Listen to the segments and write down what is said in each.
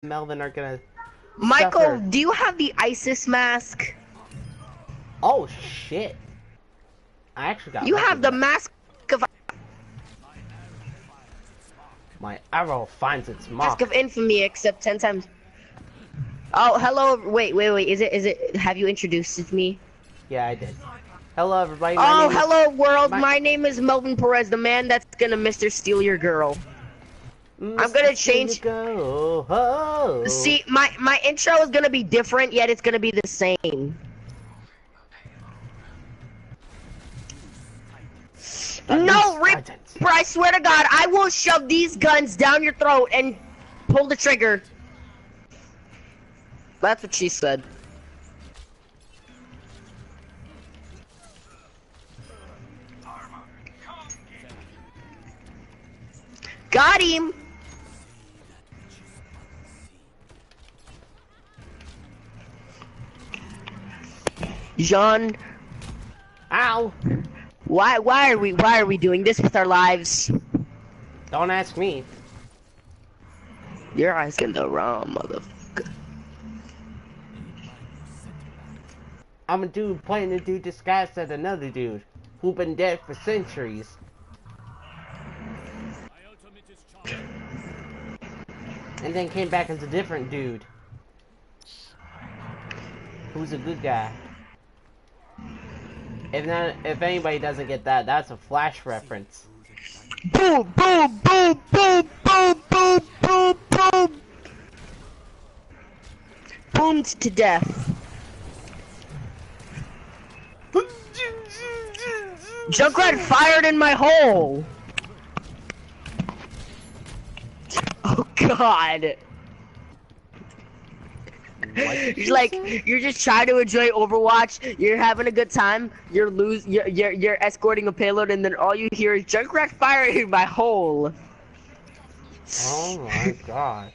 Melvin are gonna Michael, suffer. do you have the ISIS mask? Oh shit! I actually got. You lucky have the there. mask of My arrow finds its mark. infamy, except 10 times. Oh, hello. Wait. Is it? Have you introduced me? Yeah, I did. Hello, everybody. Oh, hello, world. My My name is Melvin Perez, the man that's gonna Mr. Steal Your Girl. I'm gonna change. Go. Oh. See, my intro is gonna be different, yet it's gonna be the same. No, Reaper, I swear to God, I will shove these guns down your throat and pull the trigger. That's what she said. Got him. Jaune. Ow. Why are we doing this with our lives? Don't ask me. You're asking the wrong motherfucker. I'm a dude playing a dude disguised as another dude who been dead for centuries. And then came back as a different dude who's a good guy. If anybody doesn't get that, that's a Flash reference. Boom, boom, boom, boom, boom, boom, boom, boom. Boomed to death. Junkrat fired in my hole. Oh God. You're just trying to enjoy Overwatch. You're having a good time. You're escorting a payload, and then all you hear is Junkrat firing in my hole. Oh my God.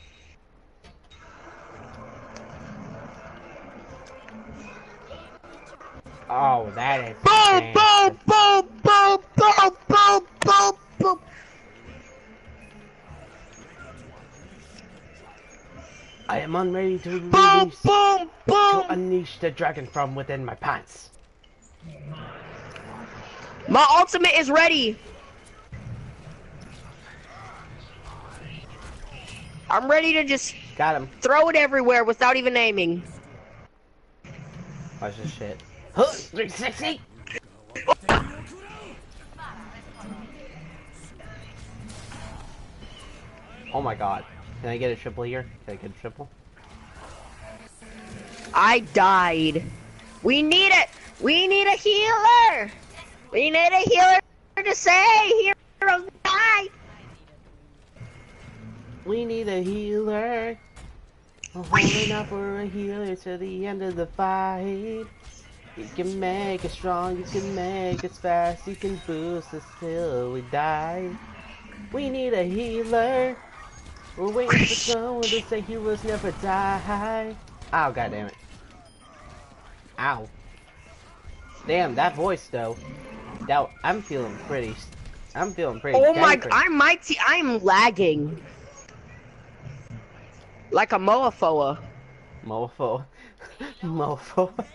Oh, that is boom, boom, boom, boom, boom, boom, boom, boom. I am unready to boom, boom, boom. to unleash the dragon from within my pants. My ultimate is ready. I'm ready to just got him. Throw it everywhere without even aiming. Watch this shit. Huh, 360. Oh my God. Can I get a triple here? Can I get a triple? I died. We need it. We need a healer. We need a healer to say heroes die. We need a healer. I'm holding up for a healer to the end of the fight. You can make it strong, you can make it fast, you can boost us till we die. We need a healer. We're waiting for someone to say heroes never die. Ow, goddammit. Ow. Damn, that voice though. Now I'm feeling pretty. Oh my! I'm lagging. Like a mofo. Mofo. Mofo.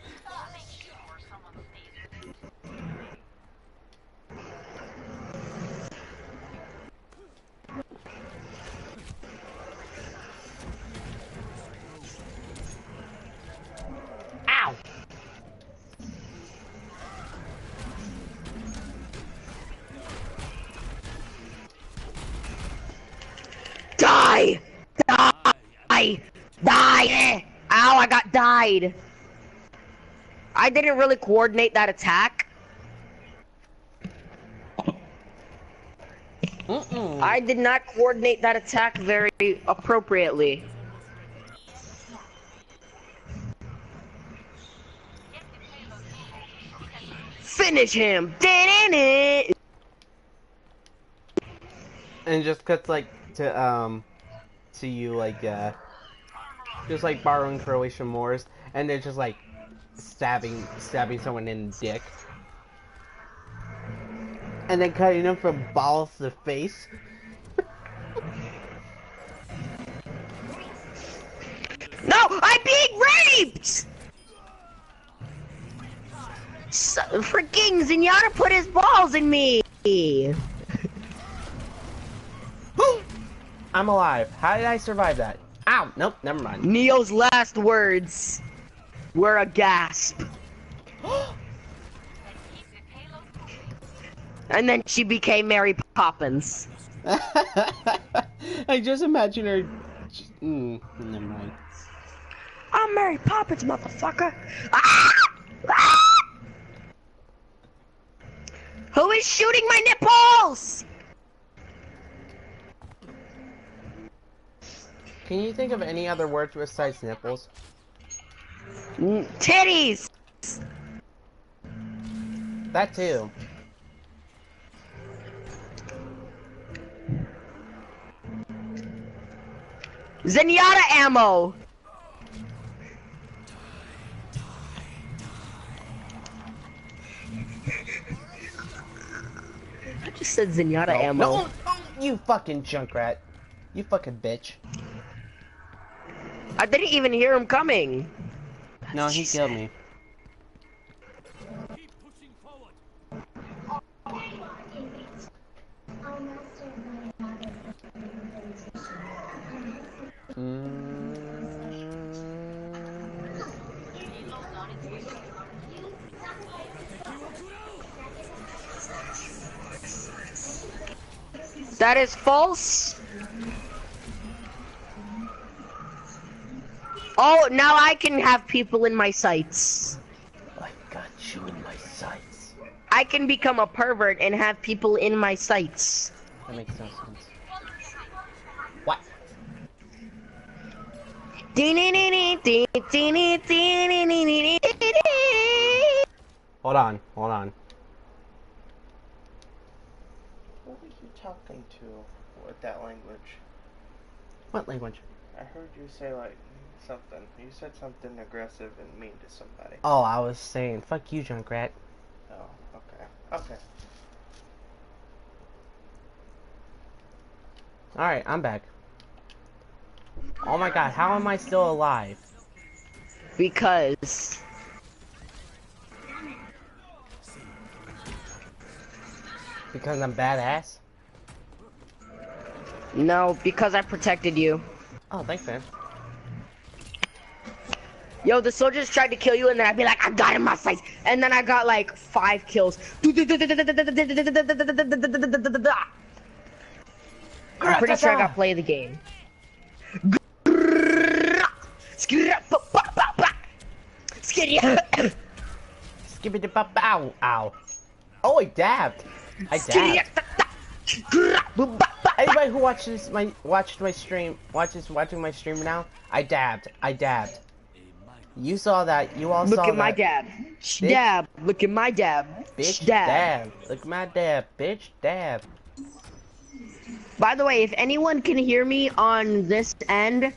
Ow! Die! Die! Die! Ow, I got died. I didn't really coordinate that attack. I did not coordinate that attack very appropriately. Finish him! And it just cuts like to you like just like borrowing Croatian Moors, and they're just like stabbing someone in the dick, and then cutting them from balls to face. I'm being raped! Freaking Zenyatta put his balls in me! I'm alive. How did I survive that? Ow! Nope, never mind. Neo's last words were a gasp. And then she became Mary Poppins. I just imagine her. Never mind. I'm Mary Poppins, motherfucker. Ah! Ah! Who is shooting my nipples? Can you think of any other words besides nipples? Titties. That too. Zenyatta ammo. I just said Zenyatta ammo. No, you fucking junkrat. You fucking bitch. I didn't even hear him coming. No, he killed me. That is false. Oh, now I can have people in my sights. I got you in my sights. I can become a pervert and have people in my sights. That makes no sense. What? Hold on, hold on. What were you talking to with that language? What language? I heard you say like something. You said something aggressive and mean to somebody. Oh, I was saying, fuck you, junkrat. Oh, okay. Okay. Alright, I'm back. Oh my god, how am I still alive? Because Because I'm badass? no, because I protected you. Oh, thanks, man. Yo, the soldiers tried to kill you, and then I'd be like, I got him in my sights, and then I got like 5 kills. I'm pretty sure I got play of the game. Skibbity bop ow ow. Oh, I dabbed. I dabbed. Anybody who watches watching my stream now, I dabbed. I dabbed. You saw that. You all saw that. Look at my dab. Dab. Look at my dab. Bitch, dab. dab. Look at my dab. Bitch, dab. By the way, if anyone can hear me on this end,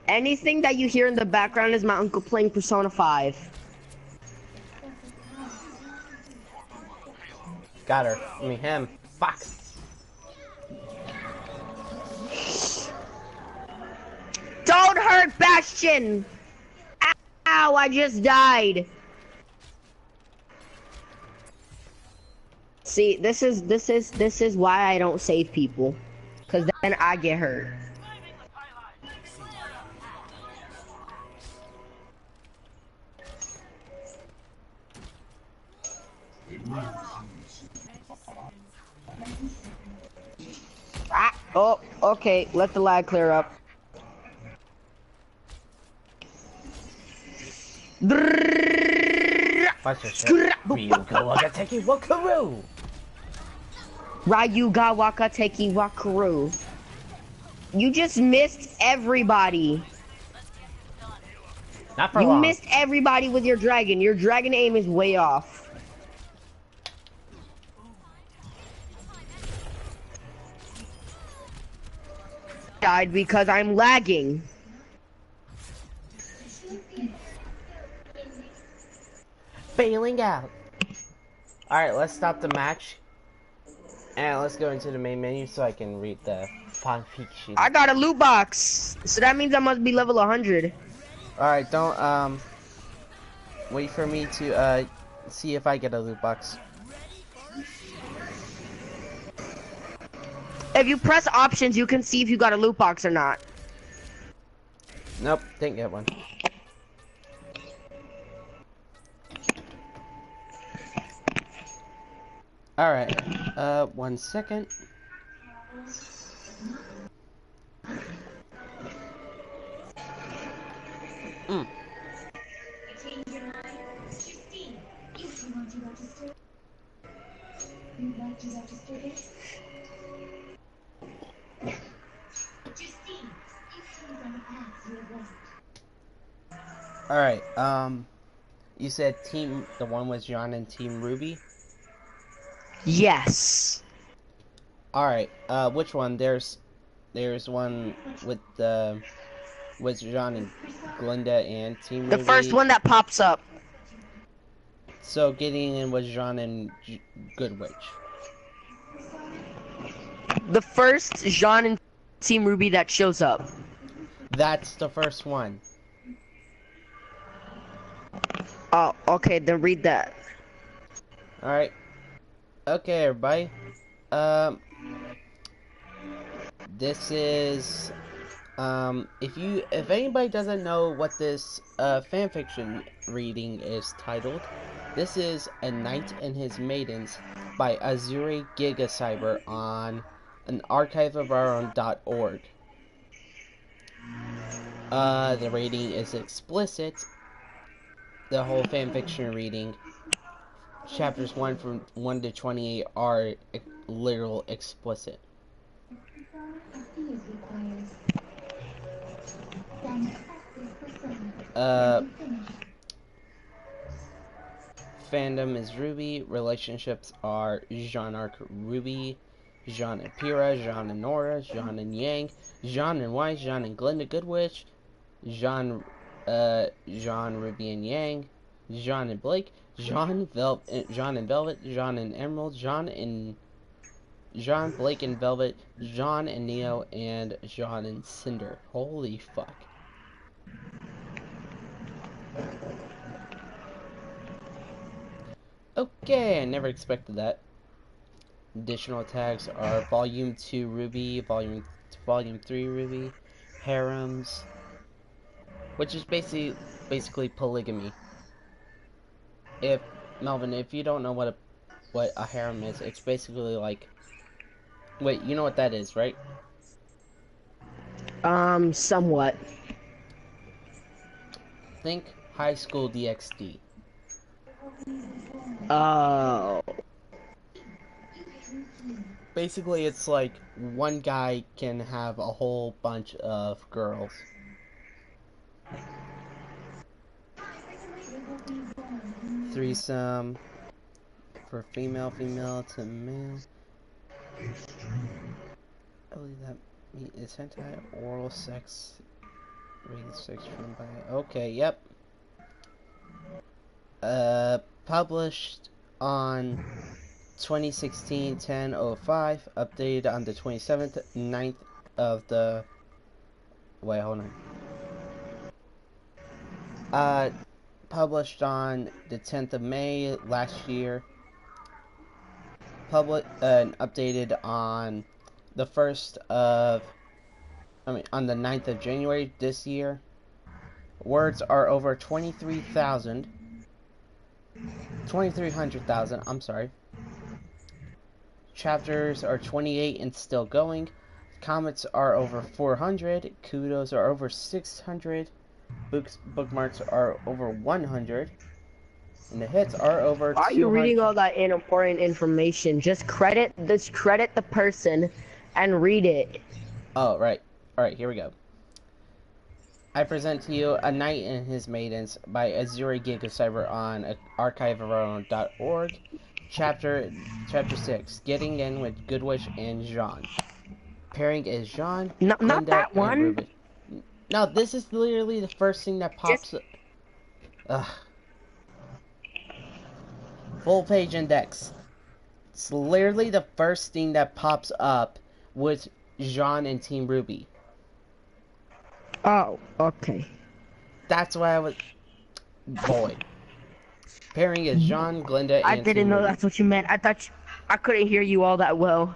anything that you hear in the background is my uncle playing Persona 5. Got her. I mean him. Fuck. Don't hurt Bastion! Ow, I just died. See, this is why I don't save people. Cause then I get hurt. Ah, oh, okay, let the lag clear up. Watch this shit. Ryuga Wagateki Wakaru! Ryuga Wakateki Wakaru. You just missed everybody. Not for You long. missed everybody with your dragon. Your dragon aim is way off. Died because I'm lagging. Bailing out. Alright, let's stop the match. And let's go into the main menu so I can read the FanFiction. I got a loot box, so that means I must be level 100. Alright, don't, wait for me to, see if I get a loot box. If you press options, you can see if you got a loot box or not. Nope, didn't get one. Alright, 1 second. Alright, you said the one was Jaune and Team RWBY? Yes. Alright, which one? There's one with Jaune and Glinda and Team RWBY. The first one that pops up. So getting in was Jaune and Good Witch. The first Jaune and Team RWBY that shows up. That's the first one. Oh, okay, then read that. Alright. Okay, everybody. This is, if anybody doesn't know what this, fanfiction reading is titled, this is A Knight and His Maidens by Azuri Gigacyber on an archiveofourown.org. The rating is explicit. The whole fanfiction reading, chapters 1 to 28 are literal explicit. Fandom is RWBY. Relationships are Jaune Arc RWBY, Jaune and Pyrrha, Jaune and Nora, Jaune and Yang, Jaune and Weiss, Jaune and Glinda Goodwitch, Jaune, RWBY and Yang, Jaune and Blake, Jaune and Velvet, Jaune and Emerald, Jaune, Blake and Velvet, Jaune and Neo, and Jaune and Cinder. Holy fuck. Okay, I never expected that. Additional tags are Volume 2 RWBY, Volume 3 RWBY, Harems, which is basically polygamy. If Melvin, if you don't know what a harem is, it's basically like, wait, you know what that is, right? Somewhat. Think High School DxD. Oh. Basically, it's like one guy can have a whole bunch of girls. Threesome for female to male. I believe that is hentai, oral sex, rated sex from by. Okay, yep. Published on 2016-10-05, updated on the 27th, 9th of the. Wait, hold on. Published on the 10th of May last year. Updated on the 1st of. On the 9th of January this year. Words are over 2300,000, I'm sorry. Chapters are 28 and still going. Comments are over 400. Kudos are over 600. Bookmarks are over 100. And the hits are over 200. Why are you reading all that important information? Just credit the person and read it. Oh, right. Alright, here we go. I present to you A Knight and His Maidens by Azuri Gigacyber on archiveofourown.org. Chapter 6, Getting In with Goodwitch and Jaune. Pairing is Jaune, Not Glinda, that one. and RWBY. No, this is literally the first thing that pops up. Ugh. Full page index. It's literally the first thing that pops up with Jaune and Team RWBY. Oh, okay. That's why I was... Boy. Pairing is Jaune, Glinda, I and didn't Team know RWBY. that's what you meant. I couldn't hear you all that well,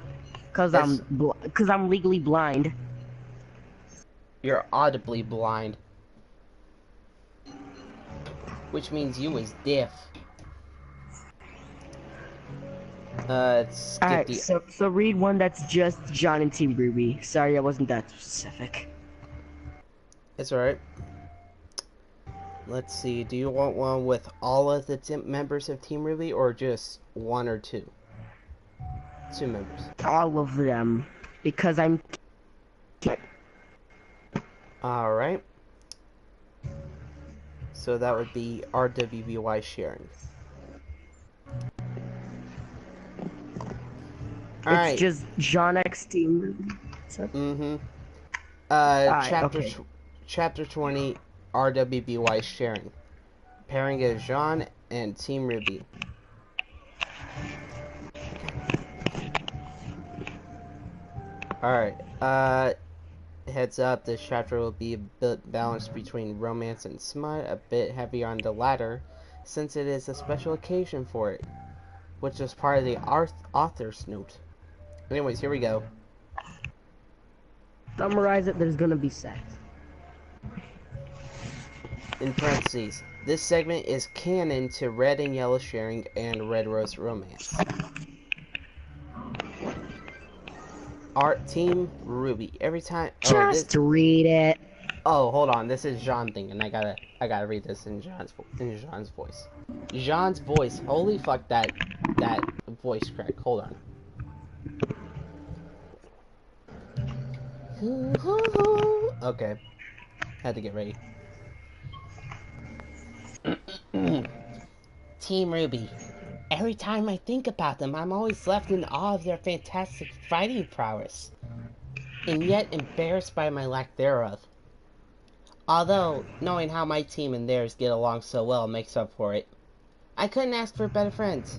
cause It's... I'm legally blind. You're audibly blind. Which means you was deaf. Let's skip Alright, the... so read one that's just Jaune and Team RWBY. Sorry, I wasn't that specific. It's alright. Let's see, do you want one with all of the members of Team RWBY, or just one or two? Two members. All of them, because I'm. Alright. So that would be RWBY sharing. It's just Jaune X Team. Mm-hmm. Alright, okay. Chapter 20, RWBY sharing. Pairing is Jaune and Team RWBY. Alright, heads up, this chapter will be a bit balanced between romance and smut, a bit heavy on the latter, since it is a special occasion for it, which is part of the author's note. Anyways, here we go. Summarize it, there's gonna be sex. In parentheses, this segment is canon to Red and Yellow sharing and Red Rose romance. Art Team RWBY. Every time. Just read it. Oh, hold on. This is Jaune thing, and I gotta read this in Jaune's voice. Jaune's voice. Holy fuck, that voice crack. Hold on. Okay, had to get ready. Team RWBY. Every time I think about them, I'm always left in awe of their fantastic fighting prowess, and yet embarrassed by my lack thereof. Although, knowing how my team and theirs get along so well makes up for it. I couldn't ask for better friends.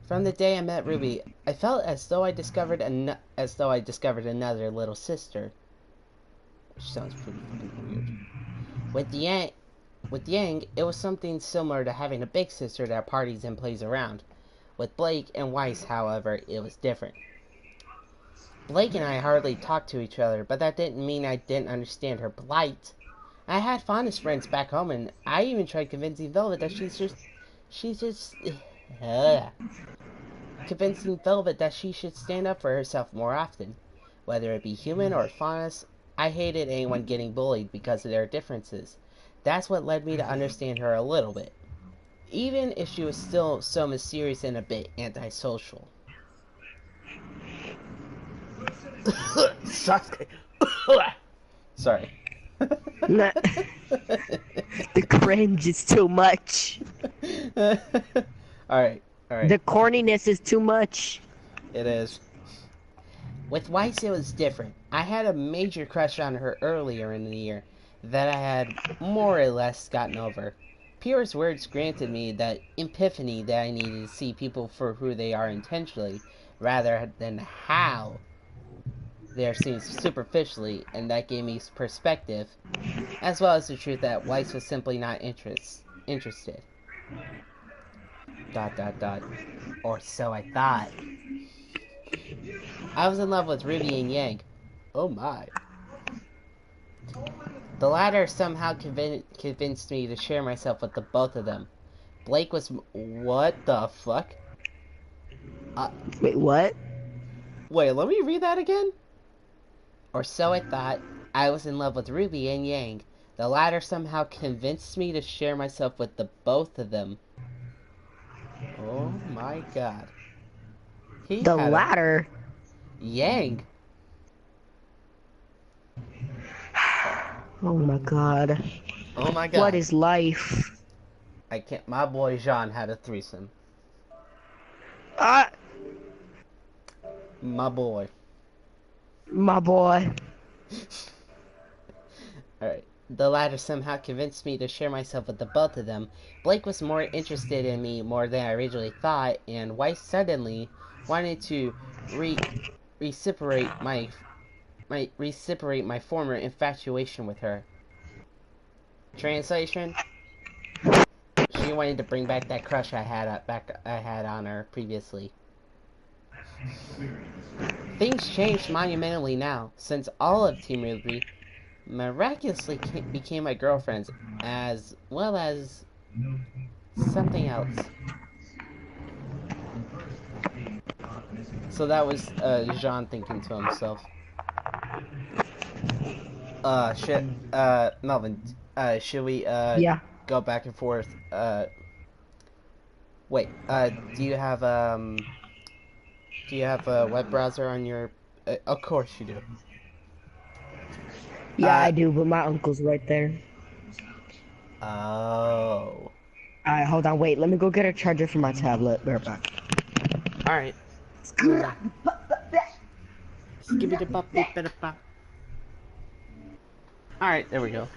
From the day I met RWBY, I felt as though I discovered another little sister. Which sounds pretty fucking weird. With Yang, it was something similar to having a big sister that parties and plays around. With Blake and Weiss, however, it was different. Blake and I hardly talked to each other, but that didn't mean I didn't understand her plight. I had fondest friends back home, and I even tried convincing Velvet that convincing Velvet that she should stand up for herself more often. Whether it be human or faunus, I hated anyone getting bullied because of their differences. That's what led me to understand her a little bit, even if she was still so mysterious and a bit antisocial. Sorry. The cringe is too much. Alright. The corniness is too much. It is. With Weiss, it was different. I had a major crush on her earlier in the year that I had more or less gotten over. Pierre's words granted me that epiphany that I needed to see people for who they are intentionally, rather than how they are seen superficially, and that gave me perspective, as well as the truth that Weiss was simply not interested. ... Or so I thought. I was in love with RWBY and Yang. Oh my. The latter somehow convinced me to share myself with the both of them. Blake was... What the fuck? Wait, what? Wait, let me read that again? Or so I thought. I was in love with RWBY and Yang. The latter somehow convinced me to share myself with the both of them. Oh my god. The latter? Yang. Oh my god. Oh my god. What is life? I can't... My boy Jaune had a threesome. My boy. My boy. Alright. The latter somehow convinced me to share myself with the both of them. Blake was more interested in me more than I originally thought, and Weiss suddenly wanted to reciprocate reciprocate my former infatuation with her. Translation: she wanted to bring back that crush I had on her previously. Things changed monumentally now, since all of Team RWBY miraculously became my girlfriends, as well as something else. So that was Jaune thinking to himself. Melvin, should we Yeah. go back and forth? Wait, do you have a web browser on your? Of course you do. Yeah, I do, but my uncle's right there. Oh. Alright, hold on, wait. Let me go get a charger for my tablet. Be right back. All right. All right, there we go.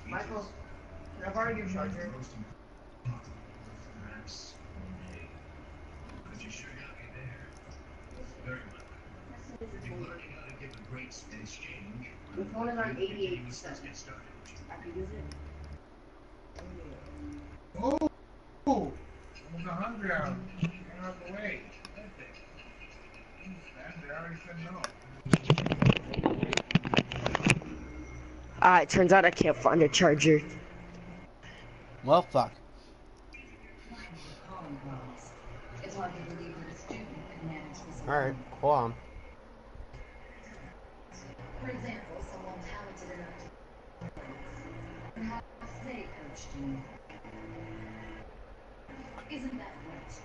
Michael, can I borrow your charger? The phone is on 88%. I can use it. Oh, I'm hungry out. Get out of the way. I already said no. It turns out I can't find a charger. Well, fuck. All right, hold on. For example, someone talented enough to have they coached you. Isn't that right?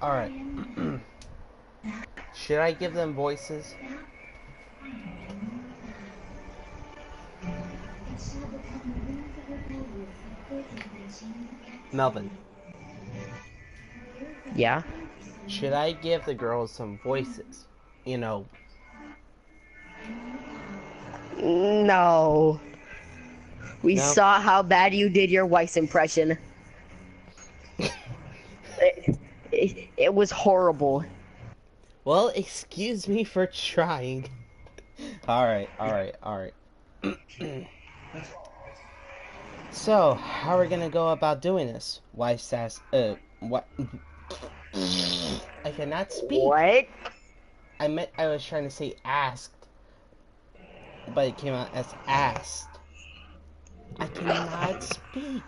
All right. Should I give them voices? Melvin, Yeah? should I give the girls some voices? You know. No. We No? saw how bad you did your Weiss impression. It was horrible. Well, excuse me for trying. Alright. So, how are we gonna go about doing this? Why sass what I cannot speak. What? I was trying to say asked, but it came out as asked. I cannot speak.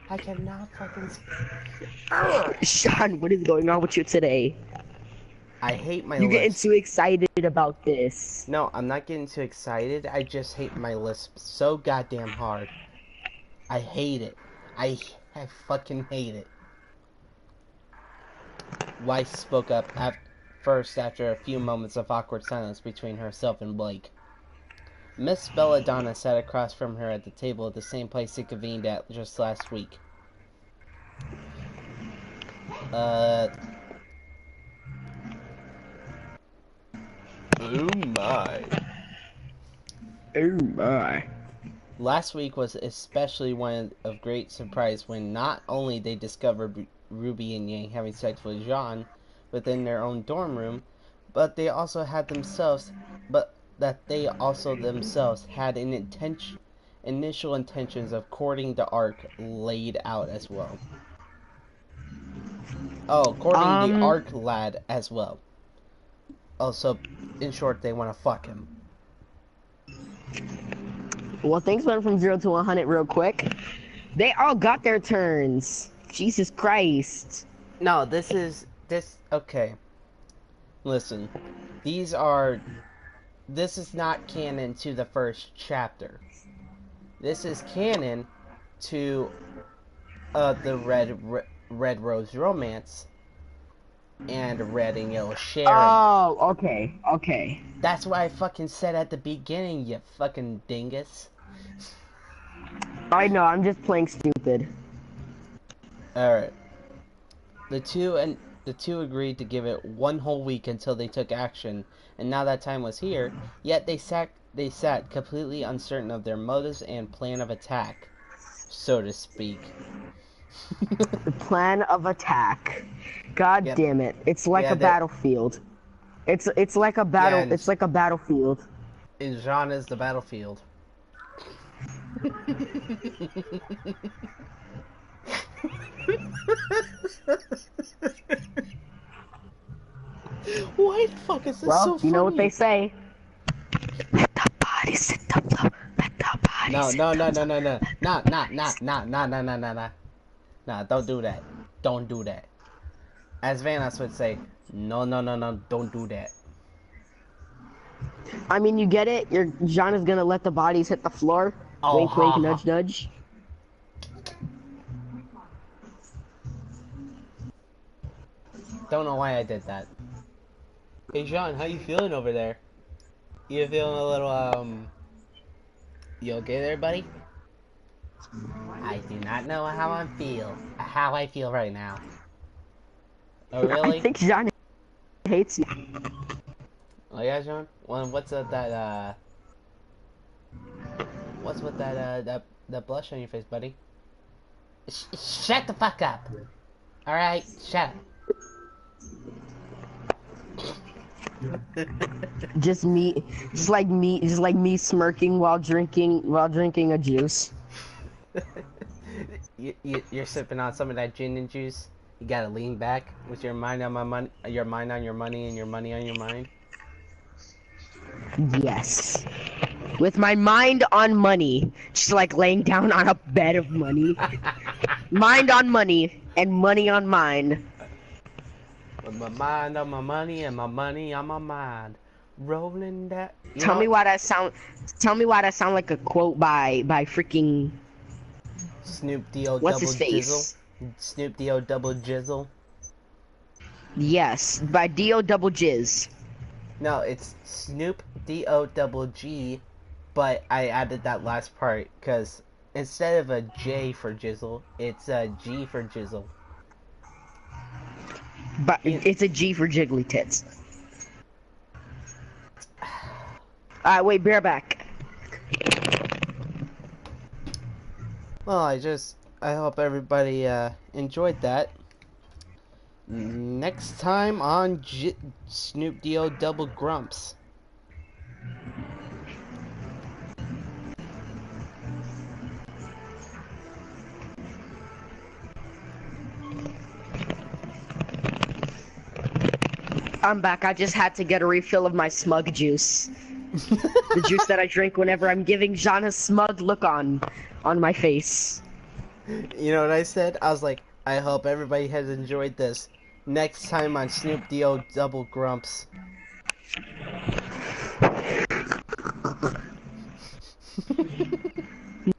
I cannot fucking speak. Sean, what is going on with you today? I hate my You're lisp. getting too excited about this. No, I'm not getting too excited. I just hate my lisp so goddamn hard. I hate it. I fucking hate it. Weiss spoke up first after a few moments of awkward silence between herself and Blake. Miss Belladonna sat across from her at the table at the same place they convened at just last week. Oh my. Oh my. Last week was especially one of great surprise when not only they discovered Ruby and Yang having sex with Jaune within their own dorm room, but they also had themselves had an initial intentions of courting the Ark laid out as well. Oh, courting the Ark lad as well. Also, in short, they want to fuck him. Well, things went from 0 to 100 real quick. They all got their turns. Jesus Christ. No, okay. Listen, this is not canon to the first chapter. This is canon to the Red Rose romance and Red and Yellow sharing. Oh, okay. That's what I fucking said at the beginning, you fucking dingus. I know, I'm just playing stupid. Alright. the two agreed to give it 1 whole week until they took action, and now that time was here, yet they sat completely uncertain of their motives and plan of attack, so to speak. The plan of attack. God Yep. damn it! It's like Yeah, a battlefield. It's like a battle. and It's like a battlefield. Jaune is the battlefield. Why the fuck is this Well, so funny? you know what they say. Let the bodies hit the floor. Let the bodies No, don't do that. Don't do that. As Vanos would say, no, don't do that. I mean, you get it? Jaune is gonna let the bodies hit the floor. Oh, Wink, ha, wink, ha. nudge, nudge. Don't know why I did that. Hey, Jaune, how you feeling over there? You feeling a little, you okay there, buddy? I do not know how I feel right now. Oh, really? I think Jaune hates you. Oh, yeah, Jaune? Well, what's with that blush on your face, buddy? Shut the fuck up! Alright, shut up. Just like me smirking while drinking a juice. You're sipping on some of that gin and juice. You gotta lean back with your mind on my money, your mind on your money, and your money on your mind. Yes. With my mind on money, just like laying down on a bed of money. Mind on money and money on mine. With my mind on my money and my money on my mind, rolling that. Tell me why that sound like a quote by freaking Snoop D-O what's double his face? jizzle. Snoop D-O double jizzle. Yes, by D.O. double jizz. No, it's Snoop D-O double G, but I added that last part because instead of a J for jizzle, it's a G for jizzle. But it's a G for jiggly tits. Alright, wait, bear back. Well, I hope everybody enjoyed that. Next time on Snoop D-O double grumps. I'm back. I just had to get a refill of my smug juice. The juice that I drink whenever I'm giving Jaune a smug look on my face. You know what I said? I was like, I hope everybody has enjoyed this. Next time on Snoop D-O double grumps.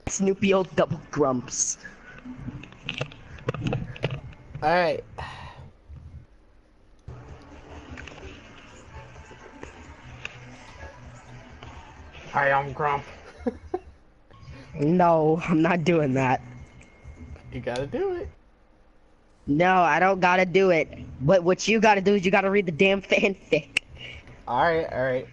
Snoopy old double grumps. Alright. Hi, I'm Grump. No, I'm not doing that. You gotta do it. No, I don't gotta do it. But what you gotta do is you gotta read the damn fanfic. Alright.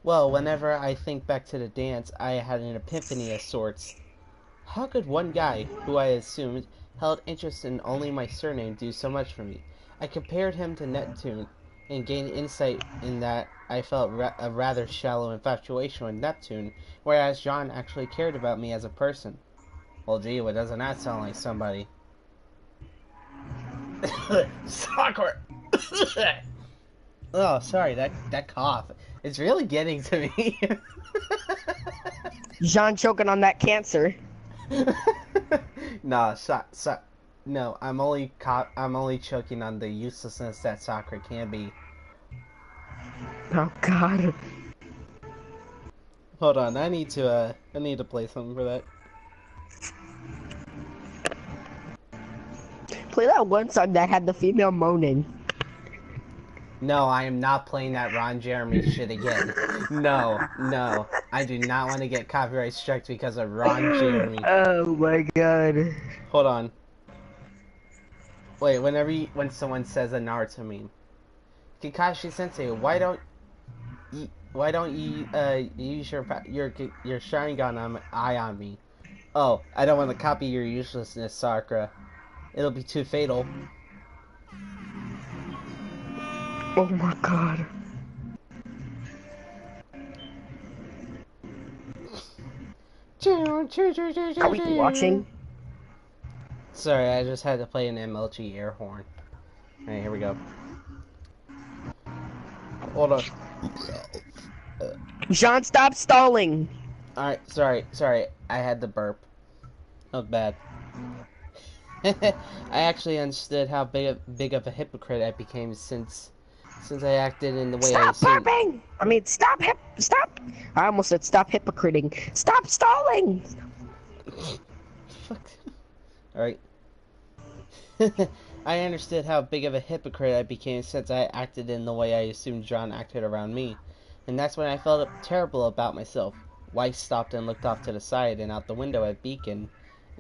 Well, whenever I think back to the dance, I had an epiphany of sorts. How could one guy, who I assumed held interest in only my surname, do so much for me? I compared him to Neptune, and gained insight in that I felt a rather shallow infatuation with Neptune, whereas Jaune actually cared about me as a person. Well, gee, what doesn't that sound like somebody? Sakura! Oh, sorry, that cough. It's really getting to me. Jaune choking on that cancer. Nah, no, I'm only choking on the uselessness that Sakura can be. Oh God. Hold on, I need to play something for that. Play that one song that had the female moaning. No, I am not playing that Ron Jeremy shit again. No. I do not want to get copyright struck because of Ron Jeremy. Oh my god. Hold on. Wait, when someone says a Naruto meme, Kakashi Sensei, why don't you use your Sharingan eye on me? Oh, I don't want to copy your uselessness, Sakura. It'll be too fatal. Oh my god. Are we watching? Sorry, I just had to play an MLG air horn. Alright, here we go. Hold on. Jaune, stop stalling. Alright, sorry. I had the burp. That was bad. I actually understood how big of a hypocrite I became since I acted in the way I Stop burping! I mean, stop. I almost said stop hypocriting. Stop stalling! Fuck. Alright. I understood how big of a hypocrite I became since I acted in the way I assumed Jaune acted around me. And that's when I felt terrible about myself. Weiss stopped and looked off to the side and out the window at Beacon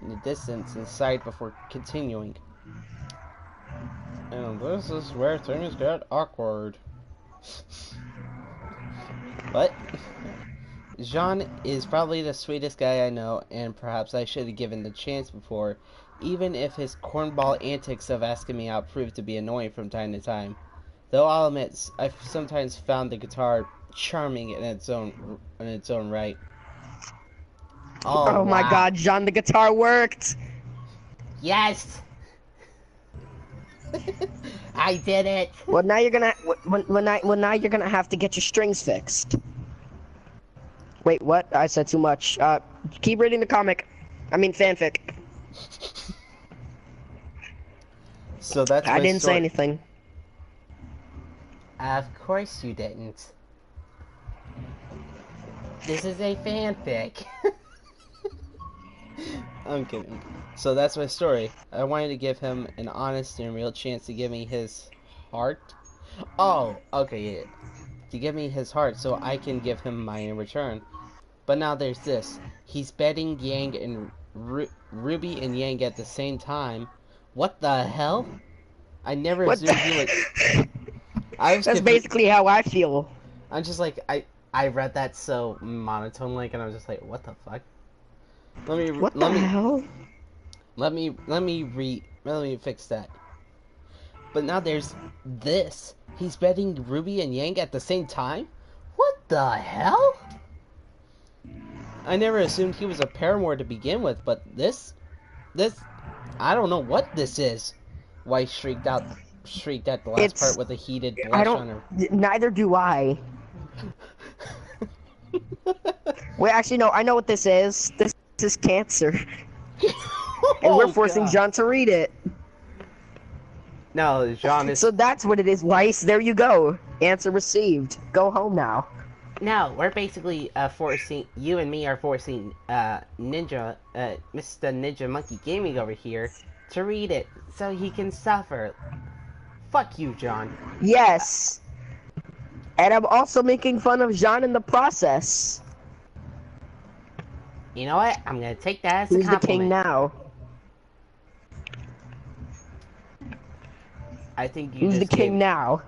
in the distance and sighed before continuing. And this is where things get awkward. What? Jaune is probably the sweetest guy I know, and perhaps I should have given the chance before, even if his cornball antics of asking me out proved to be annoying from time to time. Though I'll admit, I've sometimes found the guitar charming in its own right. Oh my wow. god, Jaune, the guitar worked! Yes! I did it! Well, now you're gonna now you're gonna have to get your strings fixed. Wait, what? I said too much. Keep reading the comic. I mean, fanfic. So that's I my didn't story. say anything. Of course you didn't. This is a fanfic. I'm kidding. So that's my story. I wanted to give him an honest and real chance to give me his heart. Oh, okay, yeah. To give me his heart so I can give him mine in return. But now there's this. He's betting Yang and RWBY and Yang at the same time. What the hell? I never assumed he would... That's basically how I feel. I'm just like, I read that so monotone-like, and I was just like, what the fuck? What the hell? Let me fix that. But now there's this. He's betting RWBY and Yang at the same time? What the hell? I never assumed he was a paramour to begin with, but this, I don't know what this is. Weiss shrieked at the last part with a heated blush on her. Neither do I. Wait, actually, no, I know what this is. This is cancer. And we're forcing Jaune to read it. No, Jaune is... So that's what it is, Weiss. There you go. Answer received. Go home now. No, we're basically forcing... You and me are forcing Mr. Ninja Monkey Gaming over here to read it so he can suffer. Fuck you, Jaune. Yes. And I'm also making fun of Jaune in the process. You know what? I'm gonna take that as a Who's compliment. the king now? I think you Who's the king now?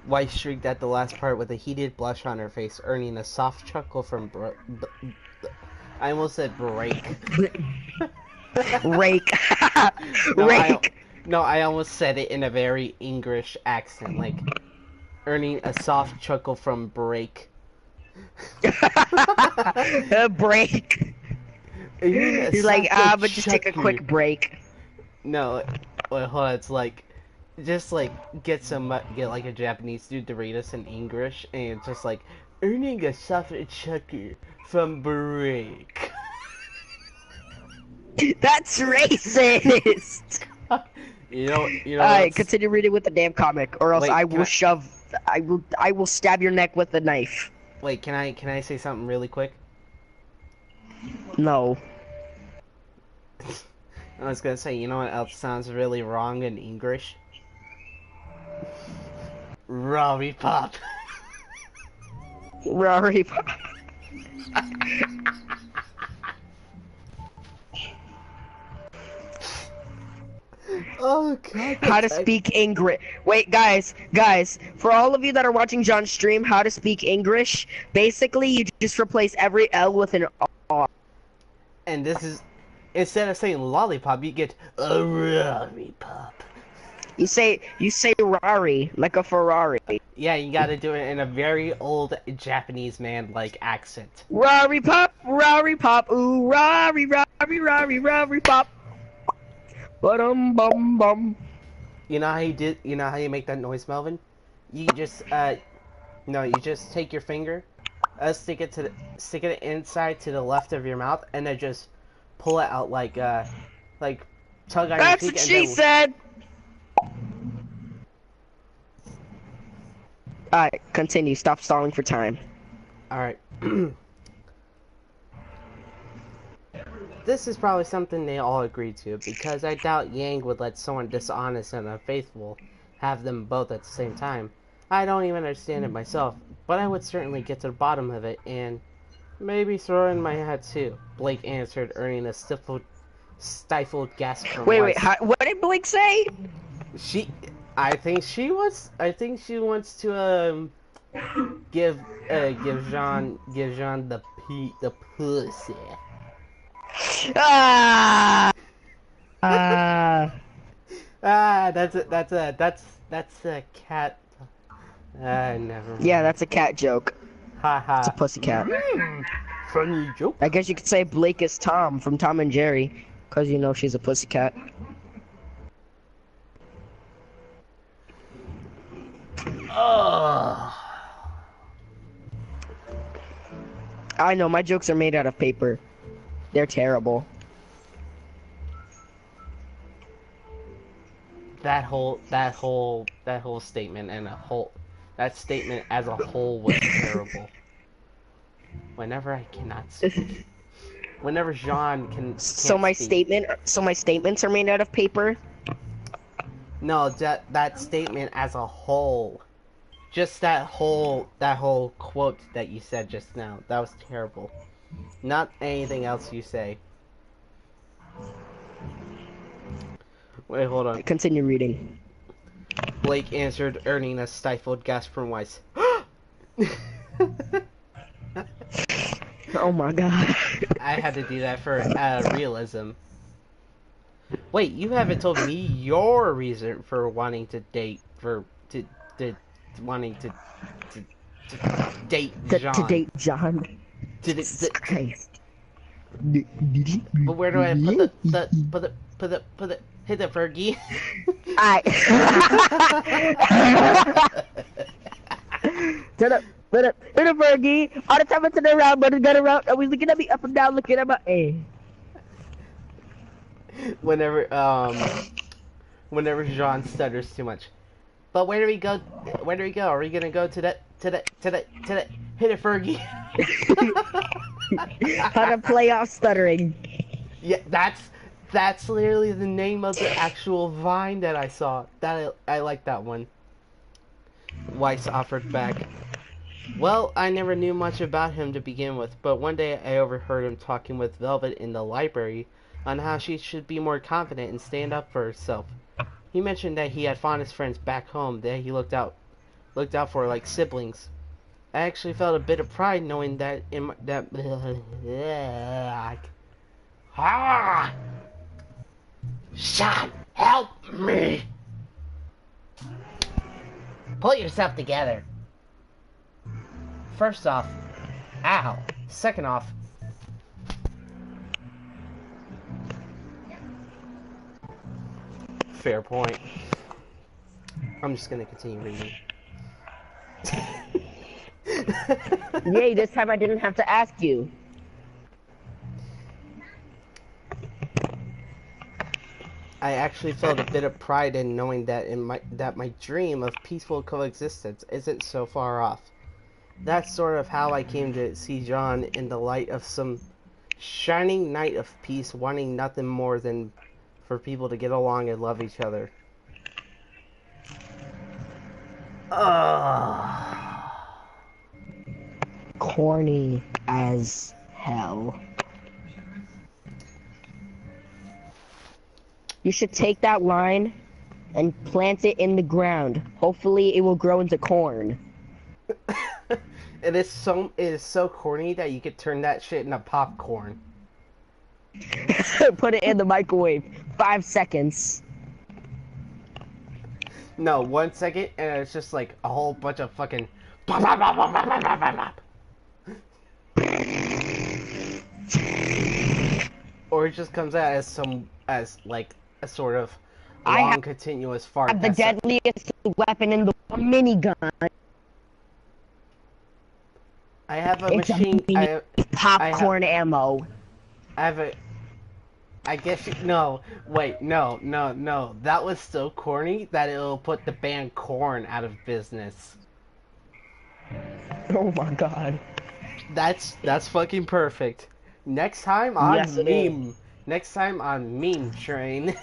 Weiss shrieked at the last part with a heated blush on her face, earning a soft chuckle from I almost said break. Rake. No, Rake. I almost said it in a very English accent, like earning a soft chuckle from break. A break. He's like, but just take a quick break. No, wait, hold on. It's like, just like get like a Japanese dude to read us in English, and it's just like earning a soft chuckle from break. That's racist. You know. Alright, continue reading with the damn comic, or else Wait, I will stab your neck with a knife. Wait, can I say something really quick? No. I was gonna say, you know what else sounds really wrong in English? Lollipop. Rory. Oh god, How to speak English. Wait, guys, for all of you that are watching John's stream, how to speak English. Basically, you just replace every L with an R. And this is, instead of saying lollipop, you get a lollipop. You say Rari, like a Ferrari. Yeah, you gotta do it in a very old Japanese man-like accent. Rari pop, ooh, Rari, pop. Bum bum. You know how you make that noise, Melvin? You just no, you just take your finger, stick it inside to the left of your mouth, and then just pull it out like tug on That's your cheek. what she said. Alright, continue. Stop stalling for time. Alright. This is probably something they all agree to, because I doubt Yang would let someone dishonest and unfaithful have them both at the same time. I don't even understand it myself, but I would certainly get to the bottom of it and maybe throw it in my hat too, Blake answered, earning a stifled gasp from Wait, Weiss. what did Blake say? I think she wants to give Jaune the pussy. That's a cat. Never mind. Yeah, that's a cat joke. Haha. It's a pussy cat. Funny joke. I guess you could say Blake is Tom from Tom and Jerry, cause you know she's a pussy cat. Oh. I know my jokes are made out of paper. They're terrible. That whole statement and that statement as a whole was terrible. Whenever I cannot speak. Whenever Jaune can't So my speak. statements are made out of paper? No, that statement as a whole. Just that whole quote that you said just now. That was terrible. Not anything else you say. Wait, hold on. Continue reading. Blake answered, earning a stifled gasp from Weiss. Oh my god. I had to do that for realism. Wait, you haven't told me your reason for wanting to date wanting to date Jaune. To date John. Christ. But where do I put the hit the Fergie? Turn up, Fergie. All the time I turn around, but it's got around. Always looking at me up and down, looking at my Whenever Jaune stutters too much. But where do we go? Are we gonna go to that hit it, Fergie? How to play off stuttering. Yeah, that's literally the name of the actual Vine that I saw. I like that one. Weiss offered back. Well, I never knew much about him to begin with, but one day I overheard him talking with Velvet in the library on how she should be more confident and stand up for herself. He mentioned that he had fondest friends back home that he looked out for like siblings. I actually felt a bit of pride knowing that Sean, help me! Pull yourself together. First off, ow. Second off, fair point. I'm just gonna continue reading. Yay, this time I didn't have to ask you. I actually felt a bit of pride in knowing that my dream of peaceful coexistence isn't so far off. That's sort of how I came to see Jaune in the light of some shining knight of peace, wanting nothing more than for people to get along and love each other. Corny as hell. You should take that line and plant it in the ground. Hopefully it will grow into corn. It is so corny that you could turn that shit into popcorn. Put it in the microwave. 5 seconds. No, 1 second, and it's just like a whole bunch of fucking. Pop, pop, pop, pop, pop, pop, pop, pop. Or it just comes out as like a sort of I long have continuous fart. the deadliest weapon in the minigun. I have a It's machine. popcorn ammo. I have a. I guess no. Wait, no. That was so corny that it'll put the band Korn out of business. Oh my god. That's fucking perfect. Next time on Yes, it is. meme. Next time on meme train.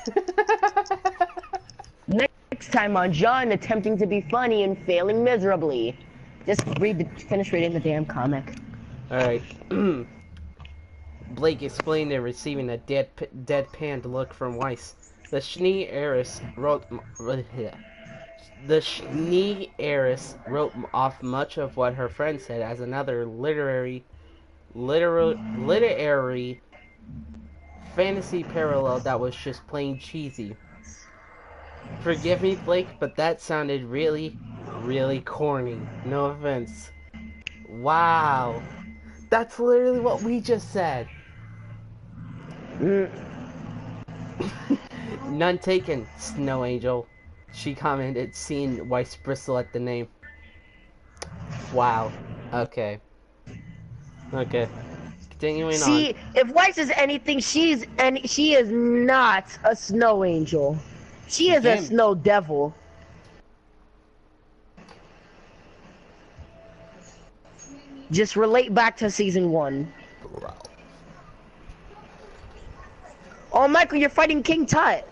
Next time on Jaune attempting to be funny and failing miserably. Just finish reading the damn comic. All right. Blake explained they're receiving a deadpan look from Weiss. The Schnee heiress wrote off much of what her friend said as another literary fantasy parallel that was just plain cheesy. Forgive me, Blake, but that sounded really, really corny. No offense. Wow. That's literally what we just said. None taken, Snow Angel. She commented, seeing Weiss bristle at the name. Wow. Okay. Continuing See, if Weiss is anything, she is not a snow angel. She is a Damn. snow devil. Just relate back to season 1. on. Oh, Michael, you're fighting King Tut.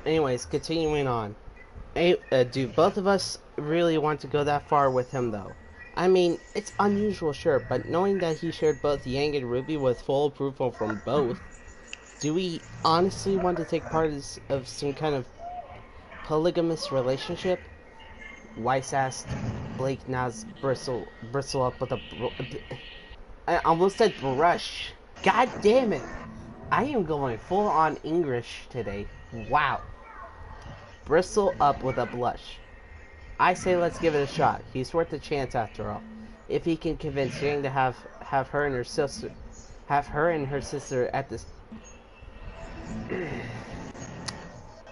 Anyways, continuing on. Do both of us really want to go that far with him, though? I mean, it's unusual, sure, but knowing that he shared both Yang and RWBY with full approval from both, do we honestly want to take part of some kind of polygamous relationship? Weiss asked. Blake nods, bristle up with a. I almost said brush. God damn it! I am going full on English today. Wow. Bristle up with a blush. I say let's give it a shot. He's worth a chance after all. If he can convince Yang to have her and her sister at this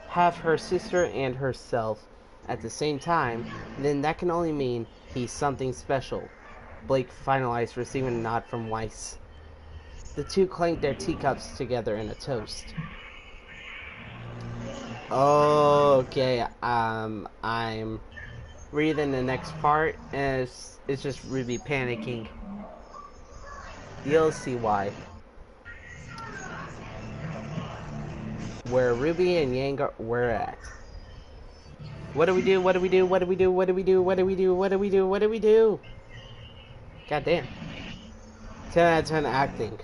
have her sister and herself at the same time, then that can only mean he's something special. Blake finalized, receiving a nod from Weiss. The two clanked their teacups together in a toast. Okay, I'm reading the next part, and it's just RWBY panicking. You'll see why. Where RWBY and Yang were at. What do we do? God damn. 10 out of 10 acting.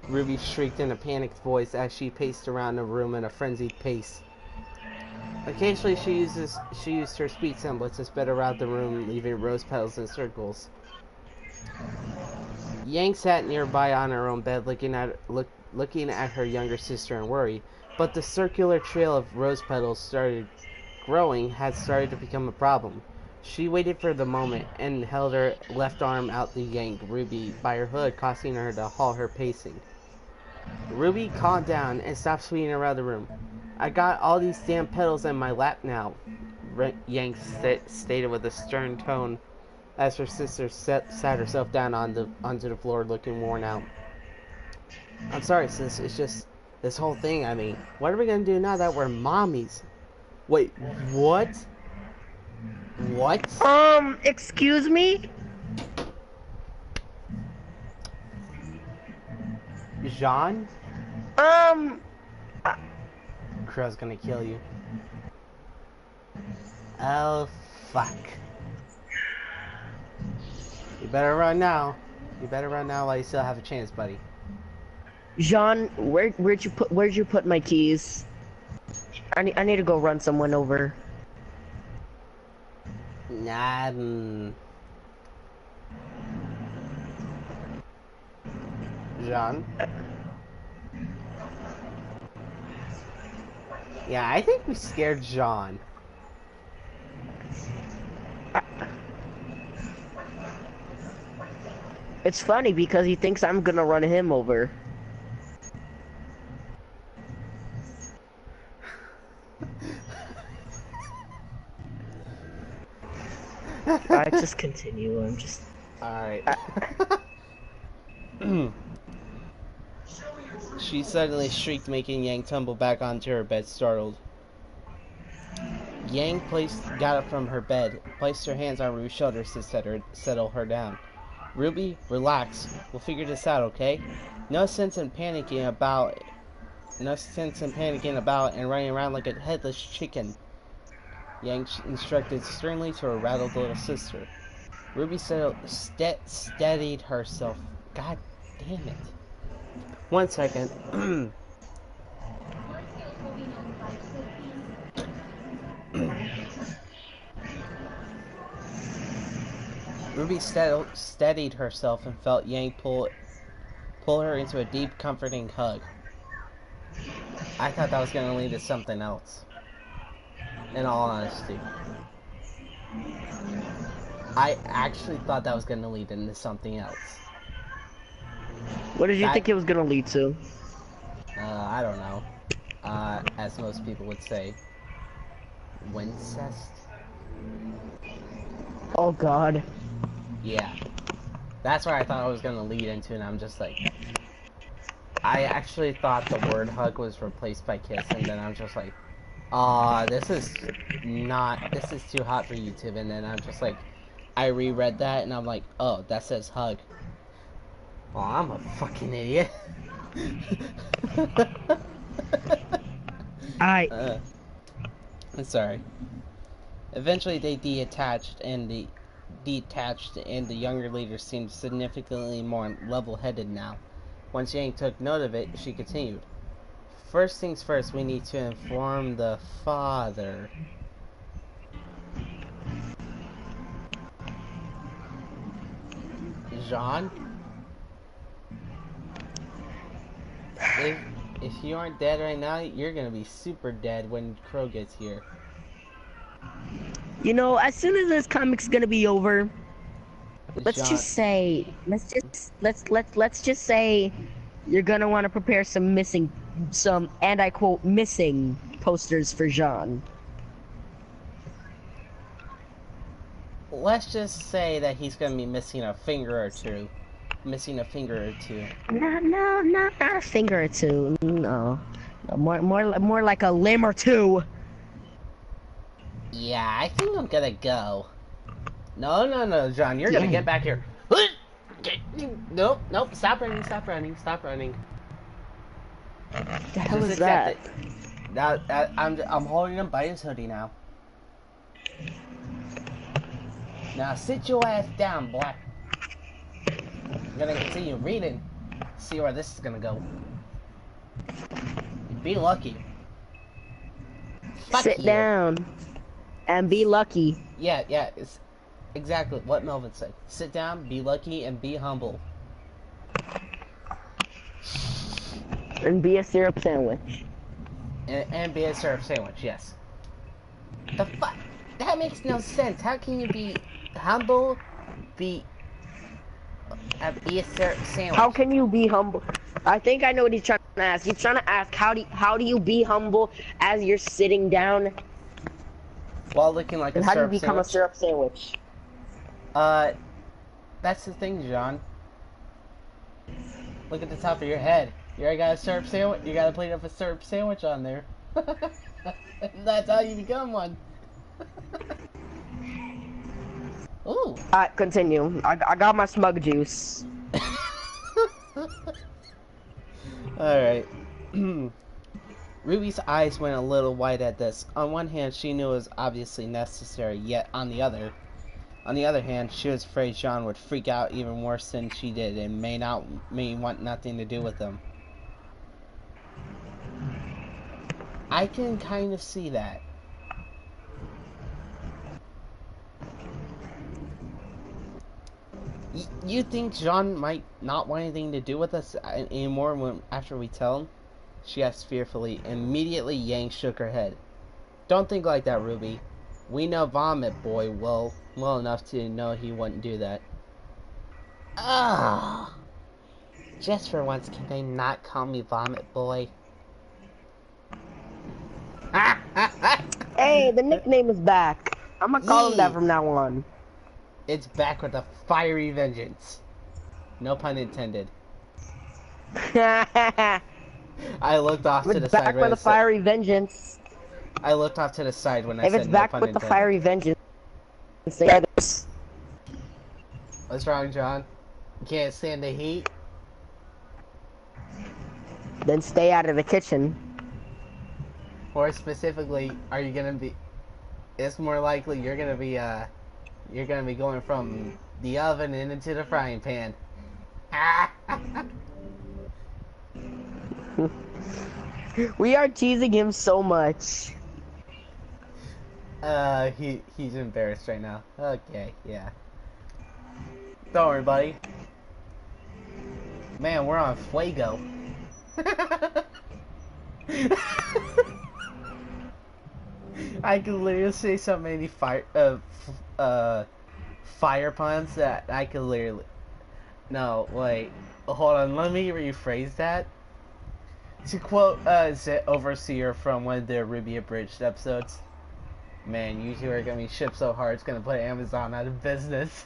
RWBY shrieked in a panicked voice as she paced around the room in a frenzied pace. Occasionally she used her speech semblance to spread around the room, leaving rose petals in circles. Yang sat nearby on her own bed, looking at her younger sister in worry, but the circular trail of rose petals had started to become a problem. She waited for the moment and held her left arm out to yank RWBY by her hood, causing her to halt her pacing. RWBY calmed down and stopped swinging around the room. I got all these damn petals in my lap now, Yang stated with a stern tone as her sister sat herself down onto the floor looking worn out. I'm sorry, sis, it's just this whole thing, I mean, what are we gonna do now that we're mommies? Wait, what? What? Excuse me? Jaune? Crow's gonna kill you. Oh, fuck. You better run now. You better run now while you still have a chance, buddy. Jaune, where'd you put my keys? I need to go run someone over. Nah, Jaune? Yeah, I think we scared Jaune. It's funny because he thinks I'm gonna run him over. Alright, just continue. I'm just. Alright. She suddenly shrieked, making Yang tumble back onto her bed, startled. Yang got up from her bed, placed her hands on Ruby's shoulders to settle her down. Ruby, relax. We'll figure this out, okay? No sense in panicking about and running around like a headless chicken. Yang instructed sternly to her rattled little sister. Ruby steadied herself. God damn it. 1 second. Ruby steadied herself and felt Yang pull her into a deep, comforting hug. I thought that was going to lead to something else. In all honesty. I actually thought that was going to lead into something else. What did you think it was gonna lead to? I don't know. As most people would say. Wincest? Oh god. Yeah. That's where I thought it was going to lead into, and I'm just like... I actually thought the word hug was replaced by kiss, and then I'm just like... this is too hot for YouTube, and then I'm just like... I reread that, and I'm like, oh, that says hug. Oh, I'm a fucking idiot. I'm sorry. Eventually they detached, and the younger leader seemed significantly more level-headed now. Once Yang took note of it, she continued. First things first, we need to inform the father. Jaune? If you aren't dead right now, you're gonna be super dead when Crow gets here. You know, as soon as this comic's gonna be over, let's just say you're gonna want to prepare some and I quote missing posters for Jaune. Let's just say that he's gonna be missing a finger or two. No, not a finger or two. No, more like a limb or two. Yeah, I think I'm gonna go. No, Jaune, you're gonna get back here. Nope, stop running. What the hell is that? I'm holding him by his hoodie now. Now sit your ass down, boy. I'm gonna continue reading. See where this is gonna go. Be lucky. Sit down and be lucky. Yeah, it's exactly what Melvin said. Sit down, be lucky, and be humble. And be a syrup sandwich. And be a syrup sandwich, yes. The fuck? That makes no sense. How can you be humble, be a syrup sandwich? How can you be humble? I think I know what he's trying to ask. He's trying to ask how do you be humble as you're sitting down while looking like a syrup sandwich? How do you become a syrup sandwich? That's the thing, Jaune. Look at the top of your head. You already got a syrup sandwich. You got a plate of a syrup sandwich on there. That's how you become one. Ooh. Alright, continue. I got my smug juice. Alright. Ruby's eyes went a little wide at this. On one hand, she knew it was obviously necessary, yet on the other hand, she was afraid Jaune would freak out even worse than she did and may want nothing to do with them. I can kind of see that. You think Jaune might not want anything to do with us anymore after we tell him? She asked fearfully. Immediately, Yang shook her head. Don't think like that, Ruby. We know Vomit Boy well enough to know he wouldn't do that. Ah! Just for once, can they not call me Vomit Boy? Hey, the nickname is back. I'm gonna call him that from now on. It's back with a fiery vengeance. No pun intended. I looked off to the side. Back with a fiery vengeance. I looked off to the side when I said no pun intended. If it's back with the fiery vengeance. What's wrong, Jaune? You can't stand the heat? Then stay out of the kitchen. Or specifically, are you gonna be... It's more likely you're gonna be going from the oven and into the frying pan. We are teasing him so much. He's embarrassed right now. Okay, yeah. Don't worry, buddy. Man, we're on Fuego. I could literally say so many fire puns that I could literally... No, wait. Hold on, let me rephrase that. To quote Overseer from one of the RWBY Abridged episodes. Man, you two are gonna be shipped so hard it's gonna put Amazon out of business.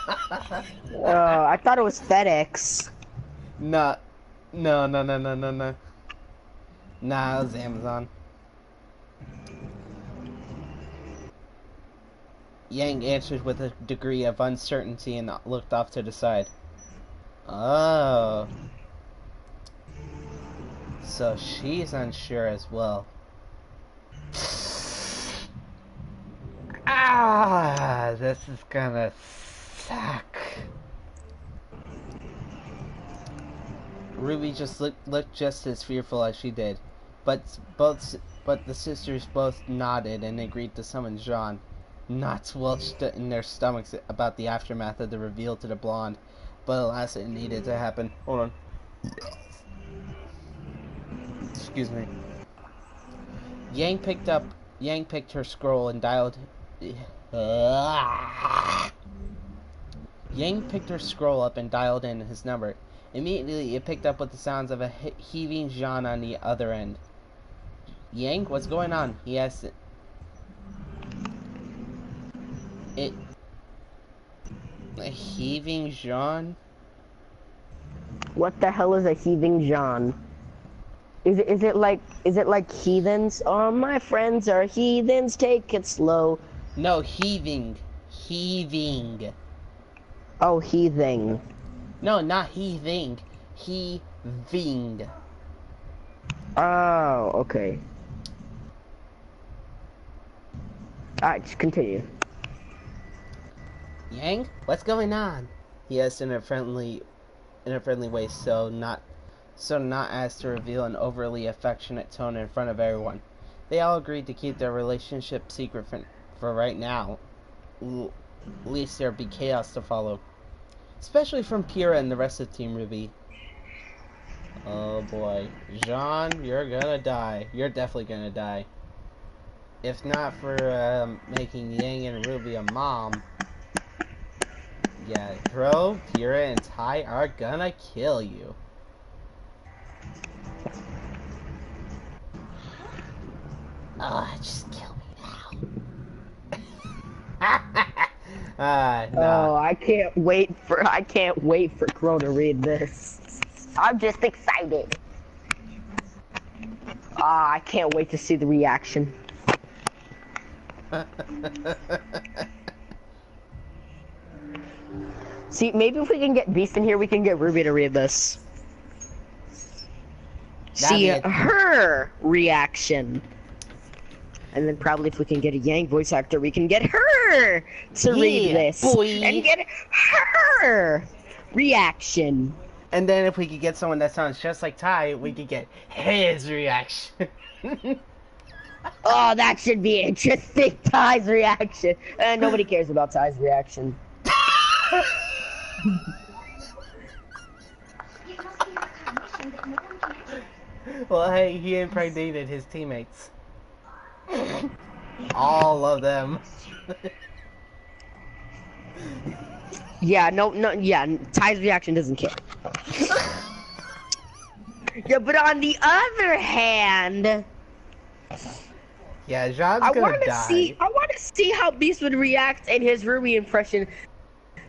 I thought it was FedEx. No. Nah, it was Amazon. Yang answered with a degree of uncertainty and looked off to the side. Oh. So she's unsure as well. Ah, this is gonna suck. Ruby just looked just as fearful as she did, but the sisters both nodded and agreed to summon Jaune. Knots welched in their stomachs about the aftermath of the reveal to the blonde, but alas, it needed to happen. Hold on. Excuse me. Yang picked her scroll and dialed. Yang picked her scroll up and dialed in his number. Immediately, it picked up with the sounds of a heaving Jaune on the other end. Yang, what's going on? He asked. A heaving Jaune? What the hell is a heaving Jaune? Is it like heathens? Oh, my friends are heathens. Take it slow. No, heaving. Oh, heaving. No, not heaving. Heaving. Oh, okay. Alright, just continue. Yang, what's going on? He asked in a friendly way, so not as to reveal an overly affectionate tone in front of everyone. They all agreed to keep their relationship secret for right now. At least there'd be chaos to follow. Especially from Pyrrha and the rest of Team RWBY. Oh boy. Jaune, you're gonna die. You're definitely gonna die. If not for making Yang and Ruby a mom. Yeah, Dro, Pyrrha, and Ty are gonna kill you. Oh, just kill me now. No. Oh, I can't wait for Crow to read this. I'm just excited. I can't wait to see the reaction. See, maybe if we can get Beast in here, we can get Ruby to read this. see That'd be her reaction. And then probably if we can get a Yang voice actor, we can get her to read Yeah, this. boy. And get her reaction. And then if we could get someone that sounds just like Ty, we could get his reaction. Oh, that should be interesting. Ty's reaction. Nobody cares about Ty's reaction. Well, hey, he impregnated his teammates. All of them. Yeah, yeah, Ty's reaction doesn't care. Yeah, but on the other hand, Yeah, Jaune's I gonna want to die. see how Beast would react in his RWBY impression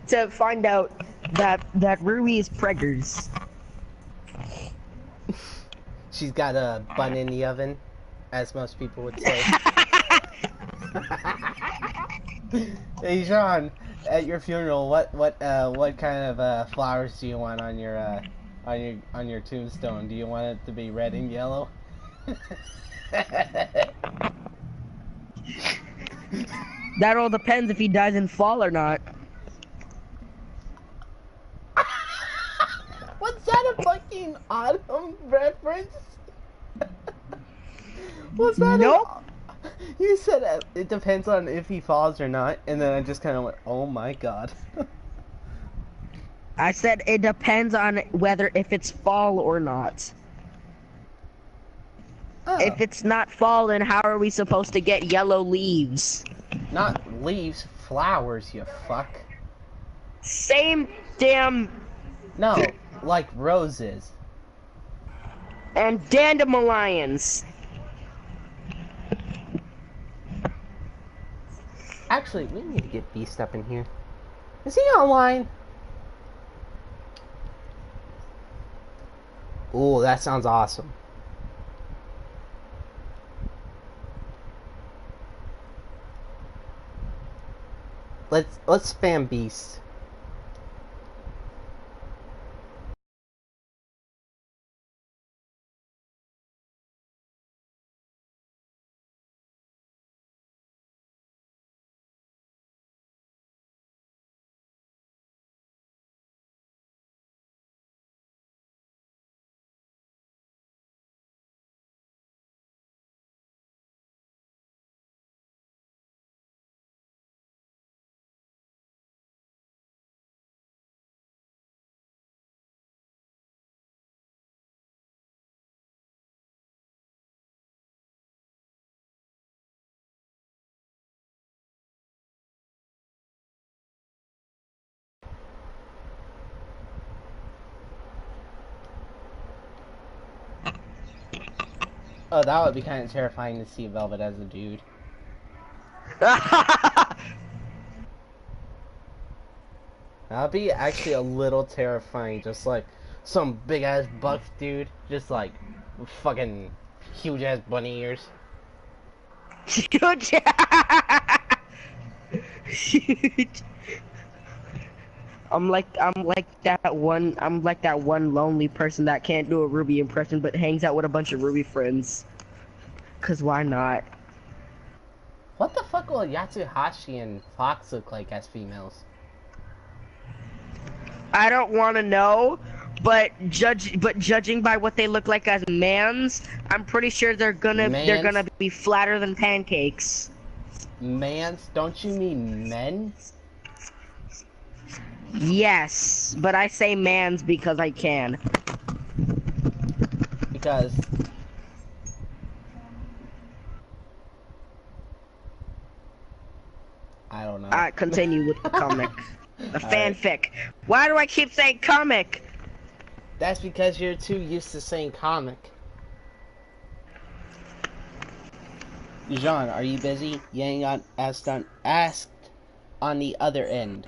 to find out that RWBY is preggers. She's got a bun in the oven, as most people would say. Hey, Jaune, at your funeral, what kind of flowers do you want on your tombstone? Do you want it to be red and yellow? That all depends if he dies in fall or not. Was that a fucking autumn reference? Was that Nope. You said it depends on if he falls or not, and then I just kind of went, oh my god. I said it depends on whether if it's fall or not. Oh. If it's not fall, then how are we supposed to get yellow leaves? Not leaves, flowers, you fuck. Same damn No, like roses. and dandelions. Actually, we need to get Beast up in here. Is he online? Ooh, that sounds awesome. Let's spam Beast. Oh, that would be kind of terrifying to see Velvet as a dude. That would be actually a little terrifying, just like some big ass buff dude, just like fucking huge ass bunny ears. Huge. I'm like that one lonely person that can't do a RWBY impression but hangs out with a bunch of RWBY friends. 'Cause why not? What the fuck will Yatsuhashi and Fox look like as females? I don't want to know, but judging by what they look like as mans, I'm pretty sure they're gonna be flatter than pancakes. Mans? Don't you mean men? Yes, but I say mans because I can. Because I don't know. Alright, continue with the comic. The Alright. fanfic. Why do I keep saying comic? That's because you're too used to saying comic. Jaune, are you busy? You ain't got asked on the other end.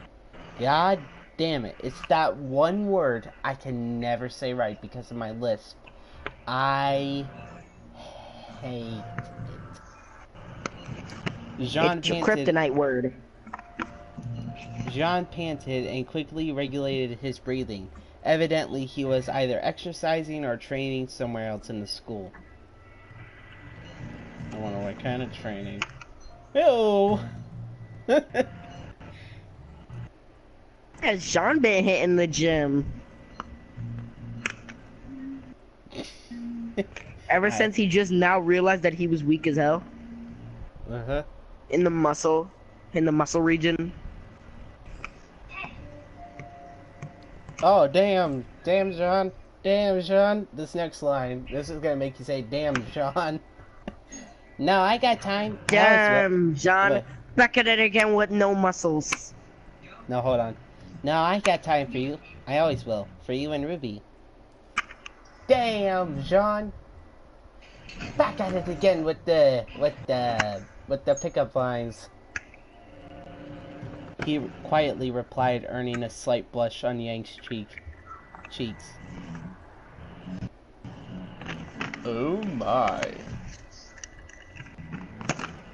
God damn it. It's that one word I can never say right because of my lisp. I hate it. Jaune It's your painted, kryptonite word. Jaune panted and quickly regulated his breathing. Evidently, he was either exercising or training somewhere else in the school. I wonder what kind of training. Ew! Has Jaune been hitting the gym? Ever since he just now realized that he was weak as hell Uh-huh. in the muscle region. Oh, damn. Damn, Jaune. Damn, Jaune. This next line. This is gonna make you say, damn, Jaune. No, I got time. Damn, Jaune. What? Back at it again with no muscles. No, hold on. No, I got time for you. I always will. For you and RWBY. Damn, Jaune. Back at it again with the pickup lines. He quietly replied, earning a slight blush on Yang's cheeks. Oh my.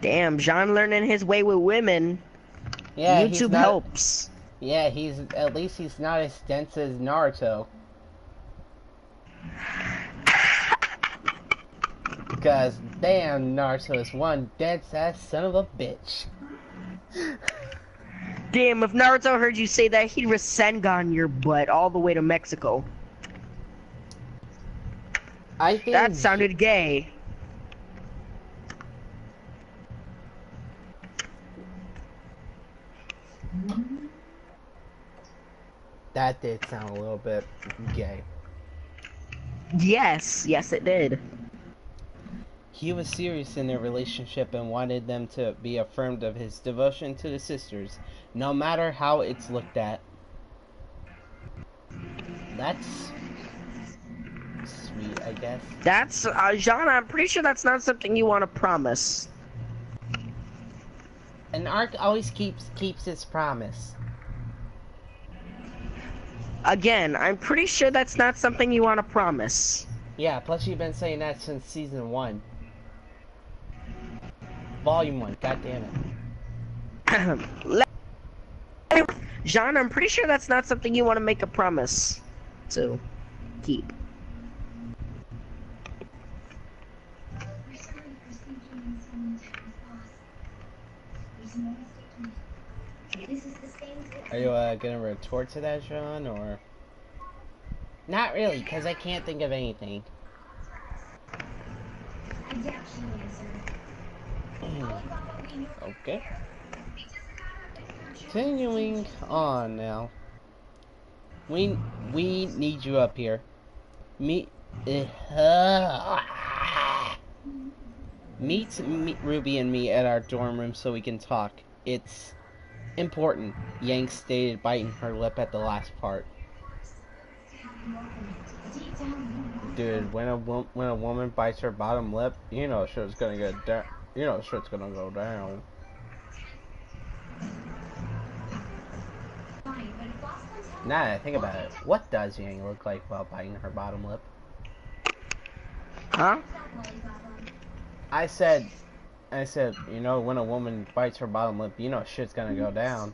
Damn, Jaune learning his way with women. Yeah, YouTube helps. Yeah, at least he's not as dense as Naruto. Because, damn, Naruto is one dense-ass son of a bitch. Damn, if Naruto heard you say that, he'd Rasengan your butt all the way to Mexico. I think That sounded gay. that did sound a little bit gay. Yes, yes it did. He was serious in their relationship and wanted them to be affirmed of his devotion to the sisters, no matter how it's looked at. That's sweet, I guess. That's, Jaune, I'm pretty sure that's not something you want to promise. An arc always keeps its promise. Again, I'm pretty sure that's not something you want to promise. Yeah, plus you've been saying that since season 1. Volume 1, god damn it. Jaune, I'm pretty sure that's not something you want to make a promise to keep. We're sorry for speaking so many times, boss. There's no mistake. This is the same. Are you gonna retort to that, Jaune, or? Not really, because I can't think of anything. I doubt you answer. Okay. Continuing on now. We need you up here. Meet RWBY and me at our dorm room so we can talk. It's important, Yang stated, biting her lip at the last part. Dude, when a woman bites her bottom lip, you know shit's gonna get down. You know shit's gonna go down. Now that I think about it, what does Yang look like while biting her bottom lip? Huh? I said, you know, when a woman bites her bottom lip, you know shit's gonna go down.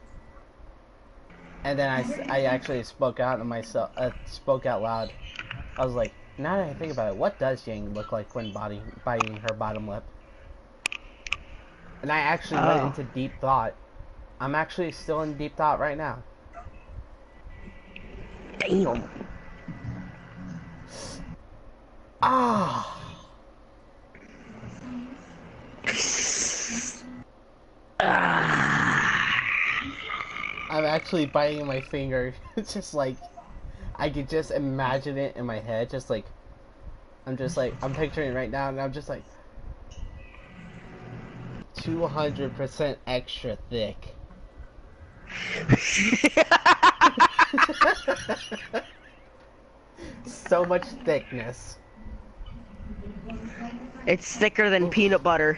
And then I actually spoke out to myself, spoke out loud. I was like, now that I think about it, what does Yang look like when biting her bottom lip? And I actually went into deep thought. I'm actually still in deep thought right now. Damn. Ah. I'm actually biting my finger. It's just like, I could just imagine it in my head. Just like, I'm picturing it right now, and I'm just like, 200% extra thick. So much thickness. It's thicker than peanut butter.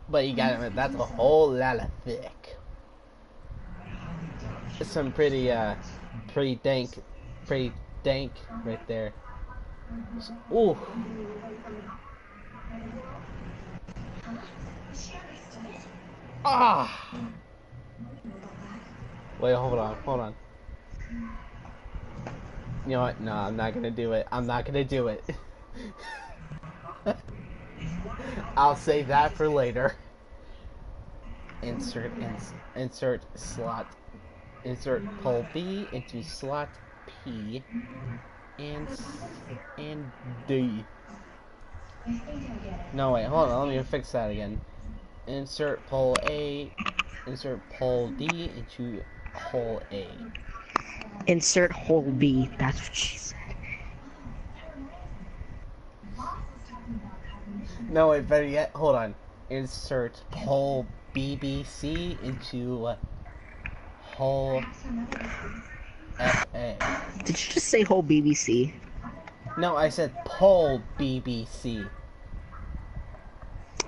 But you gotta admit, that's a whole lot of thick. It's some pretty dank right there. Ooh. Ah! Wait, hold on, hold on. You know what? No, I'm not gonna do it. I'm not gonna do it. I'll save that for later. Insert slot. Insert pole B into slot P and D. No, wait, hold on. Let me fix that again. Insert pole A. Insert pole D into hole A. Insert hole B. That's what she said. No, wait, better yet, hold on. Insert pole BBC into hole FA. Did you just say whole BBC? No, I said pole BBC.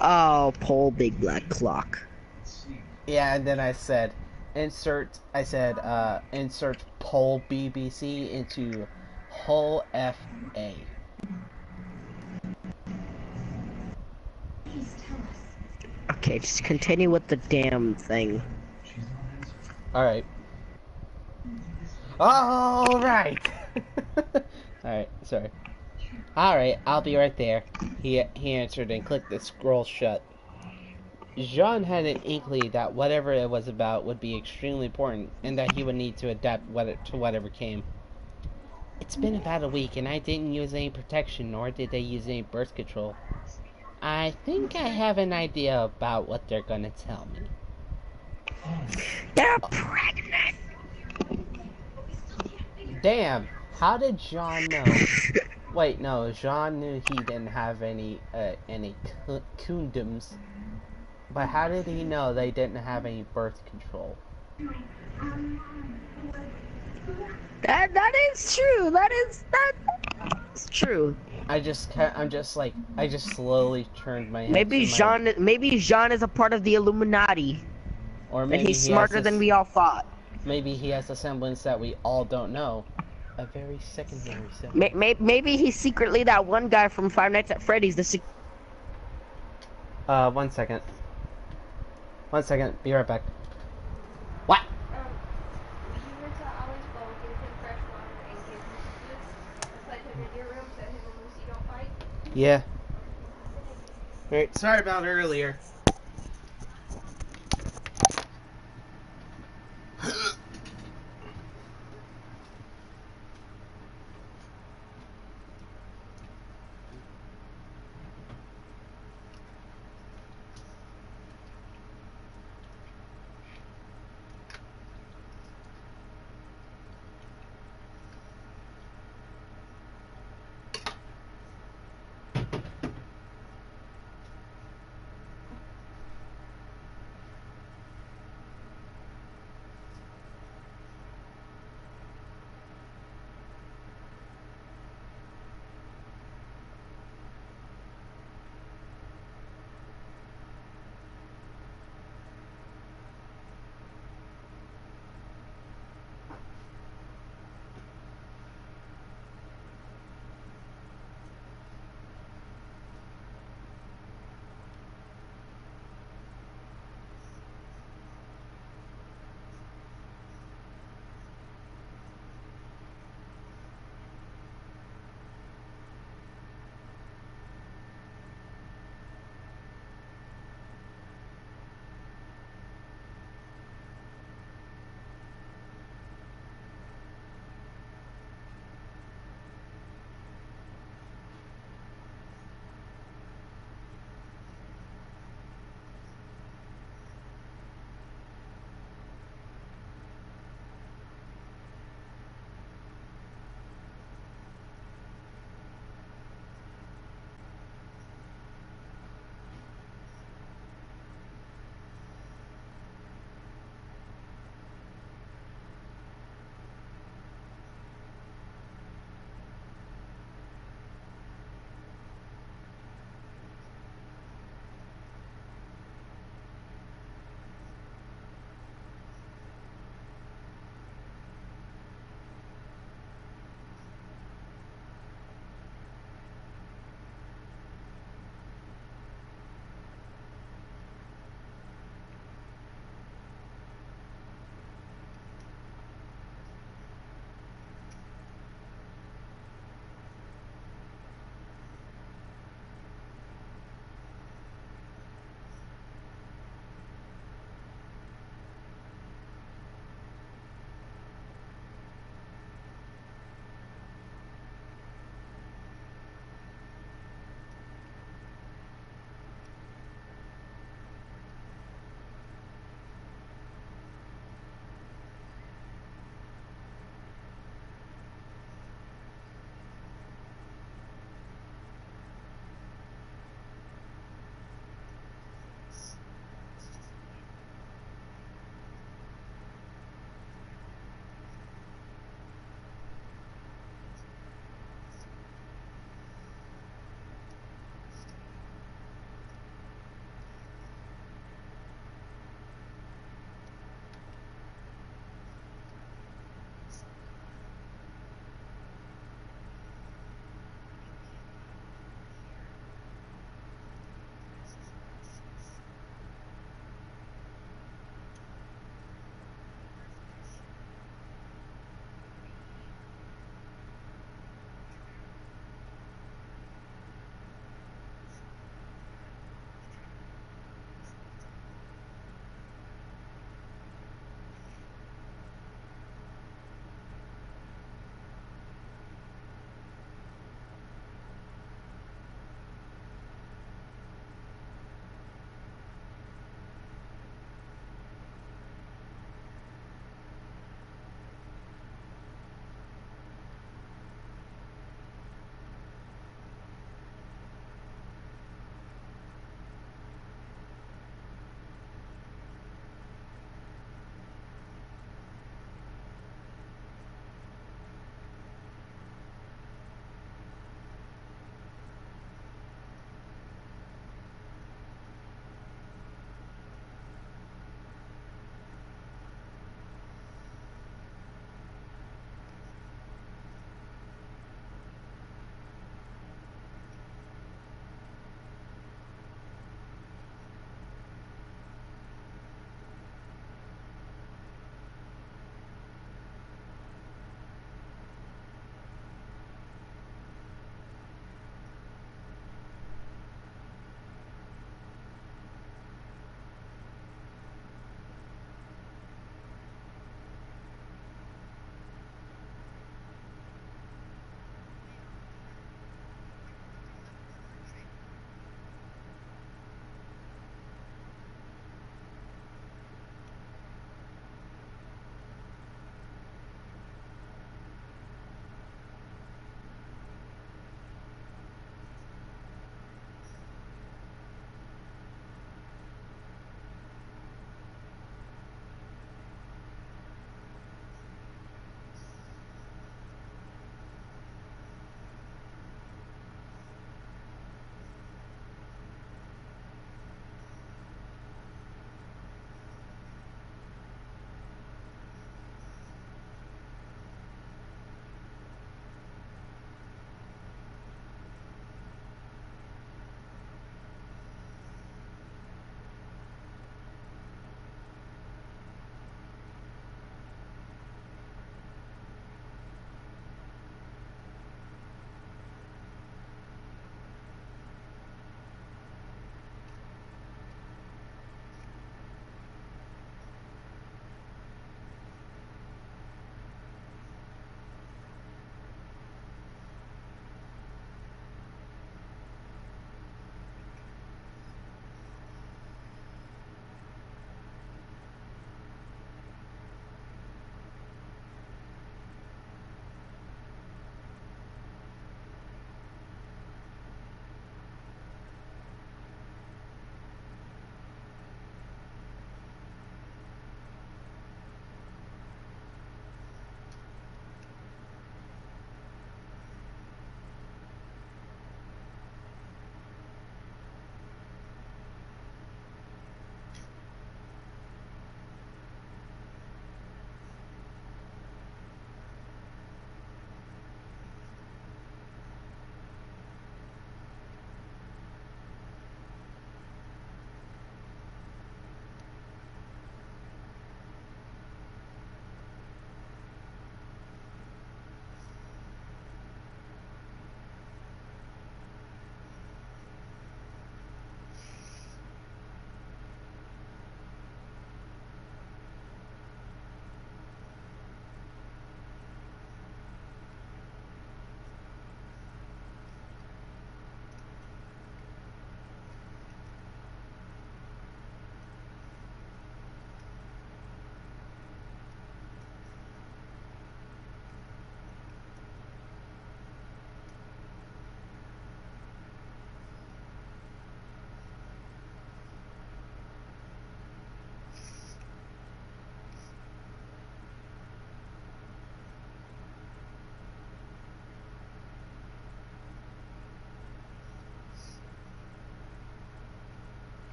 Oh, pole big black clock. Yeah, and then I said insert pole BBC into hole FA. Okay, just continue with the damn thing. Alright. Alright! Alright, sorry. Alright, I'll be right there. He answered and clicked the scroll shut. Jaune had an inkling that whatever it was about would be extremely important, and that he would need to adapt to whatever came. It's been about a week, and I didn't use any protection, nor did they use any birth control. I think I have an idea about what they're gonna tell me. They're pregnant! Damn, how did Jaune know? Wait, no, Jaune knew he didn't have any condoms. But how did he know they didn't have any birth control? That is true. That's true. I just slowly turned my head Maybe Jaune is a part of the Illuminati. or And maybe he's smarter than we all thought. Maybe he has a semblance that we all don't know. A very secondary semblance. Maybe he's secretly that one guy from Five Nights at Freddy's. 1 second. 1 second. Be right back. What? You were to always go give him fresh water and give him food. Just let him in your room so him and Lucy don't fight. Yeah. Alright, sorry about earlier.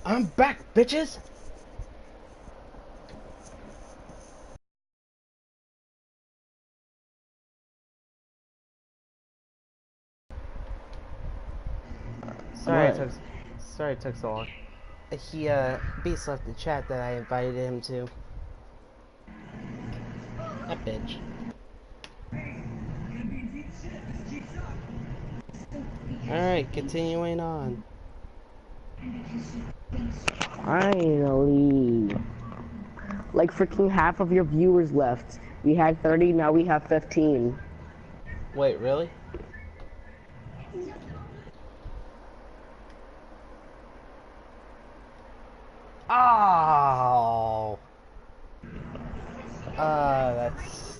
I'm back, bitches! Sorry it What? took sorry it took so long. He Beast left the chat that I invited him to. That bitch. Alright, continuing on. Finally. Like freaking half of your viewers left. We had 30, now we have 15. Wait, really? Oh! That's...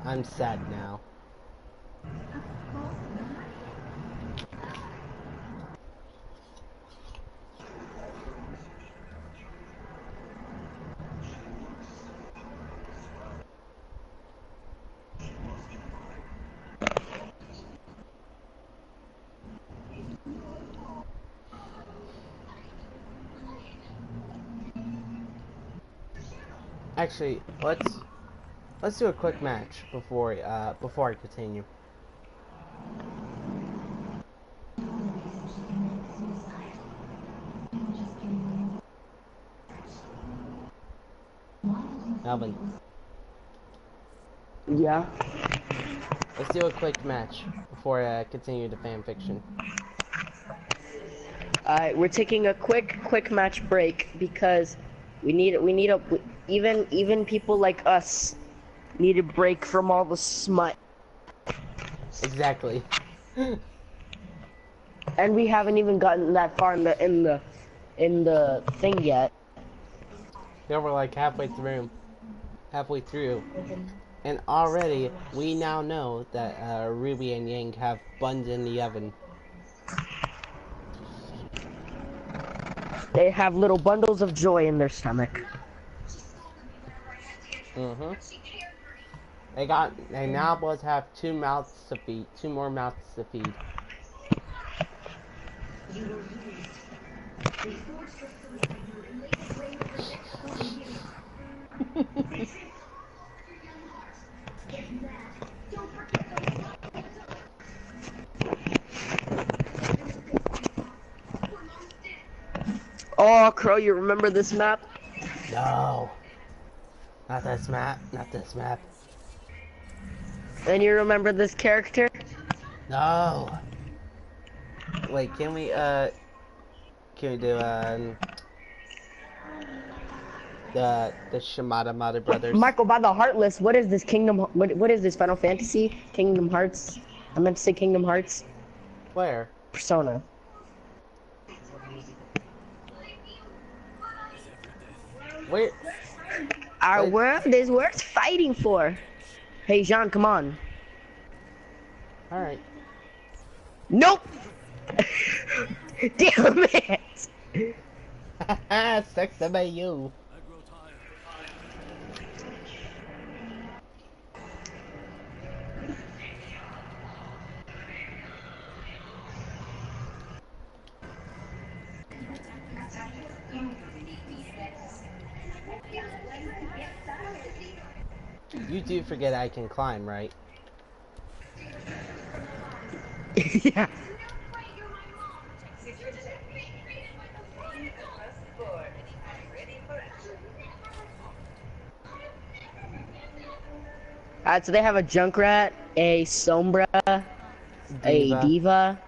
I'm sad now. Actually, let's do a quick match before I continue. Melvin, Yeah. let's do a quick match before I continue the fan fiction. We're taking a quick match break because even people like us need a break from all the smut. Exactly. And we haven't even gotten that far in the thing yet. Yeah, we're like halfway through, and already we now know that Ruby and Yang have buns in the oven. They have little bundles of joy in their stomach. Mm-hmm. They now both have two more mouths to feed. Oh, Crow, you remember this map? No. Not this map. Not this map. And you remember this character? No. Wait, can we do the Shimada Mata brothers? Michael, by the Heartless, what is this Kingdom? What is this Final Fantasy? Kingdom Hearts? I meant to say Kingdom Hearts. Where? Persona. Where? Our Wait. world is worth fighting for. Hey, Jaune, come on. All right. Nope. Damn it. Sex about you. You do forget I can climb, right? Yeah. So they have a Junkrat, a Sombra, a Diva,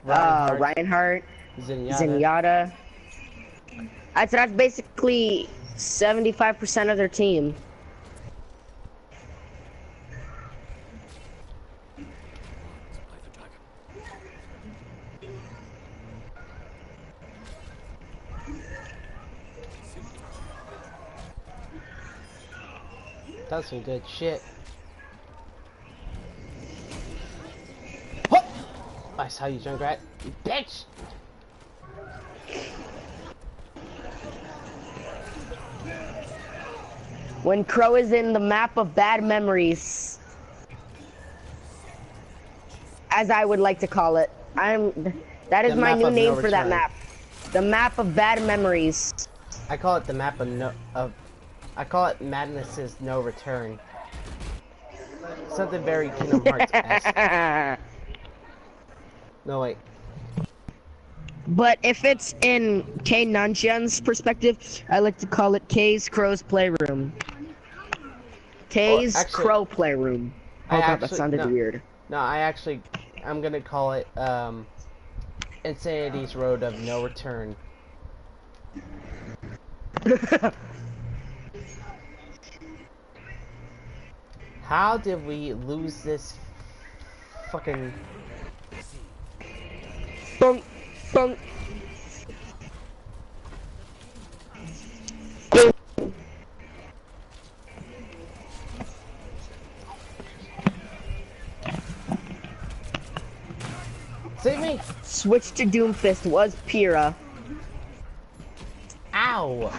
Reinhardt, Zenyatta. So that's basically 75% of their team. That's some good shit. What? I saw you, Junkrat. You bitch! When Crow is in the map of bad memories, as I would like to call it, that is my new name for that map. The map of bad memories. I call it the map of I call it Madness's No Return. Something very Kingdom Hearts-esque. No, wait. But if it's in K Nanjian's perspective, I like to call it K's Crow's Playroom. Or K's actually, Crow Playroom. I Oh god, that actually sounded no, weird. no. I'm gonna call it Insanity's Road of No Return. How did we lose this fucking... Bunk, bunk. Bunk. Save me! Switch to Doomfist was Pyrrha. Ow!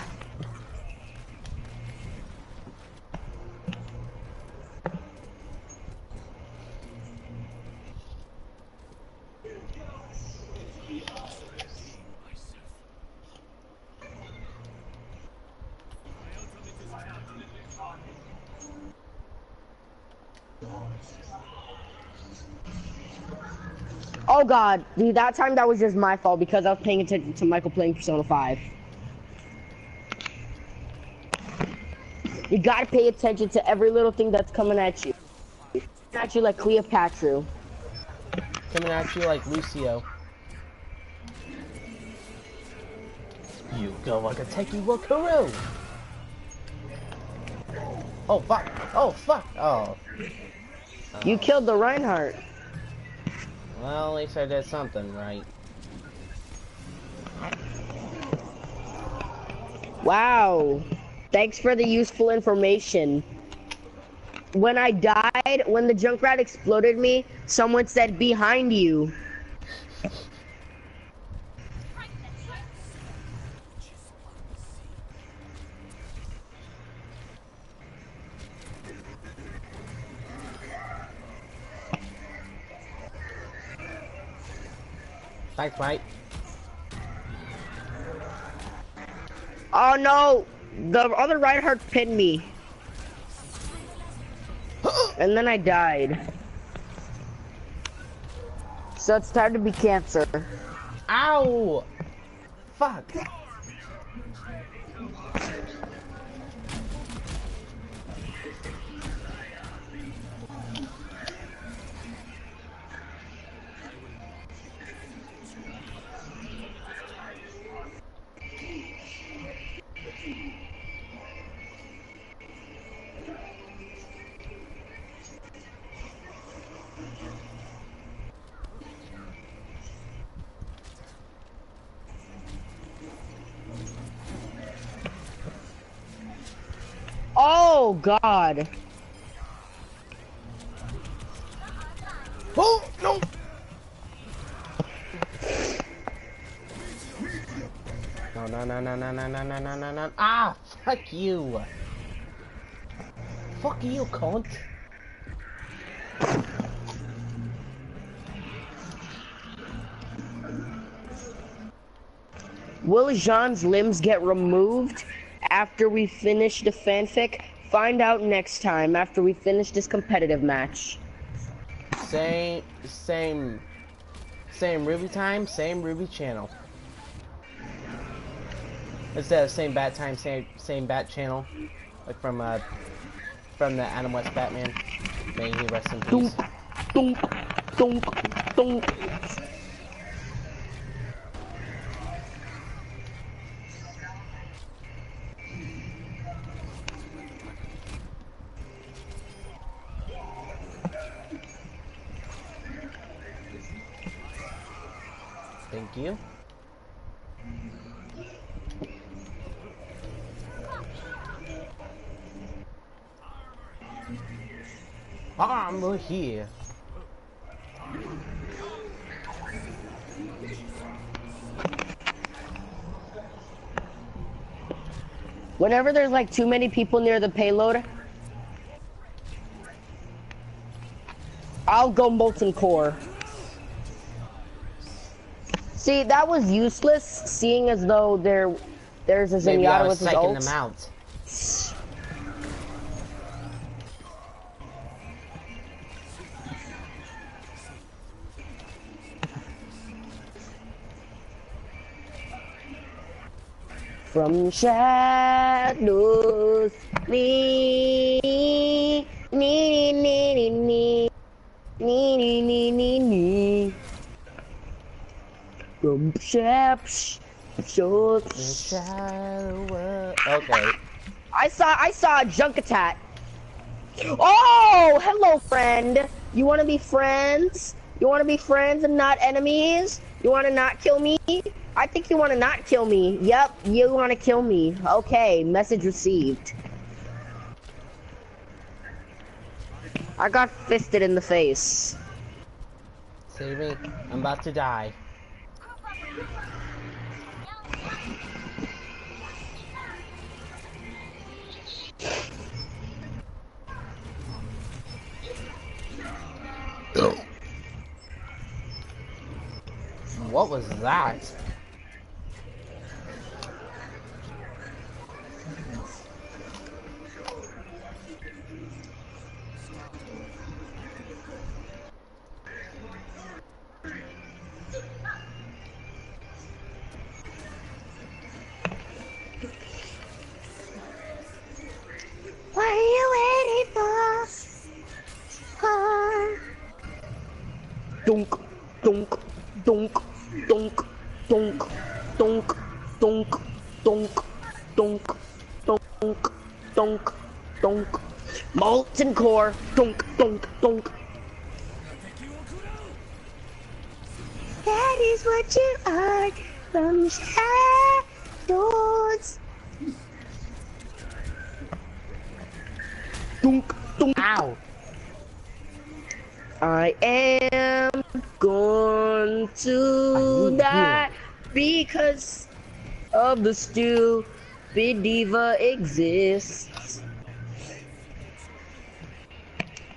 Oh god, dude, that time that was just my fault because I was paying attention to Michael playing Persona 5. You gotta pay attention to every little thing that's coming at you. At you like Cleopatra. Coming at you like Lucio. You go like a Teki Wakuru! Oh fuck! Oh fuck! Oh. You killed the Reinhardt. Well, at least I did something right. Wow. Thanks for the useful information. When I died, when the Junkrat exploded me, someone said behind you. Thanks, mate. Oh no! The other Reinhardt pinned me. And then I died. So it's time to be cancer. Ow! Fuck! Oh god. Oh no! No. Ah! Fuck you! Fuck you, cunt! Will Jean's limbs get removed after we finish the fanfic? Find out next time after we finish this competitive match. Same RWBY time, same RWBY channel. Instead of same bat time, same bat channel, like from the Adam West Batman. May he rest in peace. Dunk, dunk, dunk. Thank you. I'm here. Whenever there's like too many people near the payload, I'll go molten core. See, that was useless, seeing as though there's a Maybe I Zenyatta was with his psyching them ult. out. From shadows, me, nee, nee, nee, nee, nee, nee, nee, nee, nee. From shadows. The shadow okay. I saw a junk attack. Oh, hello, friend. You want to be friends? You want to be friends and not enemies? You want to not kill me? I think you want to not kill me. Yep, you want to kill me. Okay, message received. I got fisted in the face. Save me. I'm about to die. What was that? What are you waiting for? Dunk, dunk, dunk, dunk, dunk, dunk, dunk, dunk, dunk, dunk, dunk, dunk. Molten core, dunk, dunk, dunk. That is what you are from shadows. Dunk, dunk. Ow! I am going to die because of the stupid diva exists.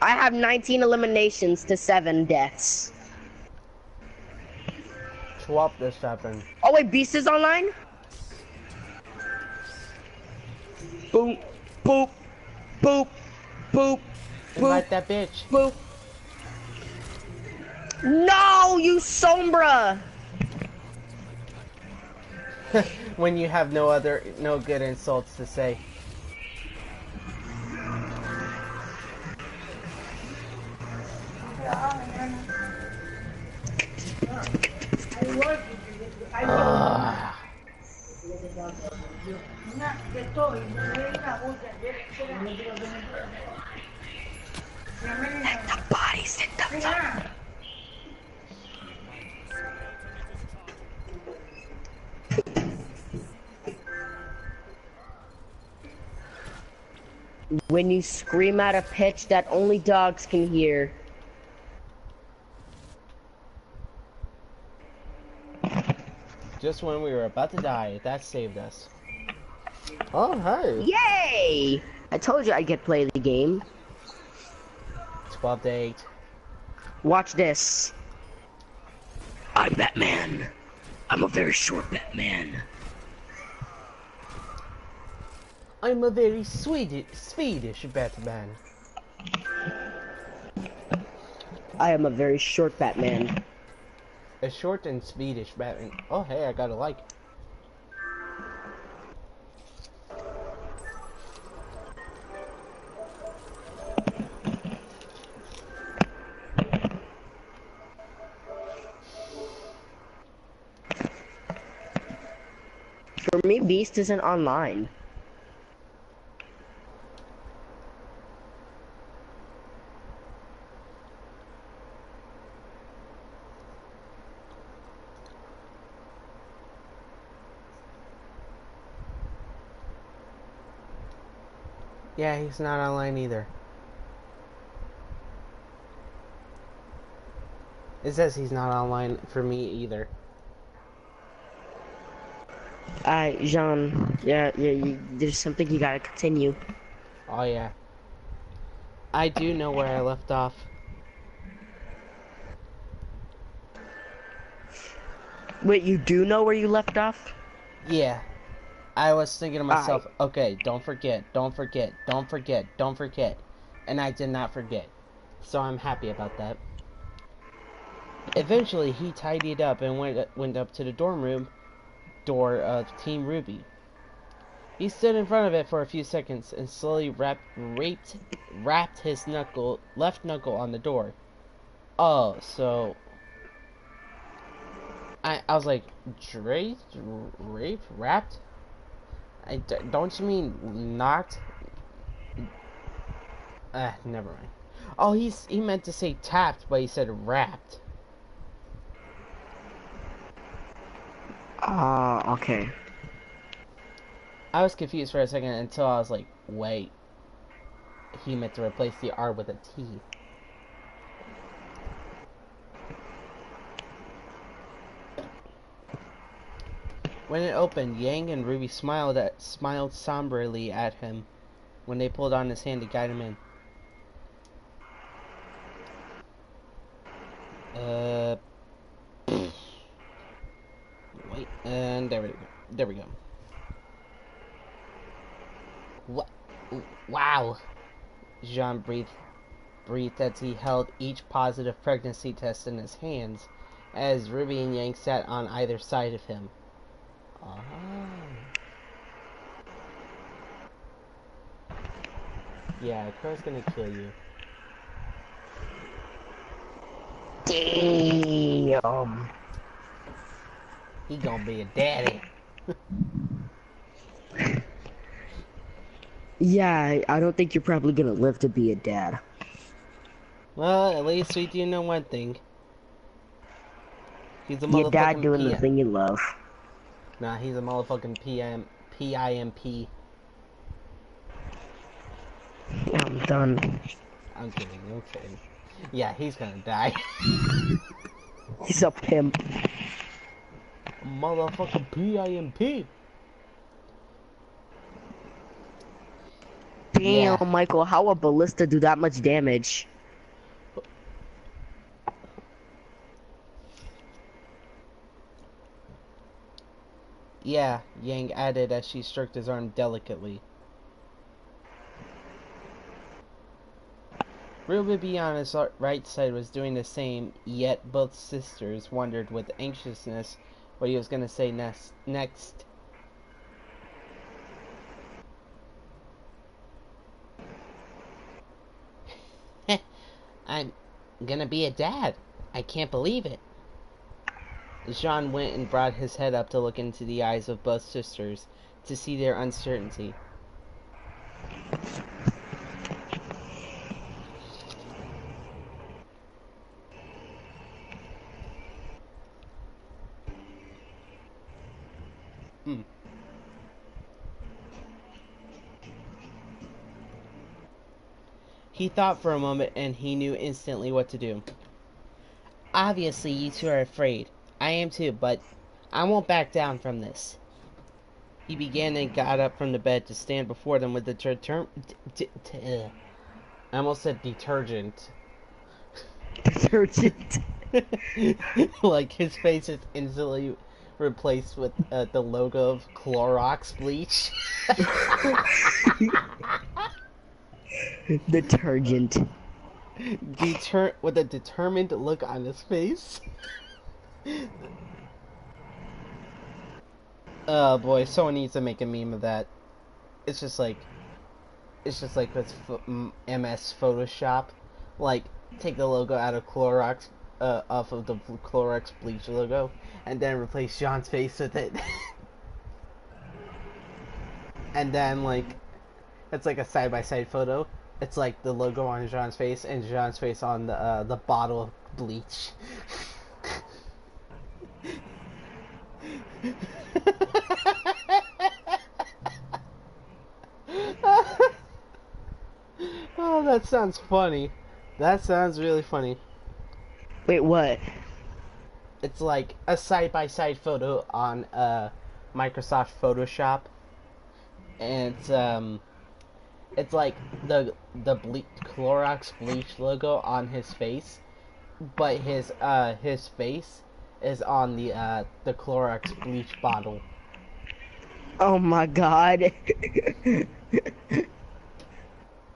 I have 19 eliminations to 7 deaths. Swap this weapon. Oh wait, Beast is online? Boop, boop, boop, boop, boop, Invite that bitch. boop. No, you Sombra! When you have no good insults to say. Let the bodies hit the floor. When you scream at a pitch that only dogs can hear. Just when we were about to die, that saved us. Oh, hey. Yay! I told you I'd get play the game. 12 to 8. Watch this. I'm Batman. I'm a very short Batman. I'm a very Swedish Batman. I am a very short Batman. A short and Swedish Batman. Oh, hey, I got a like. For me, Beast isn't online. Yeah, he's not online either. It says he's not online for me either. Jaune, yeah, there's something you gotta continue. Oh, yeah. I do know where I left off. Wait, you do know where you left off? Yeah. I was thinking to myself, okay, don't forget. And I did not forget. So I'm happy about that. Eventually, he tidied up and went up to the dorm room door of Team RWBY. He stood in front of it for a few seconds and slowly wrapped his left knuckle on the door. Oh, so I was like, raped, wrapped? Don't you mean knocked? Never mind. Oh, he meant to say tapped, but he said wrapped. Okay. I was confused for a second until I was like, wait. He meant to replace the R with a T. When it opened, Yang and Ruby smiled somberly at him when they pulled on his hand to guide him in. Wait, and there we go. What? Wow! Jean breathed as he held each positive pregnancy test in his hands, as Ruby and Yang sat on either side of him. Oh. Yeah, Crow's gonna kill you. Damn. He gonna be a daddy. Yeah, I don't think you're probably gonna live to be a dad. Well, at least we do know one thing. He's a Your dad motherfucking doing the thing you love. Nah, he's a motherfucking PIMP. I'm done. I'm kidding. Yeah, he's gonna die. He's a pimp. Motherfucking PIMP. Damn, Yeah. Michael, how a ballista do that much damage? Yeah, Yang added as she stroked his arm delicately. RWBY on his right side was doing the same, yet both sisters wondered with anxiousness what he was going to say next. I'm gonna be a dad. I can't believe it. Jaune went and brought his head up to look into the eyes of both sisters to see their uncertainty. He thought for a moment and he knew instantly what to do. Obviously, you two are afraid. I am too, but I won't back down from this. He began and got up from the bed to stand before them with the I almost said detergent. Detergent. Like his face is instantly replaced with the logo of Clorox bleach. Detergent. With a determined look on his face. Oh boy, someone needs to make a meme of that. It's just like with MS Photoshop. Like, take the logo out of Clorox, off of the Clorox bleach logo, and then replace John's face with it. And then, like, it's like a side-by-side photo. It's like the logo on John's face and John's face on the bottle of bleach. Oh, that sounds funny. That sounds really funny. Wait, what? It's like a side-by-side photo on Microsoft Photoshop, and it's like the Clorox bleach logo on his face, but his face is on the Clorox bleach bottle. Oh my god.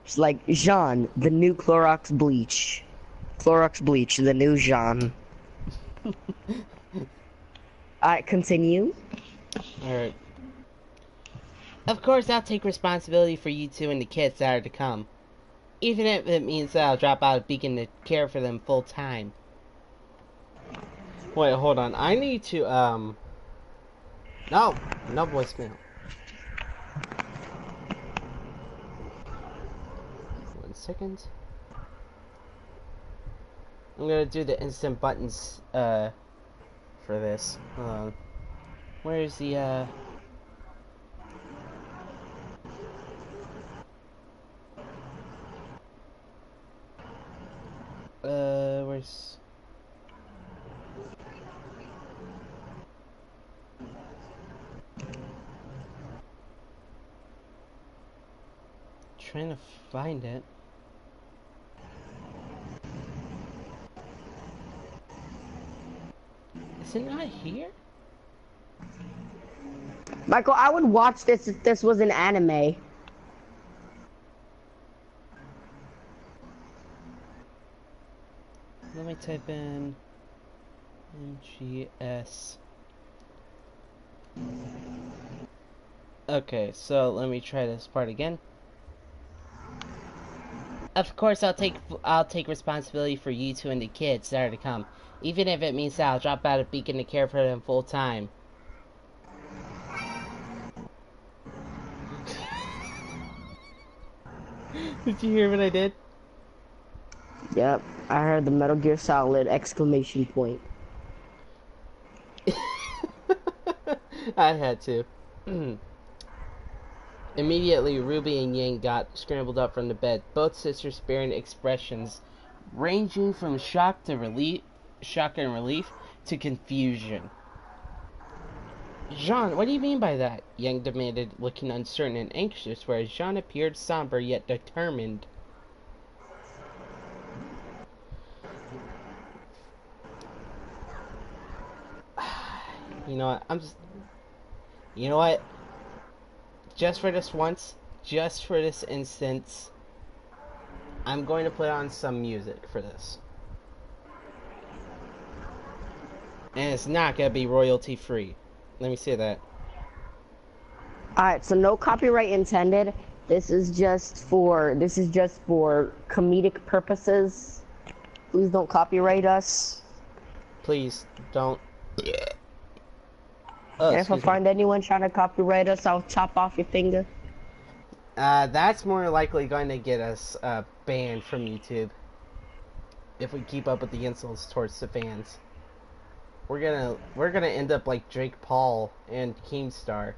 It's like Jaune, the new Clorox bleach. Clorox bleach, the new Jaune. Alright, continue. Alright. Of course, I'll take responsibility for you two and the kids that are to come. Even if it means that I'll drop out of Beacon to care for them full time. Wait, hold on. I need to, No! No voicemail. 1 second. I'm gonna do the instant buttons, for this. Hold on. Where's the, where's... Trying to find it. Is it not here? Michael, I would watch this if this was an anime. Let me type in MGS. Okay, so let me try this part again. Of course, I'll take responsibility for you two and the kids that are to come, even if it means that I'll drop out of Beacon to care for them full time. Did you hear what I did? Yep, I heard the Metal Gear Solid exclamation point. I had to. Immediately, Ruby and Yang got scrambled up from the bed, both sisters bearing expressions ranging from shock and relief to confusion. Jaune, what do you mean by that? Yang demanded, looking uncertain and anxious, whereas Jaune appeared somber yet determined. You know what, you know what? Just for this once, just for this instance, I'm going to put on some music for this. And it's not going to be royalty free. Let me say that. Alright, so no copyright intended. This is just for comedic purposes. Please don't copyright us. Please don't. And if I find anyone trying to copyright us, I'll chop off your finger. That's more likely going to get us banned from YouTube if we keep up with the insults towards the fans. We're gonna end up like Drake Paul and Keemstar.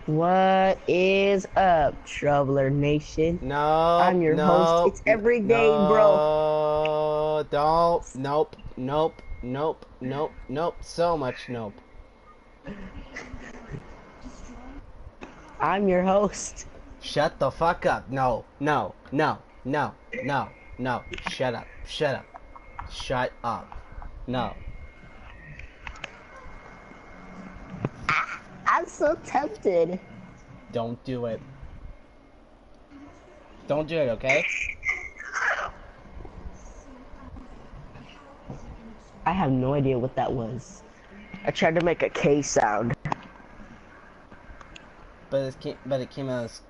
What is up, Troubler Nation? No, I'm your host. It's every day, bro. Don't. Nope. So much nope. I'm your host. Shut the fuck up. No. Shut up. Shut up. No. I'm so tempted. Don't do it. Don't do it, okay? I have no idea what that was. I tried to make a K sound. But it came out as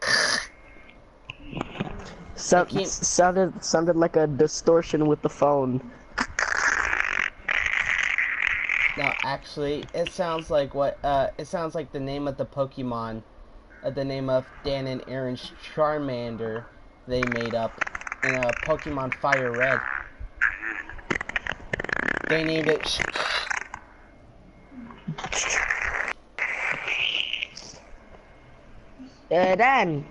sounded like a distortion with the phone. No, actually, it sounds like it sounds like the name of the Pokemon, the name of Dan and Aaron's Charmander they made up in Pokemon Fire Red. They named it Dan,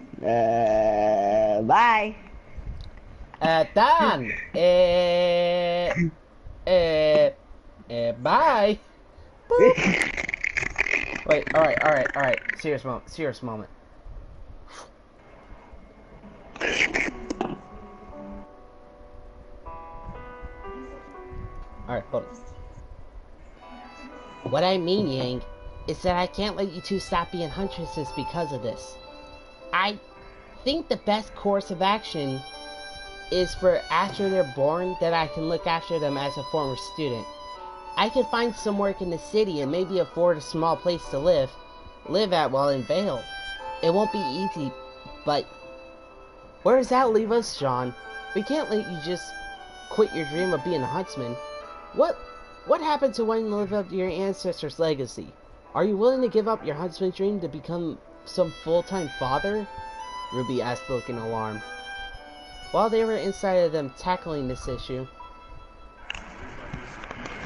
bye. Dan, bye. Wait, alright. Serious moment. Alright, hold on. What I mean, Yang, is that I can't let you two stop being huntresses because of this. I think the best course of action is for after they're born that I can look after them as a former student. I could find some work in the city and maybe afford a small place to live, live at while in Vale. It won't be easy, but where does that leave us, Jaune? We can't let you just quit your dream of being a huntsman. What happened to wanting to live up to your ancestors' legacy? Are you willing to give up your huntsman dream to become some full-time father? Ruby asked, looking alarmed. While they were inside of them tackling this issue,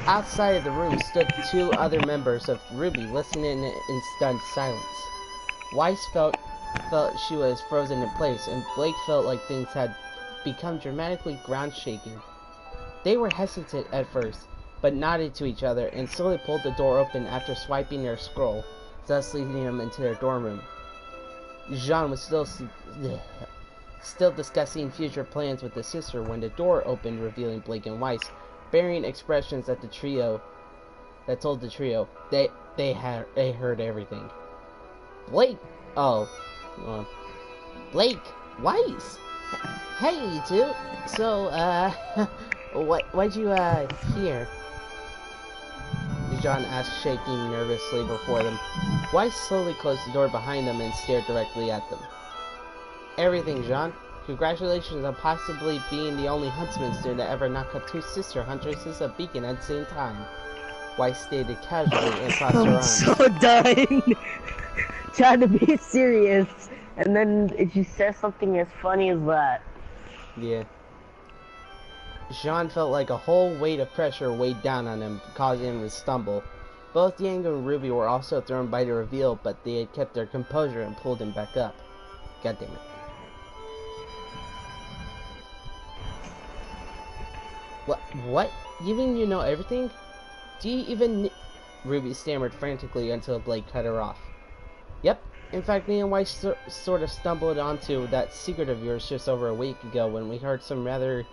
outside of the room stood 2 other members of RWBY listening in stunned silence. Weiss felt she was frozen in place, and Blake felt like things had become dramatically ground-shaking. They were hesitant at first, but nodded to each other and slowly pulled the door open after swiping their scroll, thus leading them into their dorm room. Jaune was still discussing future plans with his sister when the door opened, revealing Blake and Weiss, bearing expressions that told the trio they heard everything. Blake, Blake, Weiss, hey you two. So what'd you hear? Jaune asked, shaking nervously before them. Weiss slowly closed the door behind them and stared directly at them. Everything, Jaune. Congratulations on possibly being the only huntsman student to ever knock up 2 sister huntresses of Beacon at the same time. Weiss stated casually and crossed her arms. I'm so done. Trying to be serious, and then she says something as funny as that. Yeah. Jaune felt like a whole weight of pressure weighed down on him, causing him to stumble. Both Yang and Ruby were also thrown by the reveal, but they had kept their composure and pulled him back up. God damn it. What? You mean you know everything? Do you even... Ruby stammered frantically until Blake cut her off. Yep. In fact, me and Weiss sort of stumbled onto that secret of yours just over a week ago when we heard some rather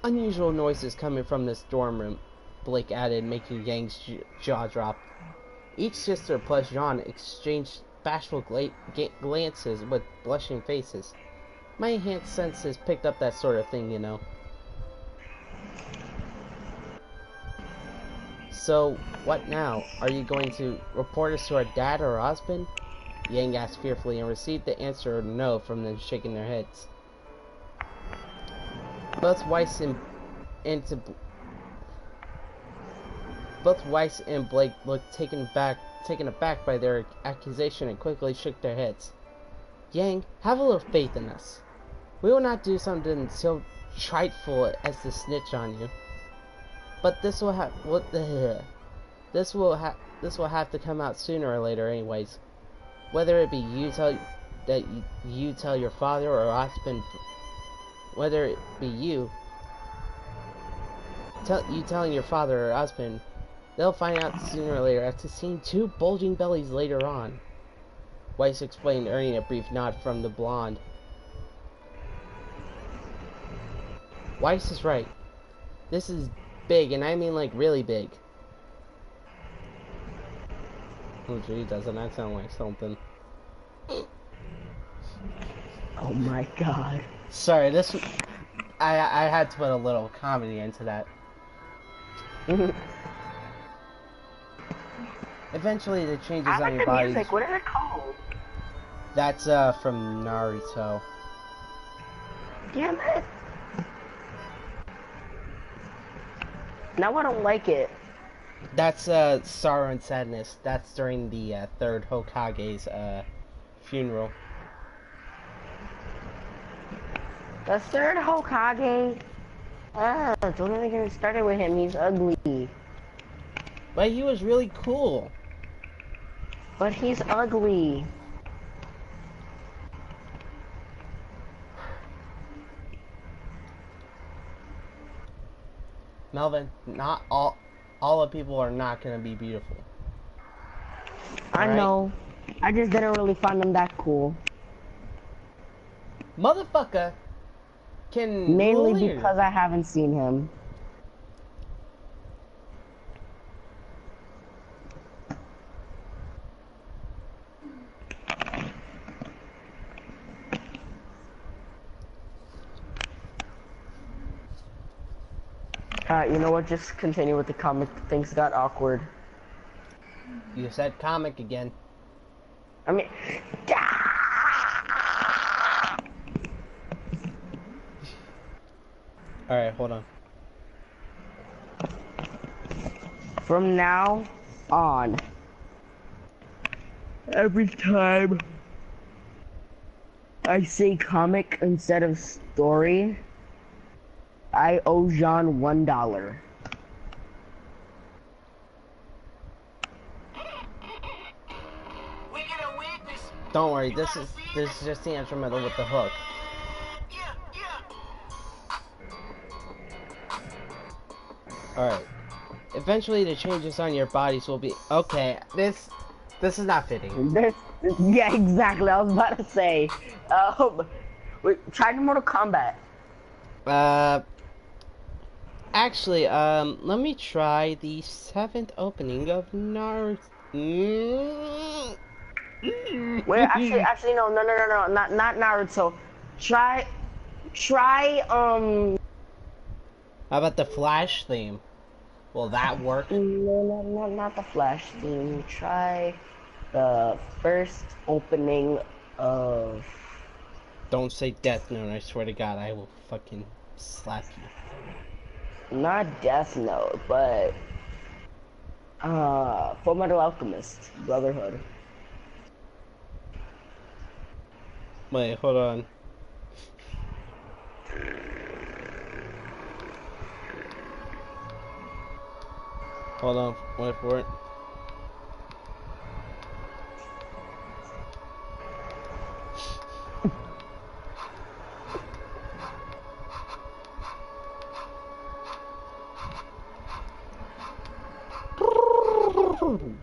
unusual noises coming from this dorm room, Blake added, making Yang's jaw drop. Each sister plus Jaune exchanged bashful glances with blushing faces. My enhanced senses picked up that sort of thing, you know. So, what now? Are you going to report us to our dad or husband? Yang asked fearfully and received the answer no from them, shaking their heads. Both Weiss and Blake looked taken aback by their accusation and quickly shook their heads. Yang, have a little faith in us. We will not do something so trifle as to snitch on you. But this will have to come out sooner or later, anyways. Whether it be you tell your father or husband, whether it be you telling your father or husband, they'll find out sooner or later after seeing 2 bulging bellies later on. Weiss explained, earning a brief nod from the blonde. Weiss is right. This is big, and I mean like really big. Oh gee, doesn't that sound like something? Oh my god. Sorry, I had to put a little comedy into that. Eventually, the changes on your body. Music. What is it called? That's from Naruto. Damn it. Now I don't like it. That's Sorrow and Sadness. That's during the 3rd Hokage's funeral. The 3rd Hokage? Don't even get me started with him. He's ugly. But he was really cool. But he's ugly. Melvin, not all the people are not gonna be beautiful. I know. I just didn't really find him that cool. Motherfucker can mainly because I haven't seen him. You know what? Just continue with the comic. Things got awkward. You said comic again. I mean, Alright, hold on. from now on, every time I say comic instead of story, I owe Jaune $1. Don't worry, this is just the instrumental with the hook. Alright. Eventually the changes on your bodies will be okay, this is not fitting. Yeah, exactly. I was about to say. Wait, try the Mortal Kombat. Actually, let me try the 7th opening of Naruto. Wait, actually, no, not Naruto. Try, How about the Flash theme? Will that work? no, not the Flash theme. Try the first opening of. Don't say Death Note, I swear to God, I will fucking slap you. Not Death Note, but Full Metal Alchemist Brotherhood. Wait, hold on. Hold on, wait for it.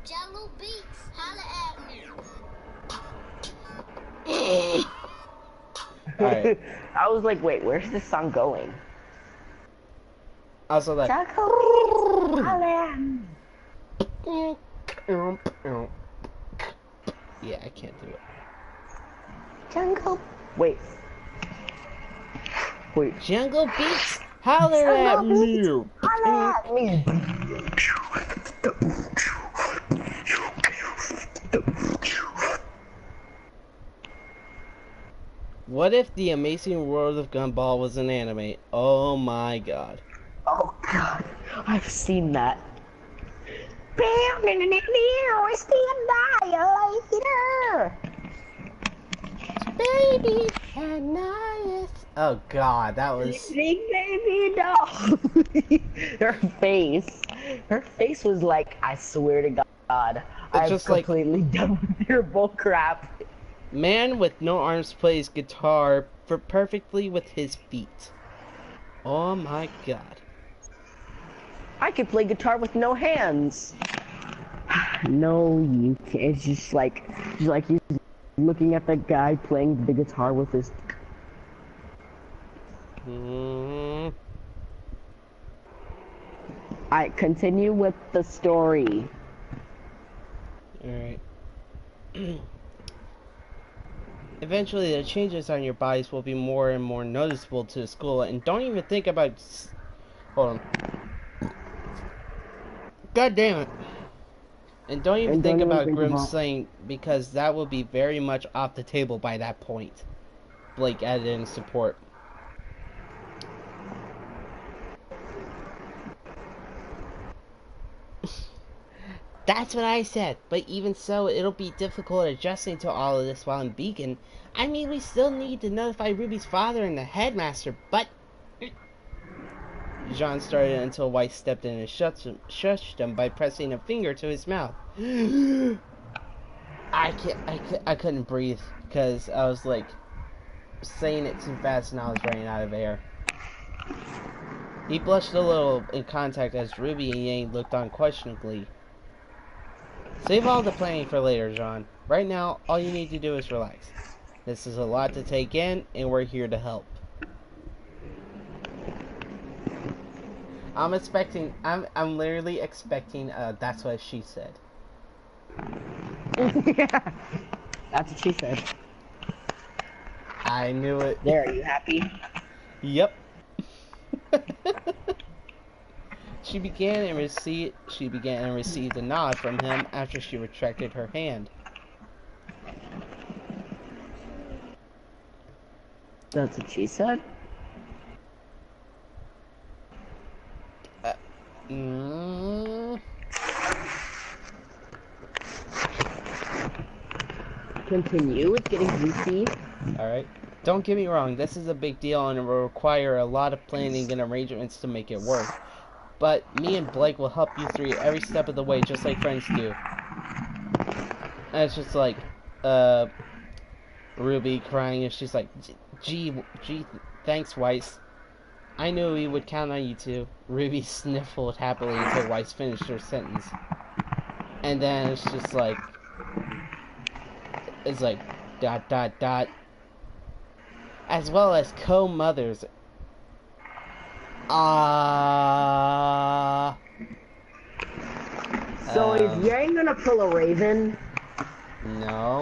Jello Beats, holla at me. Alright. I was like, wait, where's this song going? Also like Jello Beats, holla at me. yeah, I can't do it. Jungle. Wait. Jungle Beats, holler at me. Holla at me. What if the Amazing World of Gumball was an anime? Oh my god. Oh god, I've seen that. It's the annihilator. Baby Ananias. Oh god, that was Big baby doll. Her face was like, I swear to God, I'm just like- completely done with your bull crap. man with no arms plays guitar perfectly with his feet. Oh my god. I could play guitar with no hands. No, you can't. It's just like he's looking at the guy playing the guitar with his. I continue with the story. Alright. Eventually, the changes on your bodies will be more and more noticeable to the school, and don't even think about. Hold on. God damn it. And don't even think about Grim Slaying, because that will be very much off the table by that point. Blake added in support. That's what I said, but even so, it'll be difficult adjusting to all of this while in Beacon. I mean, we still need to notify Ruby's father and the headmaster, but... Jaune started until White stepped in and shushed him by pressing a finger to his mouth. I couldn't breathe, because I was like, saying it too fast and I was running out of air. He blushed a little in contact as Ruby and Yang looked on questioningly. Save all the planning for later, Jaune. Right now, all you need to do is relax. This is a lot to take in, and we're here to help. I'm literally expecting, that's what she said. Yeah, that's what she said. I knew it. There, are you happy? Yep. She began and received a nod from him after she retracted her hand. That's what she said. Mm, Continue. It's getting juicy. Alright. Don't get me wrong, this is a big deal and it will require a lot of planning and arrangements to make it work. But me and Blake will help you through every step of the way, just like friends do. And it's just like, Ruby crying, and she's like, gee, thanks, Weiss. I knew we would count on you two. Ruby sniffled happily until Weiss finished her sentence. And then it's just like, dot, dot, dot. As well as co-mothers. So is Yang gonna pull a Raven? No.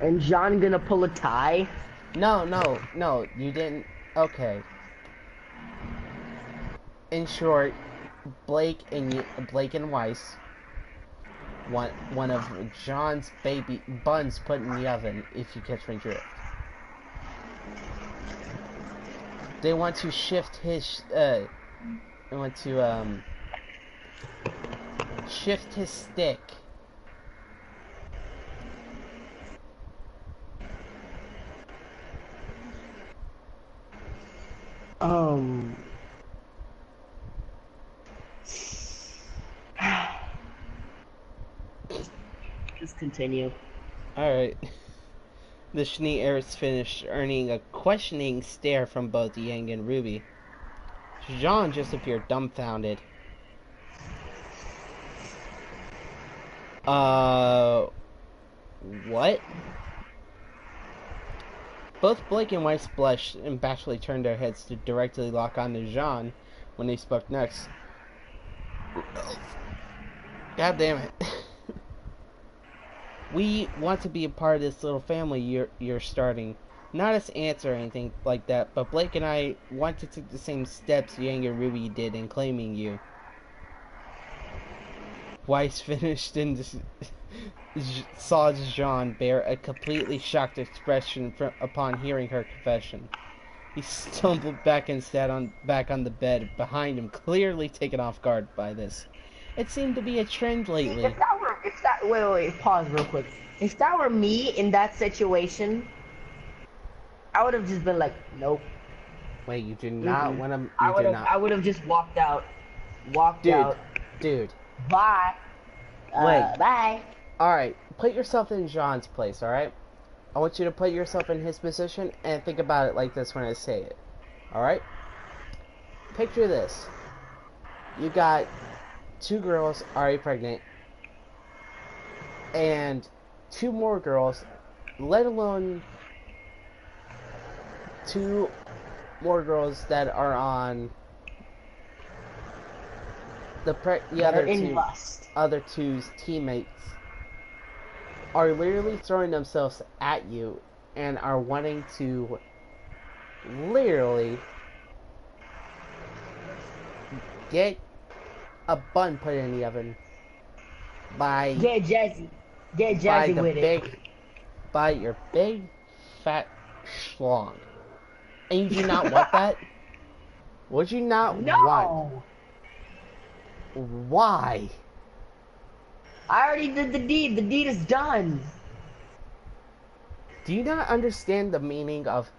And Jaune gonna pull a tie? No, you didn't. Okay. In short, Blake and Weiss want one of Jaune's baby buns put in the oven, if you catch my drift. They want to shift his shift his stick. Just continue. Alright. The Schnee heirs finished, earning a questioning stare from both Yang and Ruby. Jaune just appeared dumbfounded. What? Both Blake and Weiss blushed and bashfully turned their heads to directly lock on to Jaune when they spoke next. God damn it. We want to be a part of this little family you're starting. Not as ants or anything like that, but Blake and I want to take the same steps Yang and Ruby did in claiming you. Weiss finished and saw Jaune bear a completely shocked expression upon hearing her confession. He stumbled back and sat back on the bed behind him, clearly taken off guard by this. It seemed to be a trend lately. Wait, pause real quick. If that were me in that situation, I would have just been like, nope. Wait, you do not want to? I would have just walked out. Out. Dude. Bye. Bye. Alright, put yourself in Jaune's place, alright? I want you to put yourself in his position and think about it like this when I say it. Alright? Picture this. You got 2 girls already pregnant, and 2 more girls, let alone 2 more girls that are on the other two's teammates are literally throwing themselves at you and are wanting to literally get a bun put in the oven by get jazzy with it by your big fat schlong. And you do not want that? Would you not want? Why? I already did the deed. The deed is done. Do you not understand the meaning of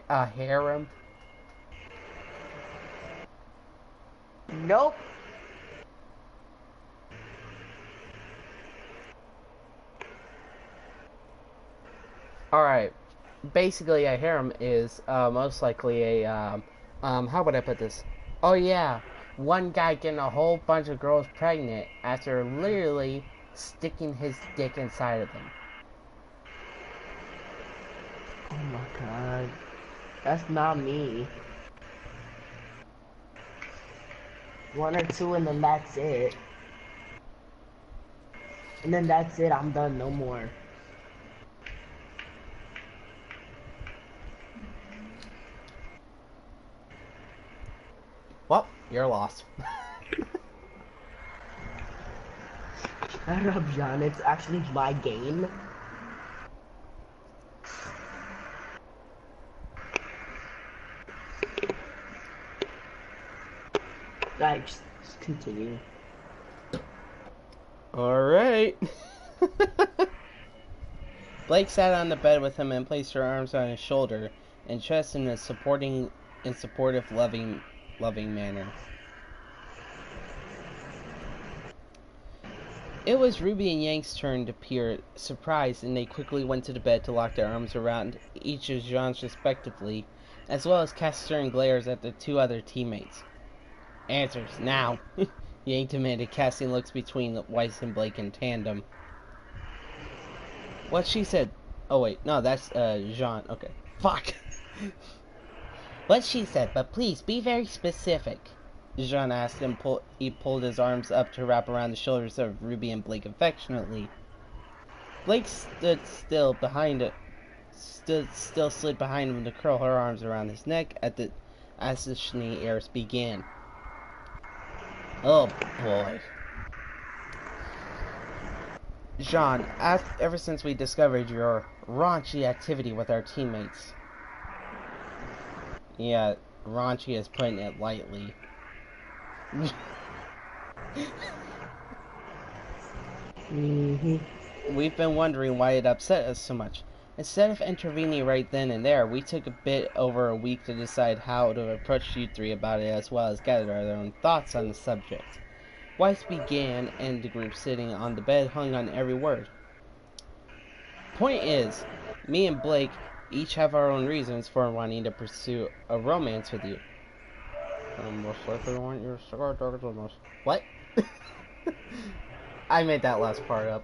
a harem? Nope. Alright. Basically, a harem is most likely a, how would I put this? Oh yeah, one guy getting a whole bunch of girls pregnant after literally sticking his dick inside of them. Oh my god. That's not me. 1 or 2 and then that's it. And then that's it, I'm done, no more. Well, you're lost. Shut up, Jaune, it's actually my game. Like, just continue. Alright. Blake sat on the bed with him and placed her arms on his shoulder and chest in a supportive, loving manner. It was Ruby and Yang's turn to appear surprised, and they quickly went to the bed to lock their arms around each of Jaune's respectively, as well as cast stern glares at the two other teammates. Answers, now! Yang demanded, casting looks between Weiss and Blake in tandem. What she said... Oh wait, no, that's Jaune. Okay. Fuck! What she said, but please, be very specific. Jaune asked, and he pulled his arms up to wrap around the shoulders of Ruby and Blake affectionately. Blake slid behind him to curl her arms around his neck as the Schnee airs began. Oh boy. Jaune, ever since we discovered your raunchy activity with our teammates. Yeah, raunchy is putting it lightly. We've been wondering why it upset us so much. Instead of intervening right then and there, we took a bit over a week to decide how to approach you three about it, as well as gather our own thoughts on the subject. Weiss began, and the group sitting on the bed hung on every word. Point is, me and Blake each have our own reasons for wanting to pursue a romance with you. I most likely want your cigar darker than most. What? I made that last part up.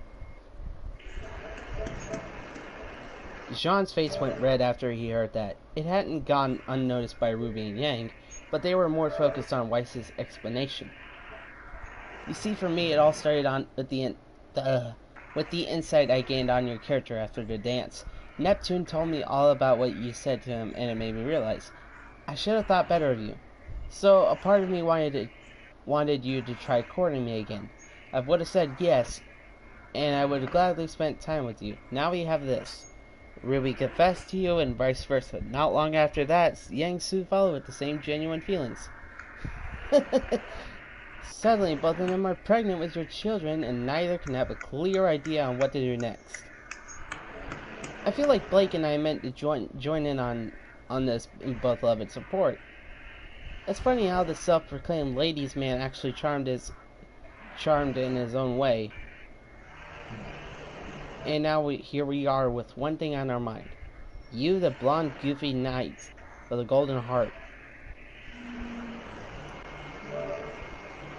Jaune's face went red after he heard that. It hadn't gone unnoticed by Ruby and Yang, but they were more focused on Weiss's explanation. You see, for me, it all started with the insight I gained on your character after the dance. Neptune told me all about what you said to him, and it made me realize I should have thought better of you. So a part of me wanted you to try courting me again. I would have said yes, and I would have gladly spent time with you. Now we have this. Ruby confessed to you, and vice versa. Not long after that, Yang soon followed with the same genuine feelings. Suddenly, both of them are pregnant with your children, and neither can have a clear idea on what to do next. I feel like Blake and I meant to join in on this in both love and support. It's funny how the self-proclaimed ladies' man actually charmed in his own way. And now here we are with one thing on our mind. You, the blonde, goofy knight with a golden heart.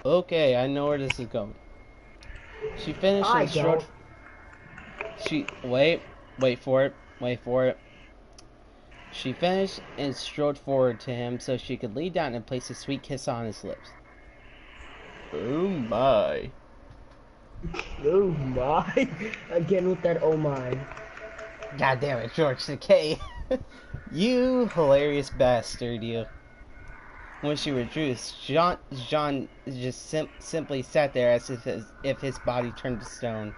Okay, I know where this is going. She finished and strode... Wait for it. She finished and strode forward to him so she could lean down and place a sweet kiss on his lips. Oh my. Oh my. Again with that oh my. God damn it, George Takei. You hilarious bastard, you. When she withdrew, Jaune just simply sat there as if his body turned to stone.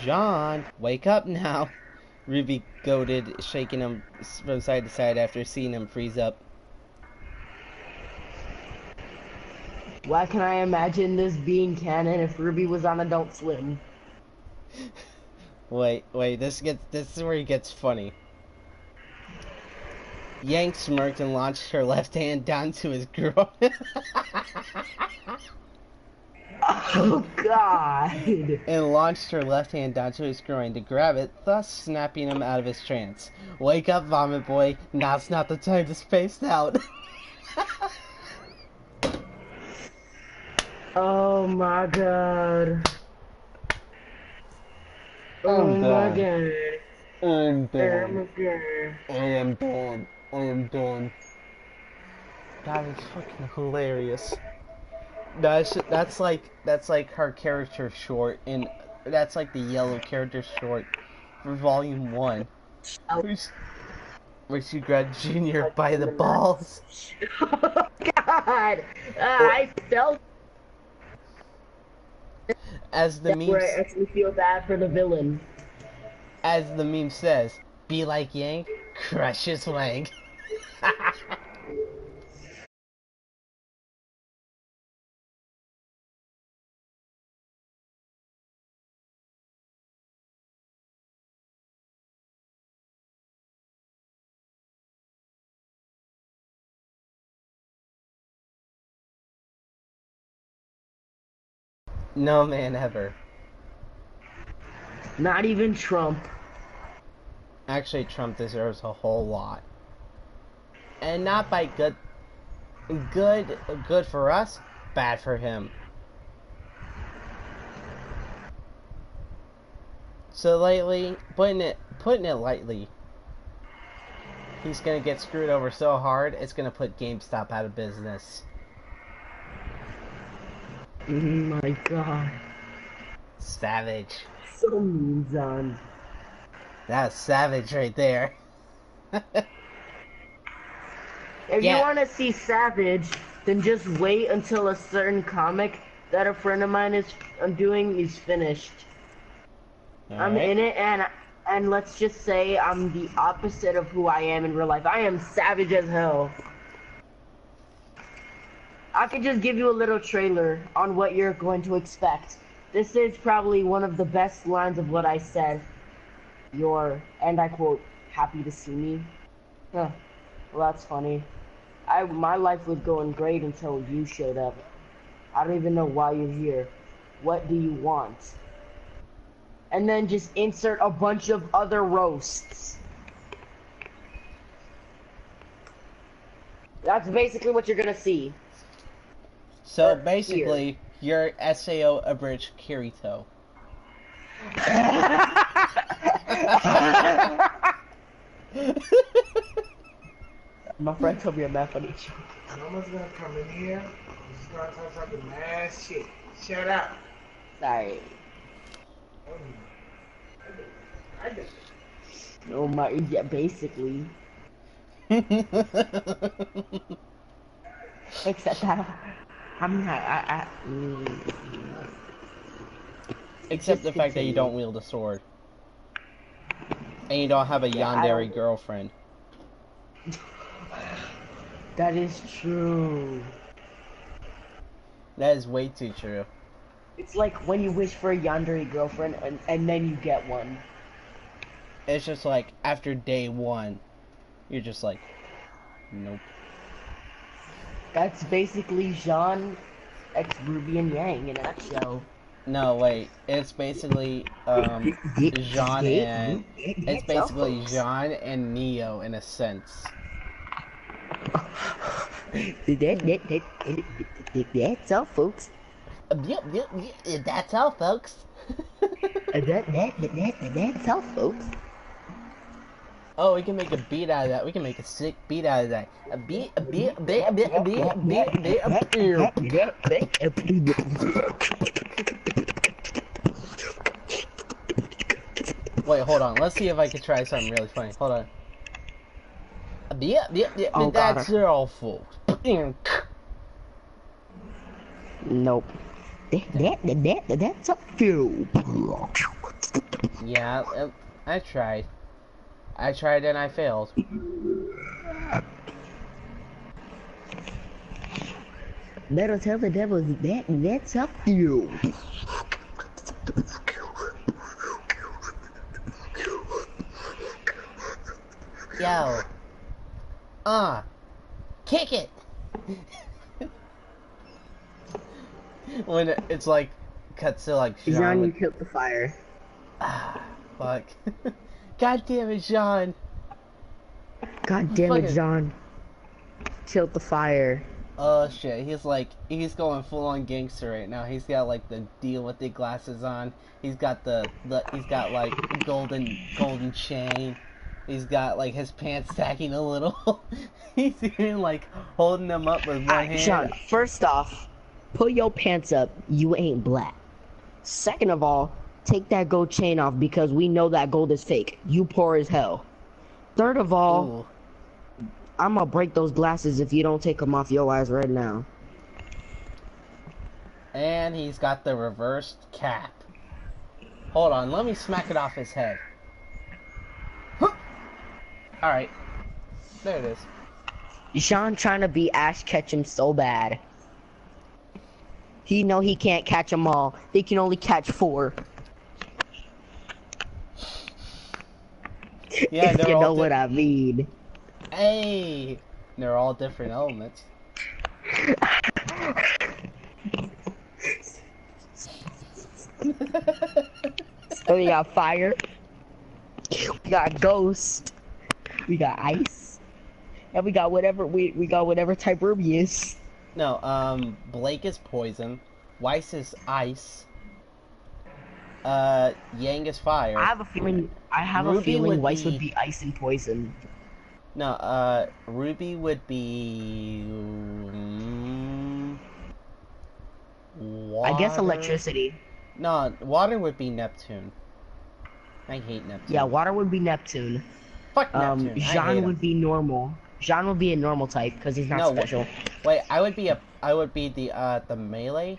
Jaune, wake up now, Ruby goaded, shaking him from side to side after seeing him freeze up. Why can I imagine this being canon if Ruby was on Adult Swim? Wait, this is where it gets funny. Yang smirked and launched her left hand down to his groin. Oh God! And launched her left hand down to his groin to grab it, thus snapping him out of his trance. Wake up, vomit boy. Now's not the time to space out. Oh my God. I'm my done. God. I'm done. Oh my God. I am done. That is fucking hilarious. That's like her character short, and that's like the yellow character short for volume 1. Where she grabbed Junior by the balls. Oh God! I felt as the meme. Where I actually feel bad for the villain. As the meme says, be like Yang, crush his wang. No man ever. Not even Trump. Actually, Trump deserves a whole lot. And not by good for us, bad for him. So lately, putting it lightly, he's gonna get screwed over so hard, it's gonna put GameStop out of business. Oh my god. Savage. So mean, John. That's savage right there. If Yeah. you want to see Savage, then just wait until a certain comic that a friend of mine is doing is finished. I'm Alright. in it, and let's just say I'm the opposite of who I am in real life. I am savage as hell. I could just give you a little trailer on what you're going to expect. This is probably one of the best lines of what I said. And I quote, happy to see me. Huh. Well, that's funny. My life was going great until you showed up. I don't even know why you're here. What do you want? And then just insert a bunch of other roasts. That's basically what you're gonna see. So basically, you're SAO abridged Kirito. My friend told me a mad funny joke. Someone's gonna come in here. He's gonna talk fucking mad shit. Shut up. Sorry. Oh my, yeah, basically. Except that I'm not. Except the fact that you don't wield a sword. And you don't have a yandere girlfriend. That is true. That is way too true. It's like when you wish for a yandere girlfriend and then you get one. It's just like, after day one, you're just like, nope. That's basically Jaune x RWBY and Yang in a nutshell. No, wait. It's basically, Jaune and... It's basically Jaune and Neo, in a sense. That's all, folks. Yep, that's all, folks. That's all, folks. Oh, we can make a beat out of that. We can make a sick beat out of that. A beat. Wait, hold on. Let's see if I can try something really funny. Hold on. Oh, That's all, folks. Nope. That's a few. Yeah, I tried. I tried and I failed. Better tell the devil that's a few. Yo. Kick it! When it's like, cuts to like Jaune, you killed the fire. Fuck. God damn it, Jaune. God damn it, Jaune. Killed the fire. Oh shit, he's going full on gangster right now. He's got like the deal with the glasses on. He's got he's got like golden chain. He's got like his pants sagging a little. He's even like holding them up with one hand. Jaune, first off, pull your pants up. You ain't black. Second of all, take that gold chain off because we know that gold is fake. You poor as hell. Third of all, I'm gonna break those glasses if you don't take them off your eyes right now. And he's got the reversed cap. Hold on, let me smack it off his head. Alright. There it is. Jaune trying to be Ash Ketchum so bad. He know he can't catch them all. He can only catch 4. Yeah, if you know what I mean. Hey! They're all different elements. And we got fire. We got ghost. We got ice. And we got whatever whatever type Ruby is. No, Blake is poison. Weiss is ice. Yang is fire. I have a feeling Ruby Weiss would be ice and poison. No, Ruby would be water. I guess electricity. No, water would be Neptune. I hate Neptune. Yeah, water would be Neptune. Fuck Neptune. Jaune would be normal. Jaune would be a normal type because he's not special. Wait, I would be the melee.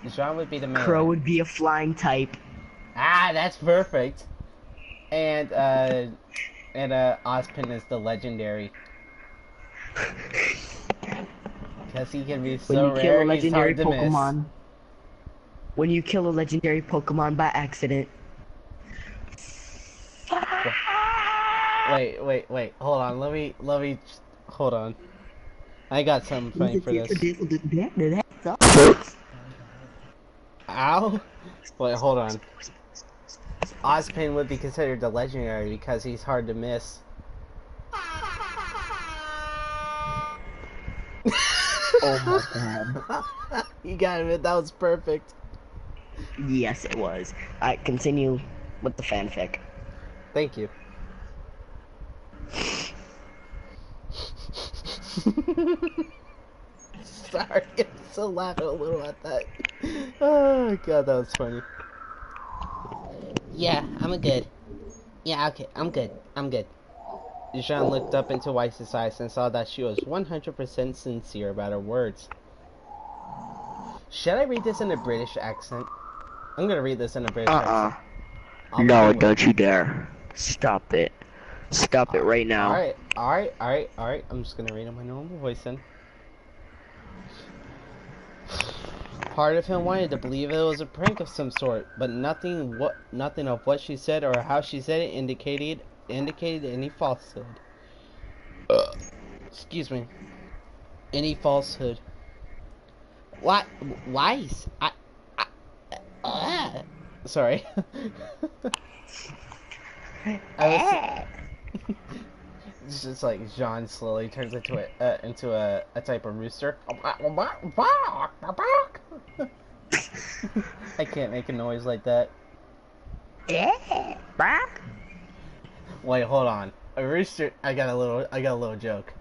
Jaune would be the melee. Crow would be a flying type. Ah, that's perfect. And Ozpin is the legendary. Because he can be so rare, he's hard to miss. When you kill a legendary Pokemon by accident. Wait, hold on, let me, hold on. I got something funny for this. Ow! Wait, hold on. Ozpin would be considered the legendary because he's hard to miss. Oh my god. You got it, that was perfect. Yes, it was. Alright, continue with the fanfic. Thank you. Sorry, I'm still laughing a little at that. Oh god, that was funny. Yeah, I'm good. Yeah, okay, I'm good. Jaune looked up into Weiss's eyes and saw that she was 100% sincere about her words. Should I read this in a British accent? I'm gonna read this in a British accent. No, don't you dare. Stop it. Stop it right now. Alright. I'm just gonna read in my normal voice then. Part of him wanted to believe it was a prank of some sort, but nothing of what she said or how she said it indicated any falsehood. Excuse me. Any falsehood. What? Weiss? Sorry. It's just like Jaune slowly turns into a type of rooster. I can't make a noise like that. Wait, hold on. A rooster. I got a little joke.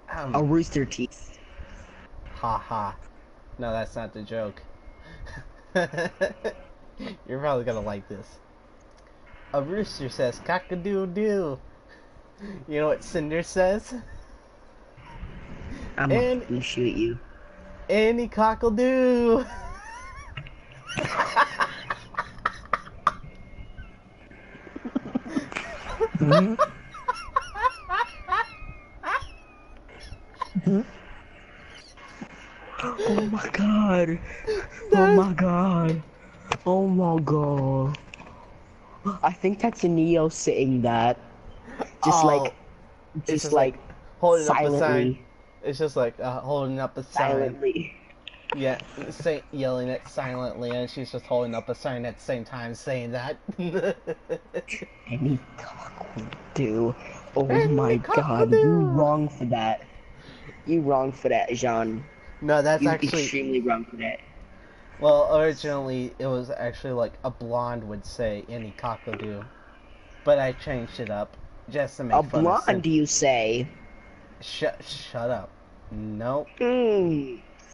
A rooster teeth. Ha ha. No, that's not the joke. You're probably gonna like this. A rooster says cock-a-doodle-doo. You know what Cinder says? I'm gonna shoot you. Any cockle-doo. Oh my god. Oh my god. Oh my god. I think that's Neo saying that. Just like holding silently. up a sign. It's just like holding up a sign. Silently. Yeah, yelling it silently, and she's just holding up a sign at the same time saying that. Any cock will do. Oh my god, you wrong for that. You wrong for that, Jaune. No, that's actually extremely wrong for that. Well, originally it was actually like a blonde would say any cockadoo, but I changed it up just to make fun of A blonde, you say? Shut up. Nope.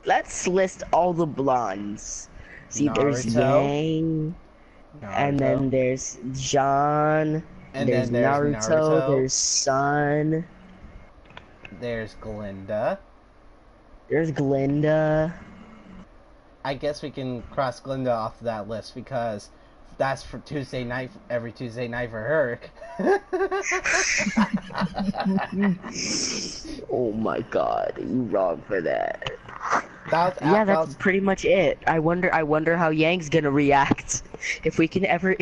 Let's list all the blondes. See, there's Yang, and then there's Jaune, and there's Naruto, there's Sun. There's Glinda. There's Glinda. I guess we can cross Glinda off that list because that's for Tuesday night, every Tuesday night for her. Oh my god, you wrong for that. That's pretty much it. I wonder how Yang's gonna react. If we can ever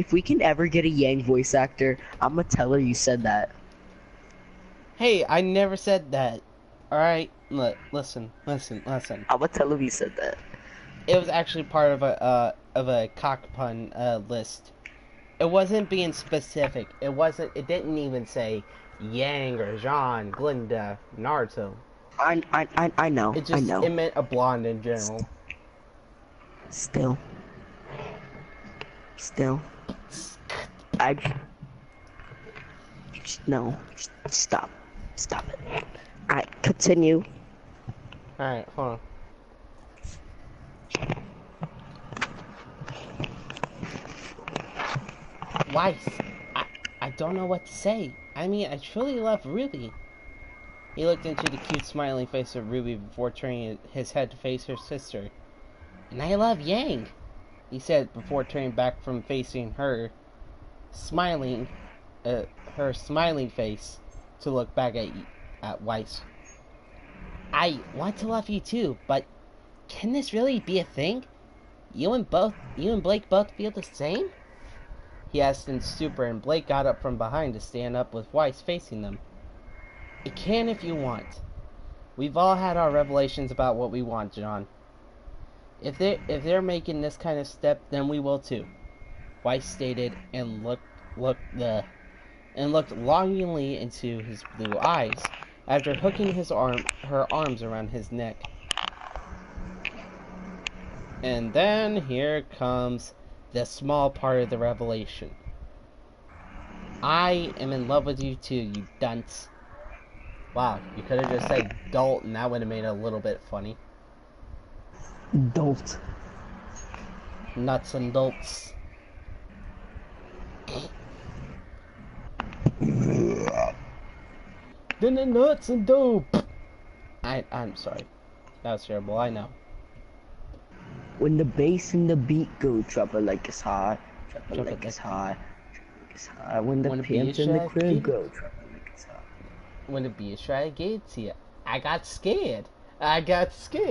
get a Yang voice actor, I'm gonna tell her you said that. Hey, I never said that. Alright, look, listen. I'm gonna tell her you said that. It was actually part of a of a cock pun list. It wasn't being specific. It didn't even say Yang or Jaune, Glinda, Naruto. I know. I It know. meant a blonde in general. Still. I. No. Stop. Stop it. I continue. Alright, hold on. Weiss, I don't know what to say. I mean, I truly love RWBY. He looked into the cute smiling face of RWBY before turning his head to face her sister. And I love Yang, he said before turning back from facing her smiling face to look back at Weiss. I want to love you too, but can this really be a thing? You and Blake both feel the same? He asked in stupor, and Blake got up from behind to stand up with Weiss facing them. It can if you want. We've all had our revelations about what we want, John. If they're making this kind of step, then we will too. Weiss stated and looked longingly into his blue eyes after hooking her arms around his neck. And then here comes the small part of the revelation. I am in love with you too, you dunce. Wow, you could have just said dolt and that would have made it a little bit funny. Dolt. Nuts and dolts. Then the nuts and dope. I'm sorry. That was terrible, I know. When the bass and the beat go, trouble like it's hot. Trouble like it's hot. When the pimps in the crib go, trouble like it's hot. When the beat try to get to you, I got scared. I got scared.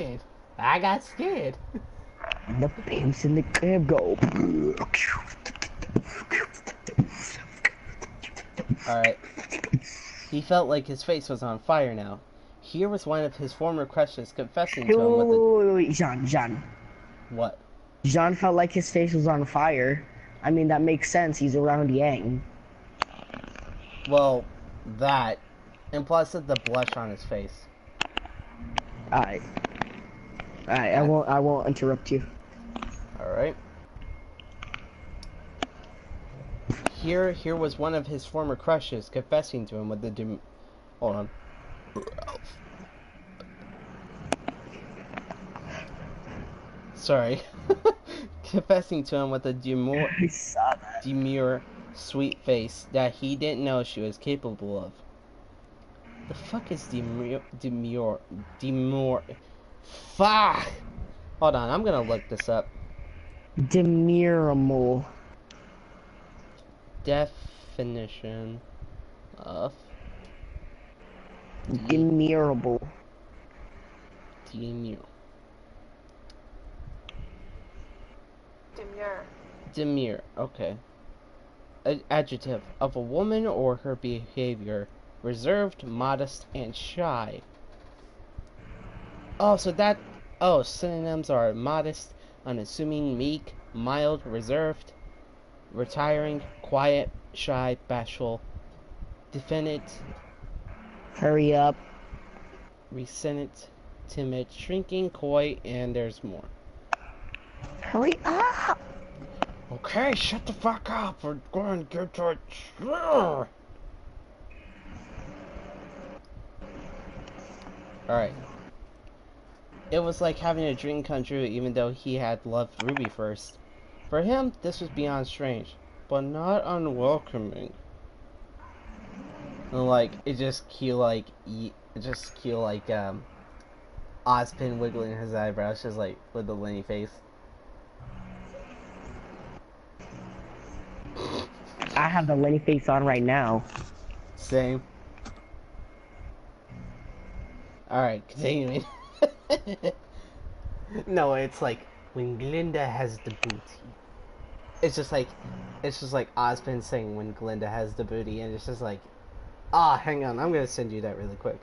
When the pimps in the crib go. Alright. He felt like his face was on fire now. Here was one of his former crushes confessing to him with Wait, Jaune. What? Jaune felt like his face was on fire. I mean, that makes sense. He's around Yang. Well, that. And plus the blush on his face. Alright, I won't interrupt you. Alright. Here was one of his former crushes confessing to him with the hold on. Sorry. Confessing to him with a demure, sweet face that he didn't know she was capable of. The fuck is demure? Fuck! Hold on, I'm gonna look this up. Demurable. Definition of Demurable. Demure, okay. Adjective of a woman or her behavior. Reserved, modest, and shy. Oh, synonyms are modest, unassuming, meek, mild, reserved, retiring, quiet, shy, bashful, definite, Hurry up. reticent, timid, shrinking, coy, and there's more. Hurry up. Okay, shut the fuck up. We're going to get to it. Alright. It was like having a dream come true even though he had loved RWBY first. For him, this was beyond strange, but not unwelcoming. And like, it just cute like Ozpin wiggling his eyebrows just like with the Lenny face. I have the Lenny face on right now. Same. Alright, continuing. No, it's like when Glinda has the booty. It's just like Ozpin saying when Glinda has the booty, and it's just like, hang on, I'm gonna send you that really quick.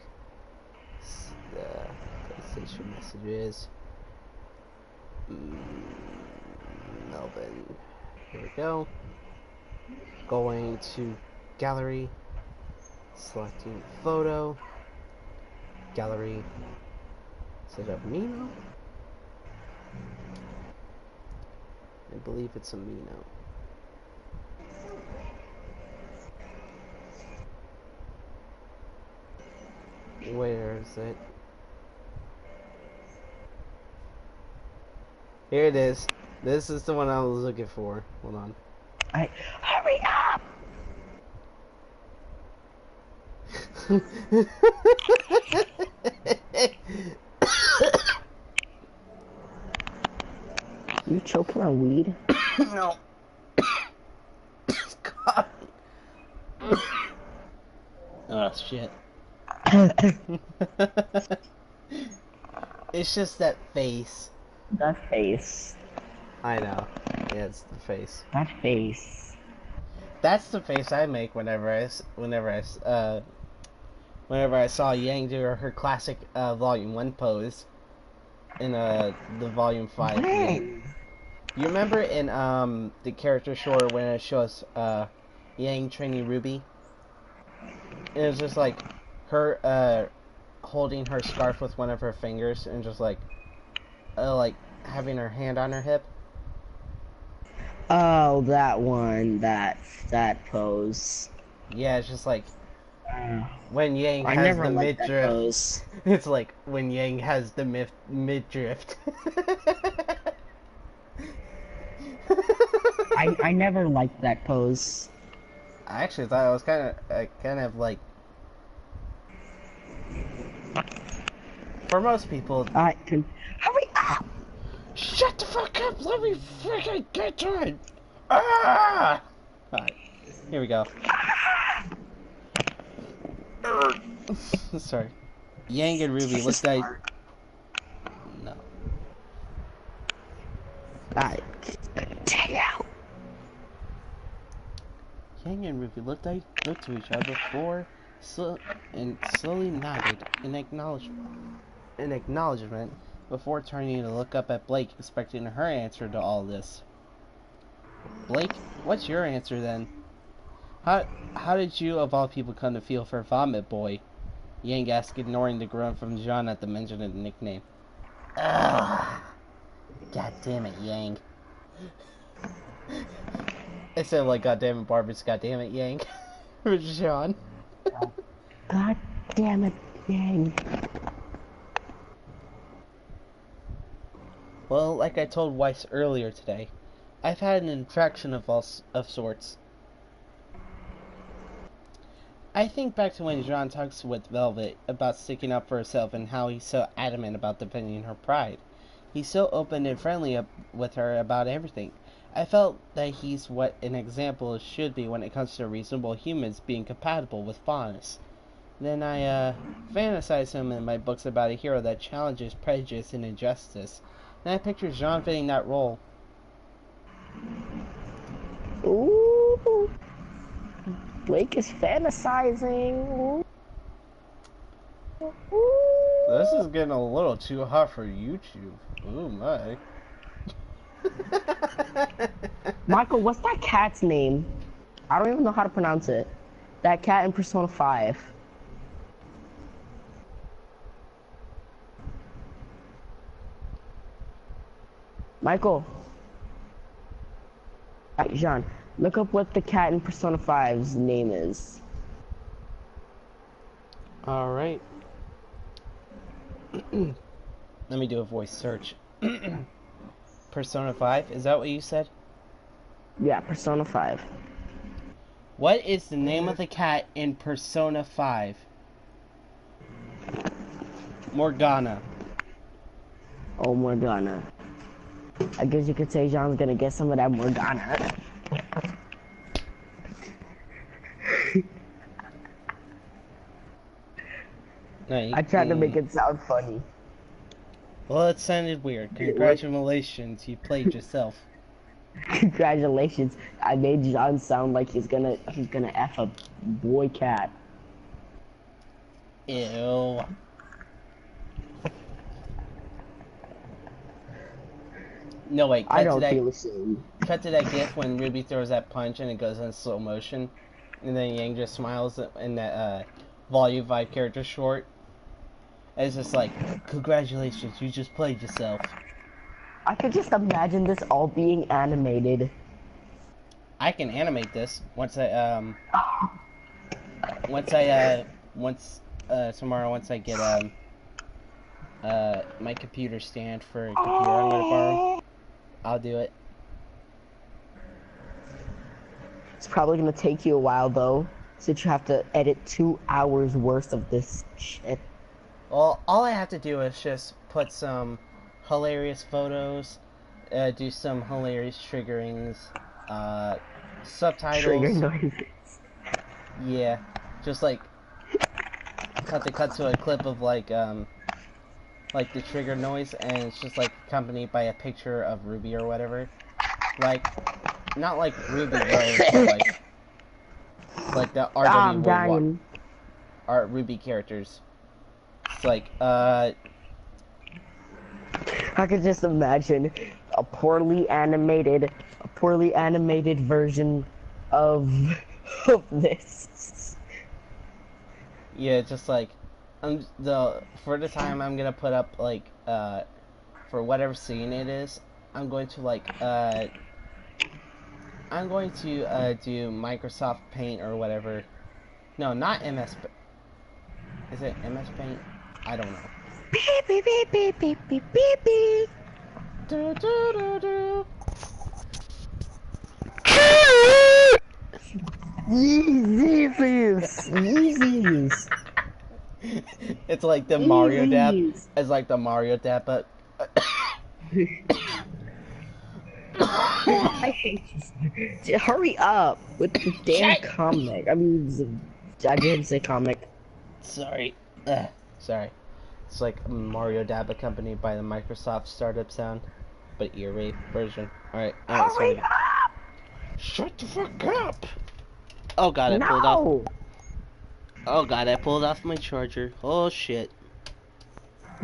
PlayStation messages. No. MistahMelvin. Here we go. Going to gallery, selecting photo, gallery, set up Mino. I believe it's a Mino. Where is it? Here it is. This is the one I was looking for. Hold on. Hurry up! You choking on weed? No. God. Oh shit. It's just that face. That face. I know. Yeah, it's the face. That face. That's the face I make whenever I saw Yang do her classic Volume 1 pose in the Volume 5. When? You remember in the character short when it shows Yang training RWBY? It was just like her holding her scarf with one of her fingers and just like having her hand on her hip. Oh, that one. That pose. Yeah, it's just like when Yang I has never the liked that midriff. pose. It's like when Yang has the midriff. I never liked that pose. I actually thought it was kind of like, for most people. Hurry up! Shut the fuck up! Let me freaking get to it! Ah! Alright, here we go. Sorry. Yang and RWBY looked like. No. Alright, take it out. Yang and RWBY looked to each other and slowly nodded in acknowledgement before turning to look up at Blake, expecting her answer to all this. Blake, what's your answer then? How did you, of all people, come to feel for Vomit Boy? Yang asked, ignoring the groan from Jaune at the mention of the nickname. Ugh. God damn it, Yang. Instead of like, God damn it, Barbara's God damn it, Yang. For Jaune. God damn it, Yang. Well, like I told Weiss earlier today, I've had an attraction of sorts. I think back to when Jaune talks with Velvet about sticking up for herself and how he's so adamant about defending her pride. He's so open and friendly with her about everything. I felt that he's what an example should be when it comes to reasonable humans being compatible with fondness. Then I fantasize him in my books about a hero that challenges prejudice and injustice. And I picture Jaune fitting that role. Ooh. Blake is fantasizing. Ooh. This is getting a little too hot for YouTube. Ooh my. Michael, what's that cat's name? I don't even know how to pronounce it. That cat in Persona 5. Michael. Jean, look up what the cat in Persona 5's name is. Alright. Let me do a voice search. Persona 5, is that what you said? Yeah, Persona 5. What is the name of the cat in Persona 5? Morgana. Oh, Morgana. I guess you could say Jean's gonna get some of that Morgana. No, I tried to make it sound funny. Well, it sounded weird. Congratulations, you played yourself. Congratulations. I made Jean sound like he's gonna F a boy cat. Ew. No, wait, I don't feel ashamed. cut to that gif when Ruby throws that punch and it goes in slow motion, and then Yang just smiles in that Volume 5 character short. And it's just like, congratulations, you just played yourself. I could just imagine this all being animated. I can animate this once tomorrow once I get my computer stand for a computer I'm gonna borrow. I'll do it. It's probably gonna take you a while though, since you have to edit 2 hours worth of this shit. Well, all I have to do is just put some hilarious photos, do some hilarious triggerings, subtitles. Trigger noises. Yeah, just like cut to a clip of like the trigger noise, and it's just like accompanied by a picture of Ruby or whatever. Like, not like Ruby Rose, but like the RWBY RWBY characters. It's like, I could just imagine a poorly animated version of this. Yeah, just like, for the time I'm gonna put up like, for whatever scene it is, I'm going to like, do Microsoft Paint or whatever. No, not MS. Is it MS Paint? I don't know. Beep beep beep beep beep beep beep beep. Do, do, do, do. Yeezys. It's like the Mario dab. It's like the Mario dab, but. I hate you. Hurry up with the damn comic. I mean, I didn't say comic. Sorry. Sorry. It's like Mario dab accompanied by the Microsoft startup sound, but ear rape version. Alright. Hurry up! Shut the fuck up! Oh god, I pulled off. Oh god, I pulled off my charger. Oh shit.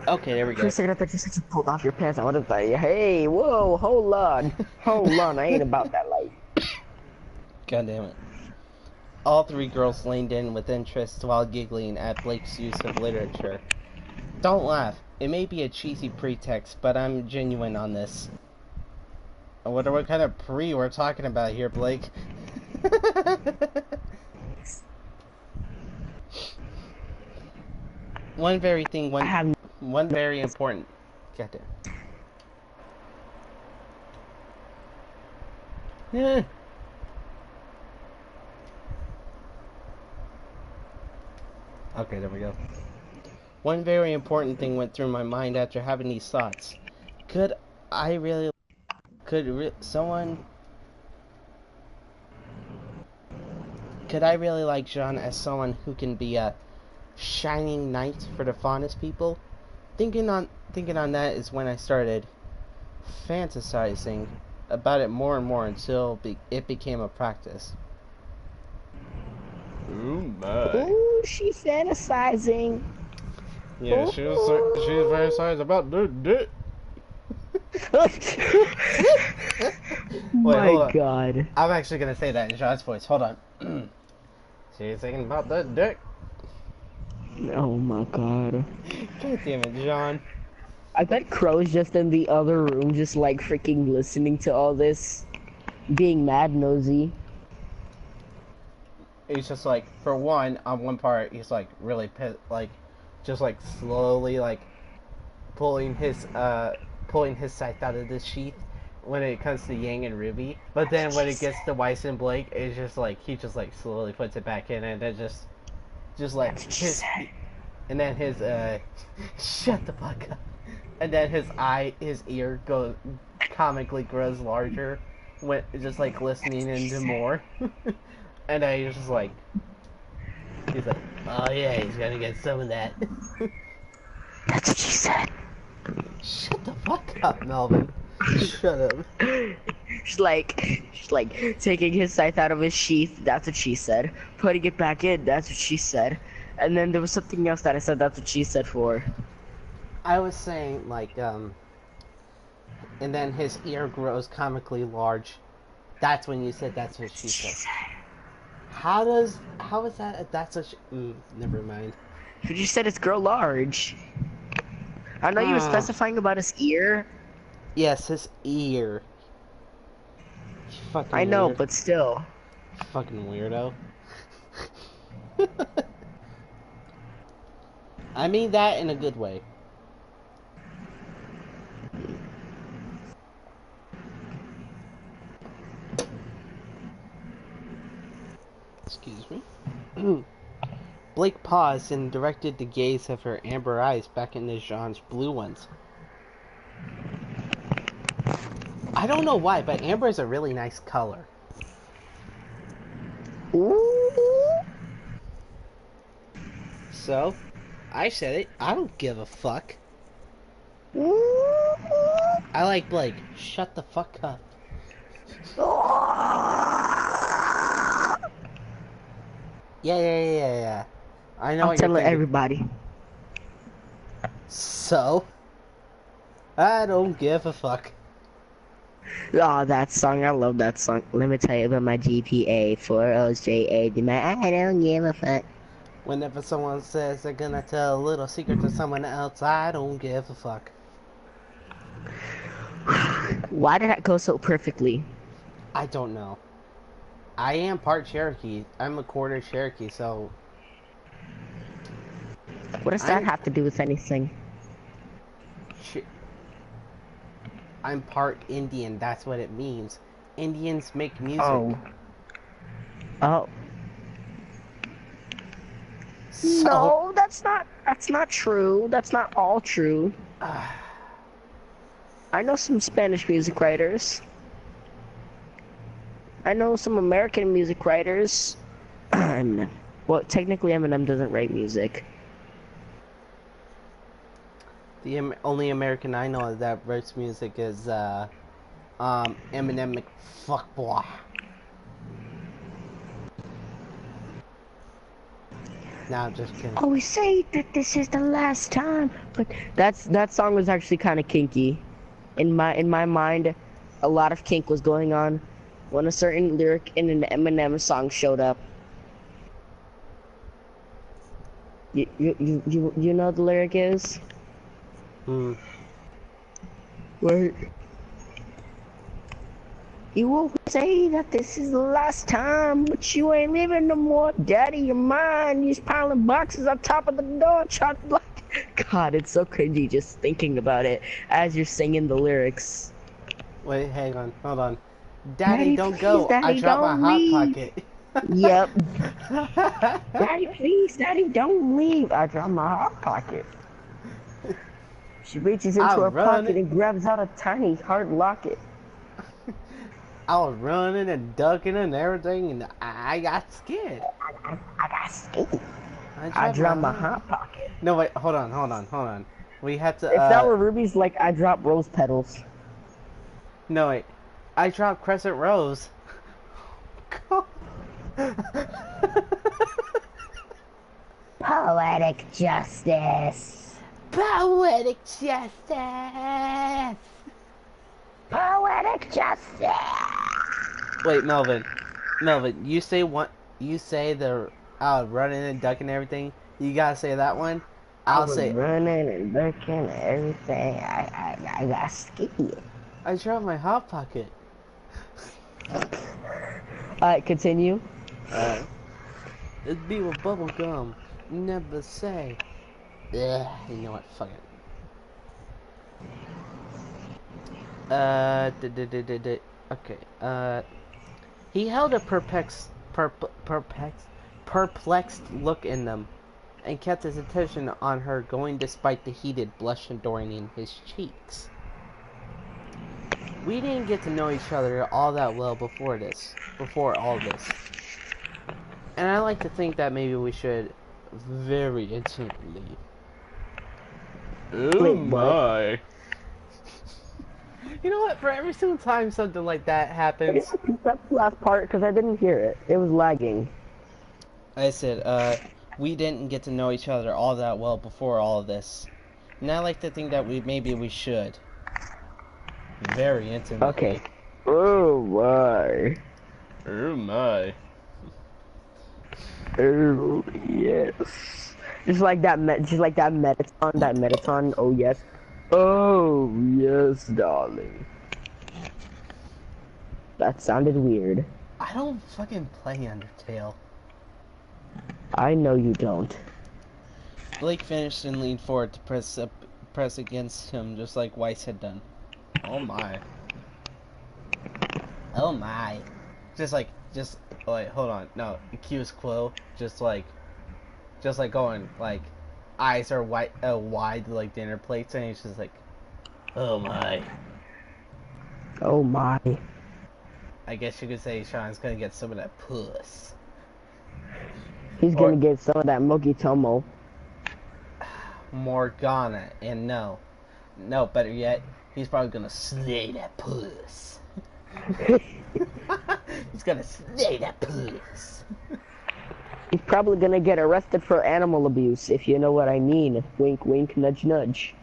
Okay, there we go. For a second, I thought you said you pulled off your pants. I would have thought, hey, whoa, hold on. Hold on, I ain't about that life. God damn it. All three girls leaned in with interest while giggling at Blake's use of literature. Don't laugh. It may be a cheesy pretext, but I'm genuine on this. I wonder what kind of we're talking about here, Blake. One very important. Goddamn. Yeah. Okay, there we go. One very important thing went through my mind after having these thoughts. Could someone Could I really like Jaune as someone who can be a shining knight for the fondest people? Thinking on that is when I started fantasizing about it more and more until it became a practice. Ooh, my. Ooh, she's fantasizing. Yeah, she was fantasizing about the dick. My God. I'm actually gonna say that in Jaune's voice. Hold on. She's thinking about that dick. Oh my God. God damn it, Jaune. I bet Crow's just in the other room, just like freaking listening to all this, being mad nosy. He's just like, for one, on one part, he's like really pissed, like, just like slowly like pulling his scythe out of the sheath when it comes to Yang and Ruby. But then when it gets to Weiss and Blake, it's just like he just like slowly puts it back in, and then just like his, and then his shut the fuck up. And then his ear comically grows larger when just like listening into more. And then he's just like, oh yeah, he's gonna get some of that. That's what she said. Shut the fuck up, Melvin. Shut up. She's like taking his scythe out of his sheath. That's what she said. Putting it back in. That's what she said. And then there was something else that I said. That's what she said for. I was saying like and then his ear grows comically large. That's when you said that's what she said. How is that? That's such. Never mind. You just said it's grow large. I know you were specifying about his ear. Yes, his ear. Fucking I know, weird. but still. Fucking weirdo. I mean that in a good way. Excuse me. Blake paused and directed the gaze of her amber eyes back into Jaune's blue ones. I don't know why, but amber is a really nice color. Ooh. So, I said it. I don't give a fuck. Ooh. I like Blake. Shut the fuck up. Yeah. I know I'm what you're telling thinking. everybody. So, I don't give a fuck. Oh, that song. I love that song. Let me tell you about my GPA. 4OJA. I don't give a fuck. Whenever someone says they're gonna tell a little secret to someone else, I don't give a fuck. Why did that go so perfectly? I don't know. I am part Cherokee. I'm a quarter Cherokee, so... What does that have to do with anything? I'm part Indian, that's what it means. Indians make music. Oh. So, No, that's not true. That's not all true. I know some Spanish music writers. I know some American music writers. Well, technically Eminem doesn't write music. the only American I know that writes music is Eminem McFuckboy. Nah, I'm just kidding. Oh, we say that this is the last time, but that song was actually kind of kinky. In my mind, a lot of kink was going on when a certain lyric in an Eminem song showed up. You know the lyric is? Wait. You always say that this is the last time, but you ain't living no more. Daddy, you're mine. You're piling boxes on top of the door. God, it's so cringy just thinking about it as you're singing the lyrics. Wait, hang on, hold on. Daddy, don't please, go. Daddy, I dropped my don't hot leave. pocket. Yep. Daddy, please, Daddy, don't leave. I dropped my hot pocket. She reaches into her pocket and grabs out a tiny hard locket. I was running and ducking and everything, and I got scared. I got scared. I dropped my hot pocket. No, wait, hold on. We had to. If that were Ruby's, like, I dropped rose petals. No, wait. I dropped crescent rose. Poetic justice. Poetic justice. Poetic justice. Wait, Melvin, you say what? You say the running and ducking and everything. You gotta say that one. I'll say running and ducking and everything. I got scared. I dropped my hot pocket. Alright, continue. It'd be with bubble gum. Never say. Ugh, you know what? Fuck it. Okay. He held a perplexed look in them, and kept his attention on her, going despite the heated blush adorning his cheeks. We didn't get to know each other all that well before all this. And I like to think that maybe we should very intimately. Oh my. You know what? For every single time something like that happens. That's the last part because I didn't hear it. It was lagging. I said, we didn't get to know each other all that well before all of this. And I like to think that maybe we should. Very intimately. Okay. Oh my. Oh my. Oh yes. Just like that Metaton. Oh yes. Oh yes, darling. That sounded weird. I don't fucking play Undertale. I know you don't. Blake finished and leaned forward to press against him, just like Weiss had done. Oh my. Oh my. Just hold on. No, Q's quo. Just like going like, eyes are wide like dinner plates, and he's just like, oh my. Oh my. I guess you could say Sean's gonna get some of that puss. He's Or gonna get some of that Mogitomo. Morgana, and no, better yet, he's probably gonna slay that puss. He's gonna slay that puss. He's probably gonna get arrested for animal abuse, if you know what I mean. Wink, wink, nudge, nudge.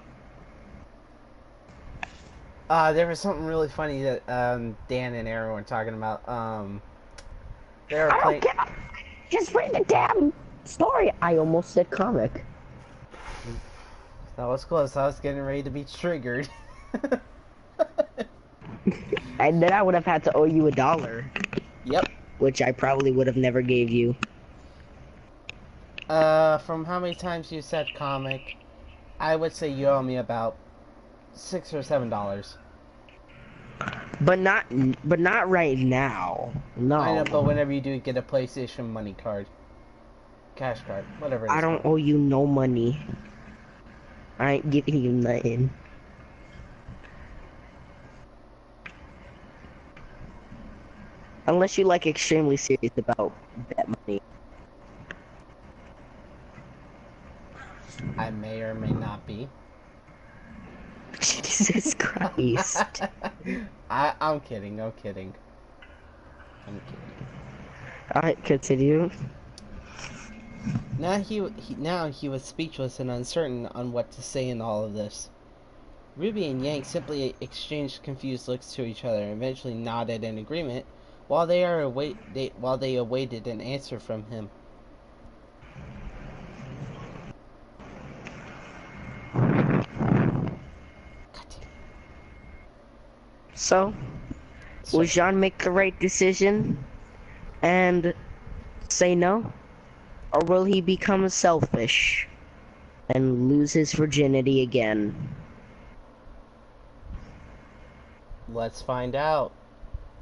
There was something really funny that Dan and Aaron were talking about. They were playing. Just read the damn story. I almost said comic. That was close. I was getting ready to be triggered. And then I would have had to owe you $1. Yep. Which I probably would have never gave you. From how many times you said comic, I would say you owe me about $6 or $7. But not right now. No. I know, but whenever you do get a PlayStation money card, cash card, whatever it is. I don't owe you no money. I ain't giving you nothing. Unless you like extremely serious about that money. I may or may not be. Jesus Christ. I'm kidding. Alright, continue. Now he was speechless and uncertain on what to say in all of this. Ruby and Yang simply exchanged confused looks to each other and eventually nodded in agreement while they awaited an answer from him. So, will Jaune make the right decision and say no? Or will he become selfish and lose his virginity again? Let's find out.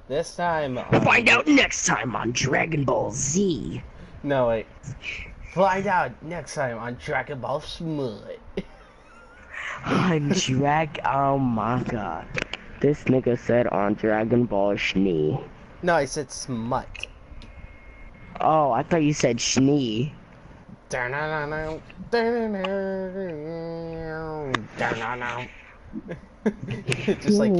This time Find out next time on Dragon Ball Z. No, wait. Find out next time on Dragon Ball Smut. Oh my god. This nigga said on Dragon Ball Schnee. No, I said smut. Oh, I thought you said Schnee. Just like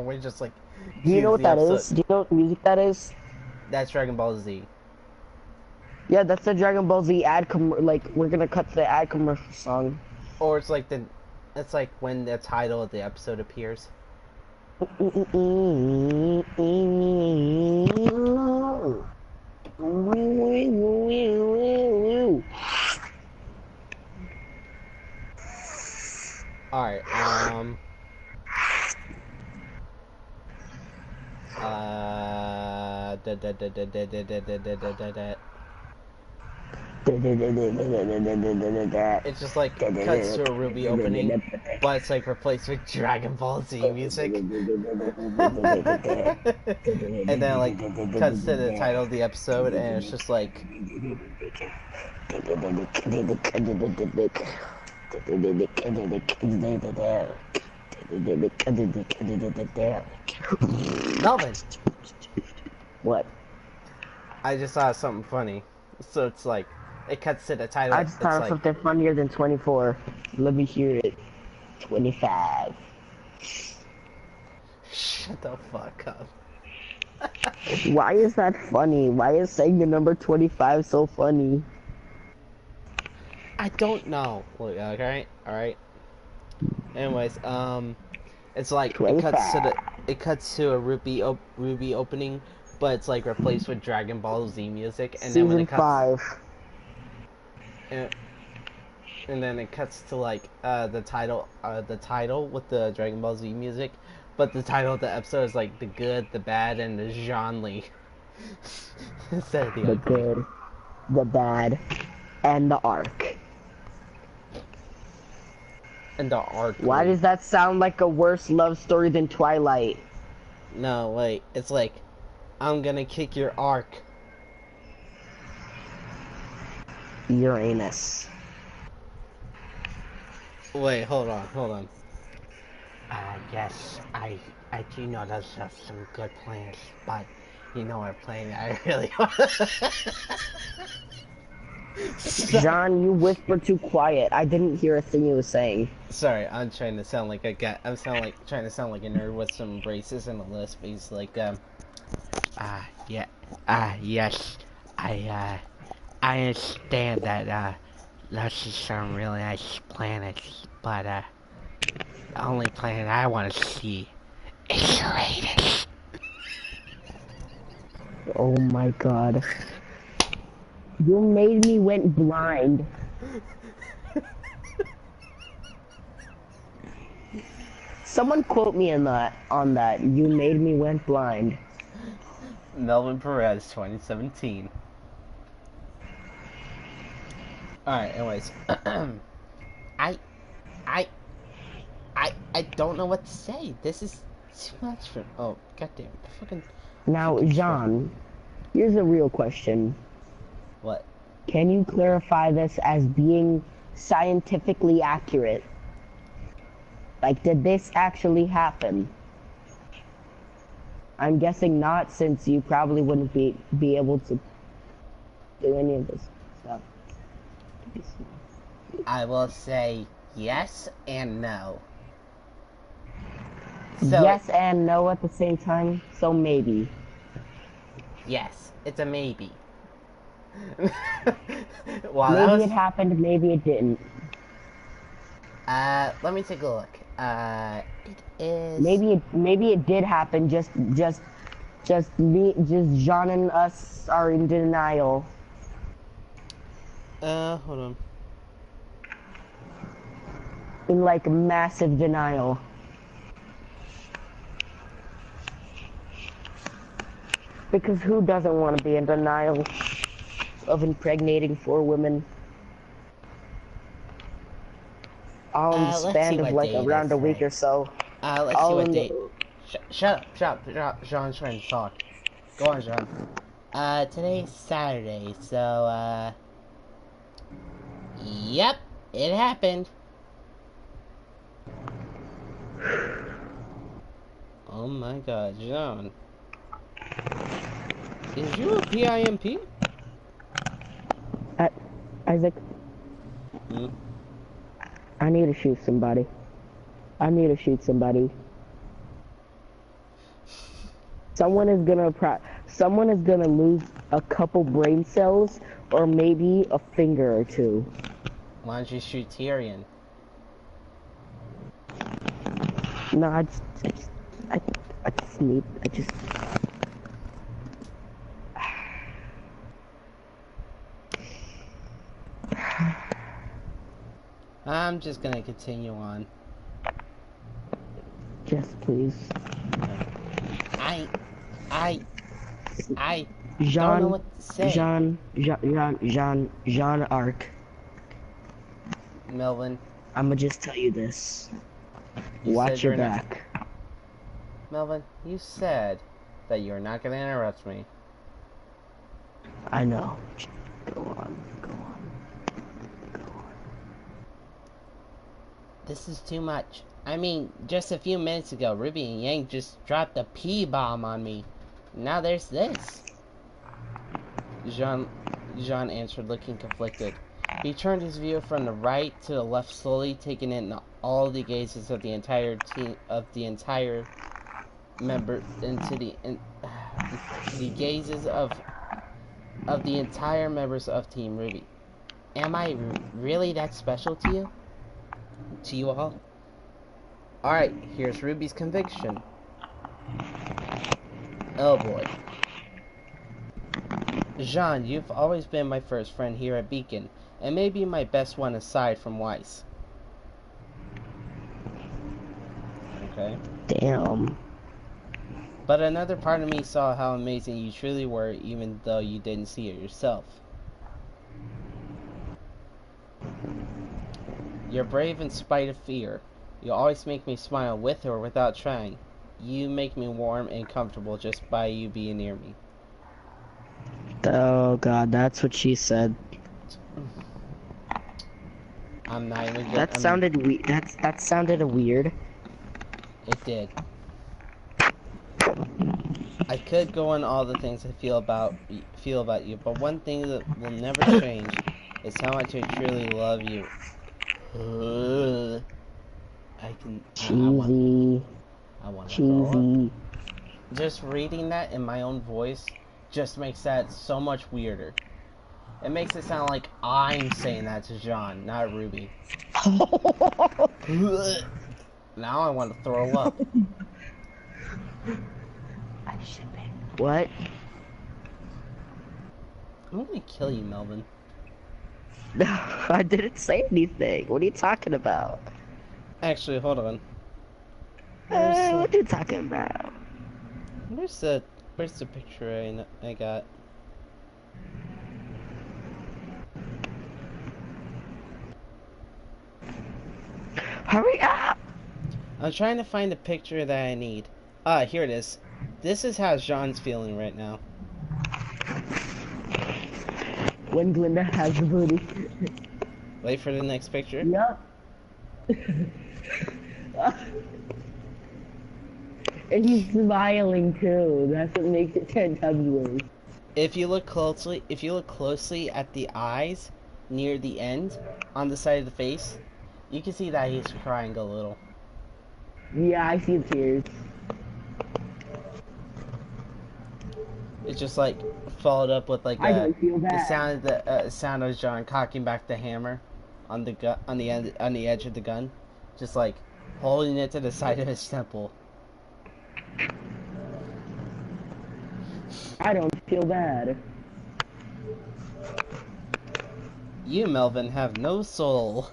we're just like. Do you know what that is? Do you know what music that is? That's Dragon Ball Z. Yeah, that's the Dragon Ball Z ad like we're gonna cut to the ad commercial song. Or it's like when the title of the episode appears. Alright, It's just like cuts to a RWBY opening, but it's like replaced with Dragon Ball Z music. And then like cuts to the title of the episode, and it's just like. Melvin! What? I just saw something funny. So it's like, it cuts to the title. I just thought of like, something funnier than 24. Let me hear it. 25. Shut the fuck up. Why is that funny? Why is saying the number 25 so funny? I don't know. Look, okay, all right. Anyways, it's like it cuts to 25. a RWBY opening, but it's like replaced with Dragon Ball Z music, and then when Season it cuts, 5. and, and then it cuts to like the title with the Dragon Ball Z music, but the title of the episode is like the good, the bad, and the Jaune instead of the The ugly. good, the bad, and the arc. And the arc. Why does that sound like a worse love story than Twilight? No, wait. It's like, I'm gonna kick your arc. Uranus. Wait, hold on. Yes, I do know those are some good plans, but you know what plan I really John, you whispered too quiet. I didn't hear a thing you were saying. Sorry, I'm trying to sound like trying to sound like a nerd with some braces and a lisp. He's like, yeah, yes, I understand that, those are some really nice planets, but, the only planet I want to see is Uranus. Oh my god. You made me went blind. Someone quote me on that. You made me went blind. Melvin Perez, 2017. Alright, anyways. I don't know what to say. This is too much for. Oh, goddamn. Fucking. Now, fucking Jean, here's a real question. What? Can you clarify this as being scientifically accurate? Like, did this actually happen? I'm guessing not, since you probably wouldn't be able to do any of this stuff. I will say yes and no. So, Yes and no at the same time, so maybe. yes, it's a maybe. Maybe it happened, maybe it didn't. Let me take a look. It is. Maybe it did happen. Just Jean and us are in denial. Hold on. In like massive denial. Because who doesn't want to be in denial of impregnating 4 women? All in the span of like around a week or so. Let's see what date. Shut up, Jean's trying to talk. Go on, Jean. Today's Saturday, so, yep, it happened. Oh my god, Jean. Is you a PIMP? Isaac. Hmm? I need to shoot somebody. Someone is gonna lose a couple brain cells, or maybe a finger or 2. Why don't you shoot Tyrion? No, I need. I'm just gonna continue on. Just please. I don't know what to say. Jean Arc. Melvin. I'ma just tell you this. Watch your back. Melvin, you said that you're not gonna interrupt me. I know. Go on. This is too much. I mean, just a few minutes ago, Ruby and Yang just dropped a P-bomb on me. Now there's this. Jean answered, looking conflicted. He turned his view from the right to the left, slowly taking in all the gazes of the entire team, of the entire member into the. the gazes of the entire members of Team RWBY. Am I really that special to you? To you all? Alright, here's RWBY's conviction. Oh boy. Jaune, you've always been my first friend here at Beacon, and maybe my best one aside from Weiss. Okay. Damn. But another part of me saw how amazing you truly were, even though you didn't see it yourself. You're brave in spite of fear. You always make me smile with or without trying. You make me warm and comfortable just by you being near me. Oh god, that's what she said. I'm not even good. That sounded that sounded weird. It did. I could go on all the things I feel about you, but one thing that will never change is how much I truly love you. Cheesy. I want to throw up. Cheesy. Just reading that in my own voice just makes that so much weirder. It makes it sound like I'm saying that to Jaune, not RWBY. Now I want to throw up. What? I'm gonna kill you, Melvin. No, I didn't say anything. What are you talking about? Actually, hold on. What are you talking about? Where's the picture I got? Hurry up! I'm trying to find the picture that I need. Ah, here it is. This is how Jaune's feeling right now. When Glinda has the booty. Wait for the next picture. Yup. And he's smiling too. That's what makes it 10 times worse. If you look closely at the eyes near the end on the side of the face, you can see that he's crying a little. Yeah, I see tears. It's just like followed up with like I don't feel bad. the sound of Jaune cocking back the hammer on the edge of the gun, just like holding it to the side of his temple. I don't feel bad. You, Melvin, have no soul.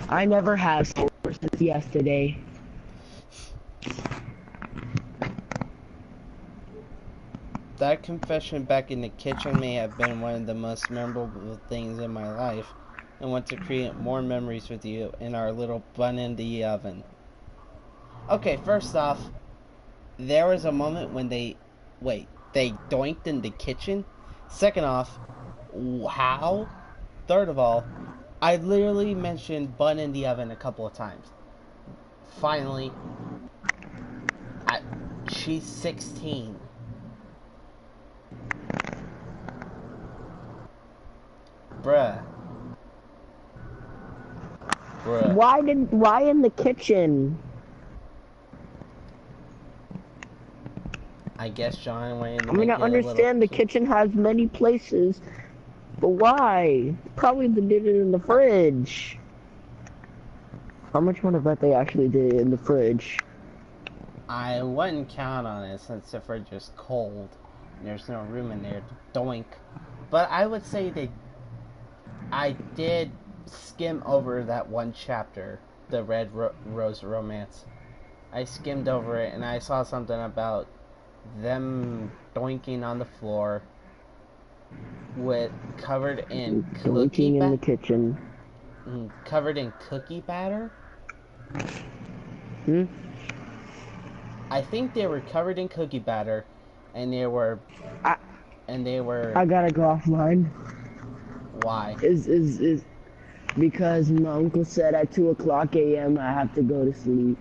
I never have soul since yesterday. That confession back in the kitchen may have been one of the most memorable things in my life, and want to create more memories with you in our little bun in the oven. Okay, first off, there was a moment when they doinked in the kitchen. Second off, how? Third of all, I literally mentioned bun in the oven a couple of times. Finally, she's 16. Bruh. Why in the kitchen? I guess Jaune went in. I mean, I understand the kitchen has many places, but why? Probably they did it in the fridge. How much want to bet they actually did it in the fridge? I wouldn't count on it since the fridge is cold. And there's no room in there to doink. But I would say I did skim over that one chapter, the Red Rose Romance. I skimmed over it and I saw something about them doinking on the floor with covered in Doinking in the kitchen. Covered in cookie batter. I think they were covered in cookie batter, and they were. I gotta go offline. Why? Is because my uncle said at 2:00 a.m. I have to go to sleep.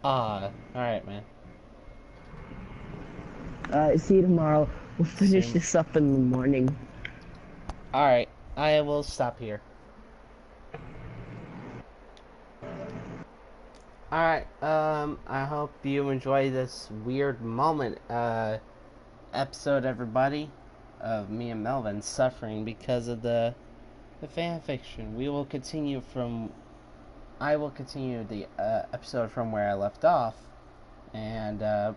All right, man. See you tomorrow. We'll finish this up in the morning. All right, I will stop here. Alright, I hope you enjoy this weird moment, episode, everybody, of me and Melvin suffering because of the fanfiction. I will continue the, episode from where I left off, and,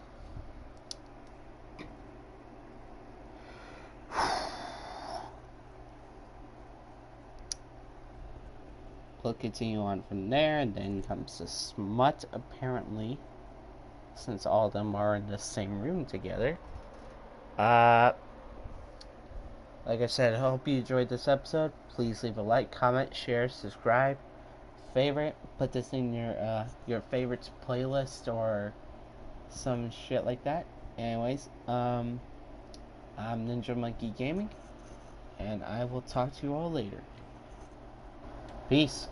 we'll continue on from there, and then comes the smut, apparently, since all of them are in the same room together. Like I said, I hope you enjoyed this episode. Please leave a like, comment, share, subscribe, favorite. Put this in your favorites playlist or some shit like that. Anyways, I'm Ninja Monkey Gaming, and I will talk to you all later. Peace.